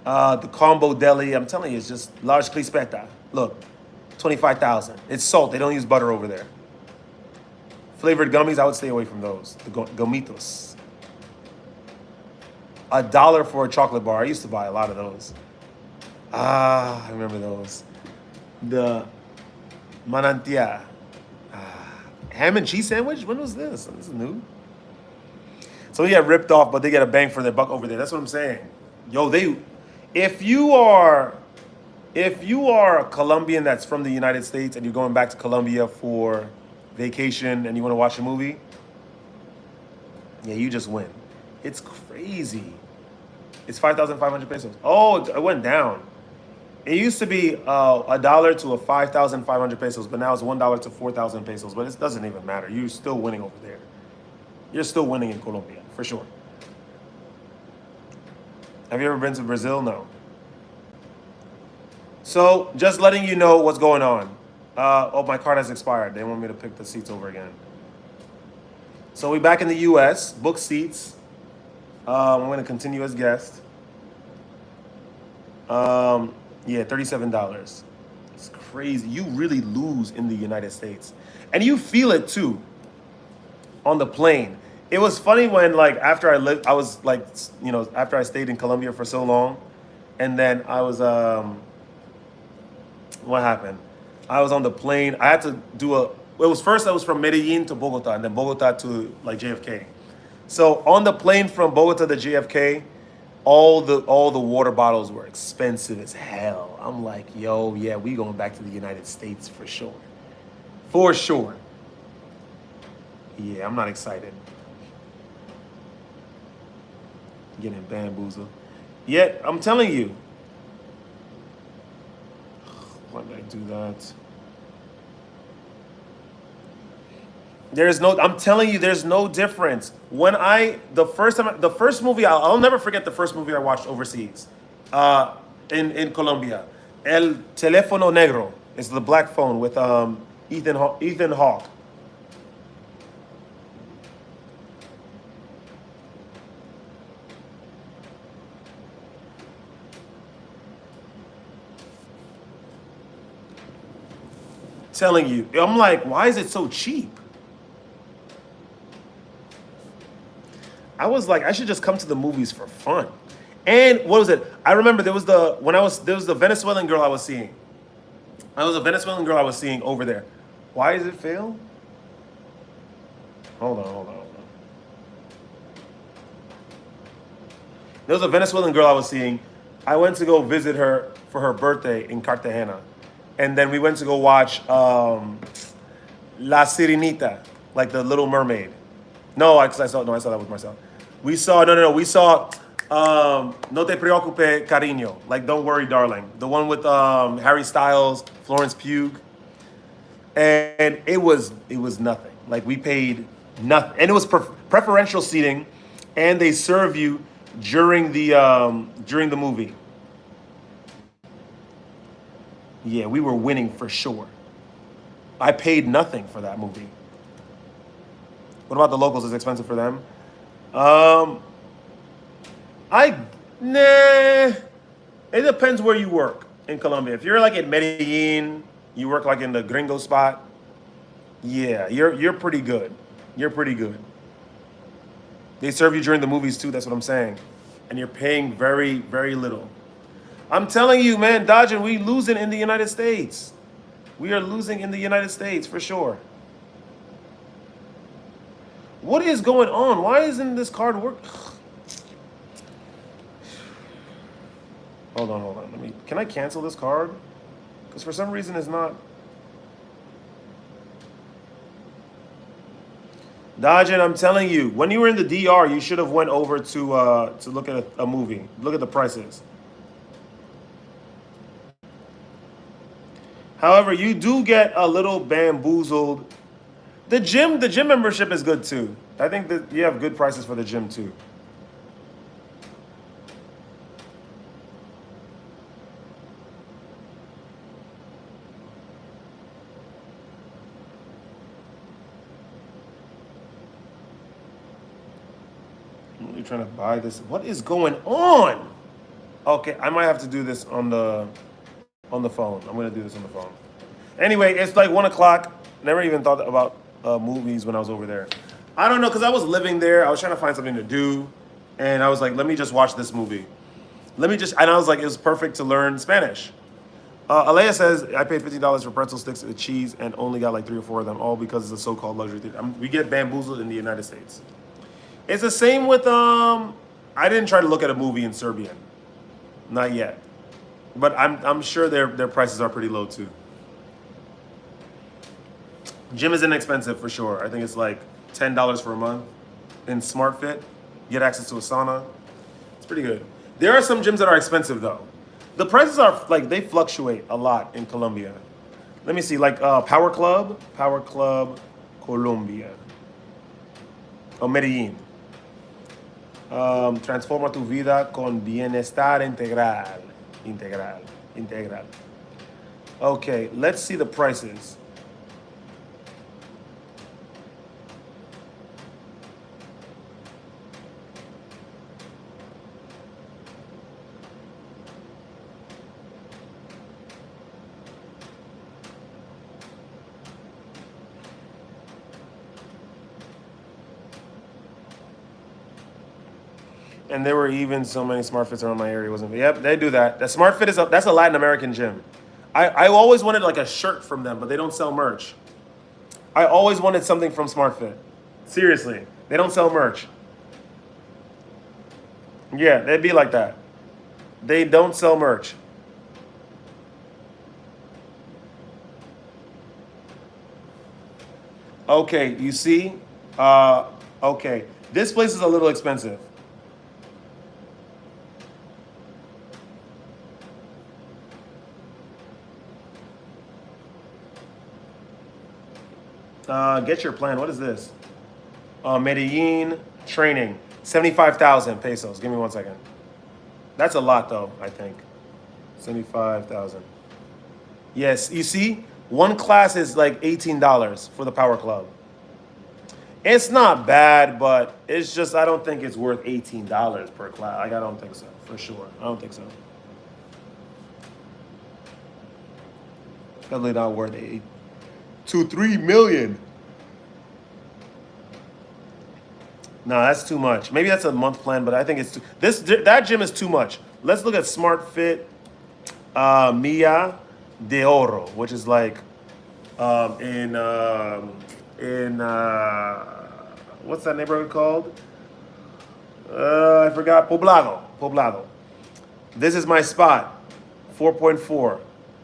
The combo deli. I'm telling you, it's just large crispeta. Look, 25,000. It's salt. They don't use butter over there. Flavored gummies, I would stay away from those. The gomitos. $1 for a chocolate bar. I used to buy a lot of those. I remember those. The manantia. Ham and cheese sandwich? When was this? This is new. So they get ripped off, but they get a bang for their buck over there. That's what I'm saying. Yo, if you are a Colombian that's from the United States and you're going back to Colombia for vacation and you want to watch a movie, yeah, you just win. It's crazy. It's 5,500 pesos. Oh, it went down. It used to be $1 to 5,500 pesos, but now it's $1 to 4,000 pesos. But it doesn't even matter. You're still winning over there. You're still winning in Colombia, for sure. Have you ever been to Brazil? No. So, just letting you know what's going on. My card has expired. They want me to pick the seats over again. So, we're back in the U.S. Book seats. I'm going to continue as guest. Yeah, $37. It's crazy. You really lose in the United States. And you feel it too on the plane. It was funny when after after I stayed in Colombia for so long, and then I was what happened? I was on the plane. I had to do I was from Medellin to Bogota, and then Bogota to JFK. So on the plane from Bogota to JFK, all the water bottles were expensive as hell. I'm like, yo, yeah, we going back to the United States for sure. For sure. Yeah, I'm not excited. Getting bamboozled. Yeah, I'm telling you. Why did I do that? I'm telling you, there's no difference. The first movie, I'll never forget the first movie I watched overseas, in Colombia. El Teléfono Negro is the black phone with Ethan Hawke. Telling you, I'm like, why is it so cheap? I was like, I should just come to the movies for fun. And what was it? I remember there was the Venezuelan girl I was seeing. There was a Venezuelan girl I was seeing over there. Why does it fail? Hold on. There was a Venezuelan girl I was seeing. I went to go visit her for her birthday in Cartagena. And then we went to go watch La Sirenita, like the Little Mermaid. No, I saw that with Marcel. We saw we saw No Te Preocupe Cariño, like Don't Worry Darling, the one with Harry Styles, Florence Pugh, and it was nothing. Like we paid nothing, and it was preferential seating, and they serve you during the movie. Yeah, we were winning for sure. I paid nothing for that movie. What about the locals? Is it expensive for them? It depends where you work in Colombia. If you're like in Medellin, you work like in the gringo spot. Yeah, you're pretty good. You're pretty good. They serve you during the movies too. That's what I'm saying, and you're paying very, very little. I'm telling you, man, Dodging, we losing in the United States. We are losing in the United States for sure. What is going on? Why isn't this card work? Hold on. Can I cancel this card? Because for some reason it's not. Dodging, I'm telling you, when you were in the DR, you should have went over to look at a movie. Look at the prices. However, you do get a little bamboozled. The gym membership is good too. I think that you have good prices for the gym too. I'm really trying to buy this. What is going on? Okay, I might have to do this on the phone. I'm gonna do this on the phone. Anyway, it's like 1 o'clock. Never even thought about movies when I was over there. I don't know, because I was living there. I was trying to find something to do. And I was like, let me just watch this movie. And I was like, it was perfect to learn Spanish. Alea says, I paid $15 for pretzel sticks with cheese and only got like 3 or 4 of them, all because it's a so-called luxury thing. We get bamboozled in the United States. It's the same with, I didn't try to look at a movie in Serbian. Not yet. But I'm sure their prices are pretty low too. Gym is inexpensive for sure. I think it's like $10 for a month. In SmartFit, get access to a sauna. It's pretty good. There are some gyms that are expensive though. The prices are like, they fluctuate a lot in Colombia. Let me see, like Power Club Colombia. Oh, Medellin. Transforma tu vida con bienestar integral. Okay, let's see the prices. And there were even so many SmartFits around my area. Yep, they do that. The SmartFit that's a Latin American gym. I always wanted like a shirt from them, but they don't sell merch. I always wanted something from SmartFit. Seriously, they don't sell merch. Yeah, they'd be like that. They don't sell merch. Okay, you see? Okay, this place is a little expensive. Get your plan. What is this? Medellin training, 75,000 pesos. Give me 1 second. That's a lot, though. I think 75,000. Yes, you see, one class is like $18 for the Power Club. It's not bad, but it's just I don't think it's worth $18 per class. Like I don't think so, for sure. I don't think so. Definitely not worth 3 million. No, that's too much. Maybe that's a month plan, but I think it's that gym is too much. Let's look at SmartFit Milla de Oro, which is like what's that neighborhood called? I forgot. Poblado. This is my spot. 4.4.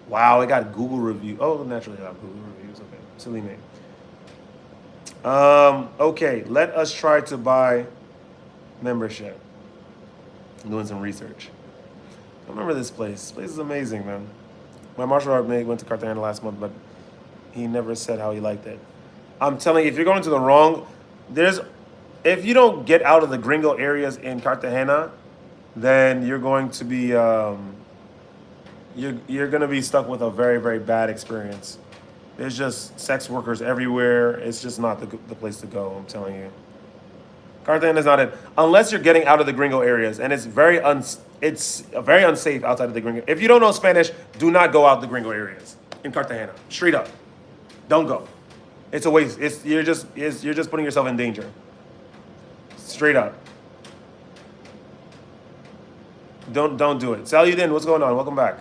Wow, it got Google review. Oh, naturally it got Google reviews. Okay, silly me. Okay, let us try to buy membership. I'm doing some research. I remember this place. This place is amazing, man. My martial art mate went to Cartagena last month, but he never said how he liked it. I'm telling you, if you're going to the wrong, if you don't get out of the gringo areas in Cartagena, then you're going to be you're going to be stuck with a very, very bad experience. There's just sex workers everywhere. It's just not the place to go, I'm telling you. Cartagena is not it. Unless you're getting out of the gringo areas, and it's very unsafe outside of the gringo. If you don't know Spanish, do not go out the gringo areas in Cartagena. Straight up. Don't go. It's a waste. You're just putting yourself in danger. Straight up. Don't do it. Saludin, what's going on? Welcome back.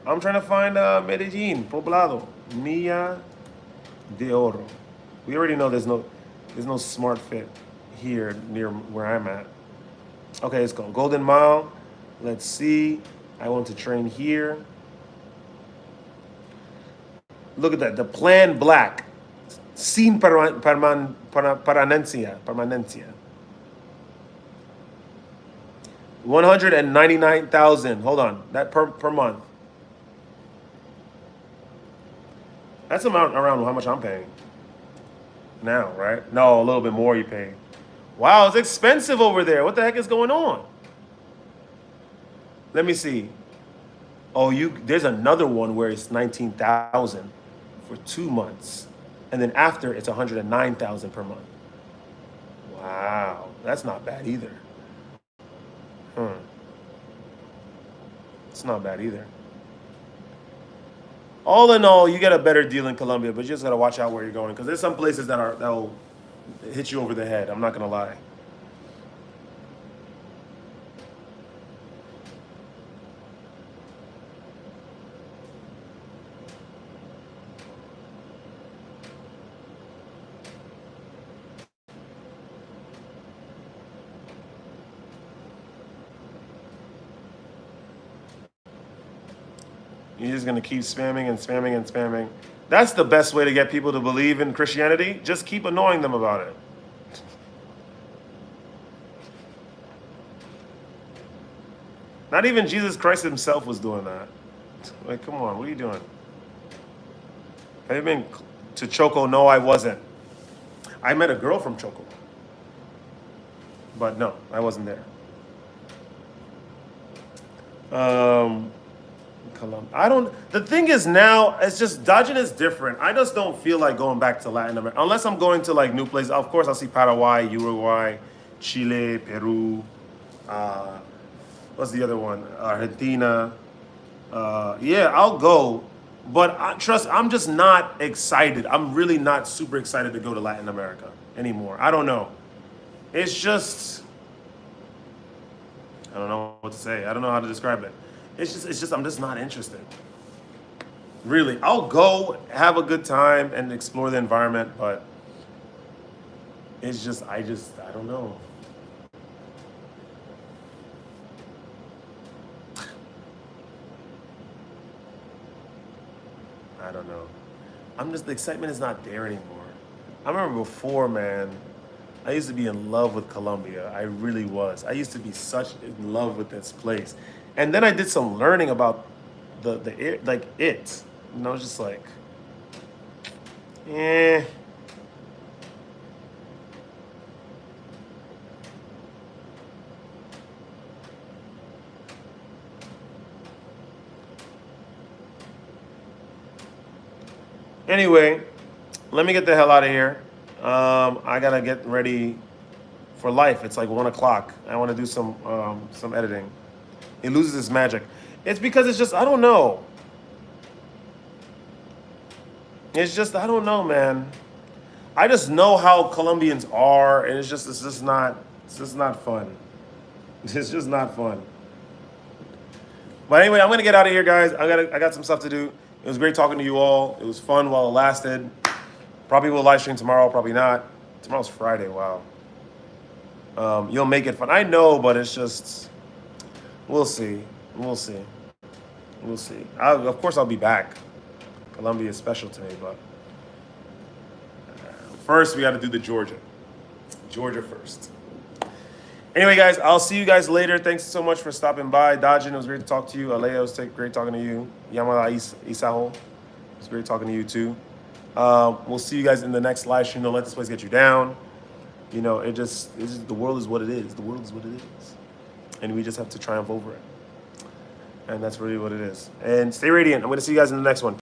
I'm trying to find Medellin, Poblado, Milla de Oro. We already know there's no Smart Fit here near where I'm at. Okay, let's go. Golden Mile. Let's see. I want to train here. Look at that. The Plan Black. Sin permanencia. 199,000. Hold on. That per month. That's amount around how much I'm paying now, right? No, a little bit more you pay. Wow, it's expensive over there. What the heck is going on? Let me see. Oh, there's another one where it's 19,000 for 2 months. And then after it's 109,000 per month. Wow, that's not bad either. It's not bad either. All in all, you get a better deal in Colombia, but you just gotta watch out where you're going, because there's some places that'll hit you over the head. I'm not gonna lie. You're just going to keep spamming and spamming and spamming. That's the best way to get people to believe in Christianity. Just keep annoying them about it. Not even Jesus Christ himself was doing that. Like, come on, what are you doing? Have you been to Choco? No, I wasn't. I met a girl from Choco. But no, I wasn't there. The thing is now, it's just dodging is different. I just don't feel like going back to Latin America. Unless I'm going to like new places. Of course, I'll see Paraguay, Uruguay, Chile, Peru. What's the other one? Argentina. Yeah, I'll go. But I'm just not excited. I'm really not super excited to go to Latin America anymore. I don't know. It's just, I don't know what to say. I don't know how to describe it. It's just, I'm just not interested. Really, I'll go have a good time and explore the environment, but it's just, I don't know. I don't know. The excitement is not there anymore. I remember before, man, I used to be in love with Colombia. I really was. I used to be such in love with this place. And then I did some learning about the like it. And I was just like, eh. Anyway, let me get the hell out of here. I gotta get ready for life. It's like 1 o'clock. I want to do some editing. It loses its magic. It's because it's just, I don't know. It's just, I don't know, man. I just know how Colombians are, and it's just not fun. It's just not fun. But anyway, I'm gonna get out of here, guys. I got some stuff to do. It was great talking to you all. It was fun while it lasted. Probably will live stream tomorrow, probably not. Tomorrow's Friday. Wow. You'll make it fun. I know, but it's just, we'll see. We'll see. We'll see. Of course, I'll be back. Colombia is special to me, but first we got to do the Georgia. Georgia first. Anyway, guys, I'll see you guys later. Thanks so much for stopping by. Dajin, it was great to talk to you. Alea, it was great talking to you. Yamada Isaho, it was great talking to you too. We'll see you guys in the next live stream. Don't let this place get you down. You know, it's just the world is what it is. The world is what it is. And we just have to triumph over it. And that's really what it is. And stay radiant. I'm going to see you guys in the next one.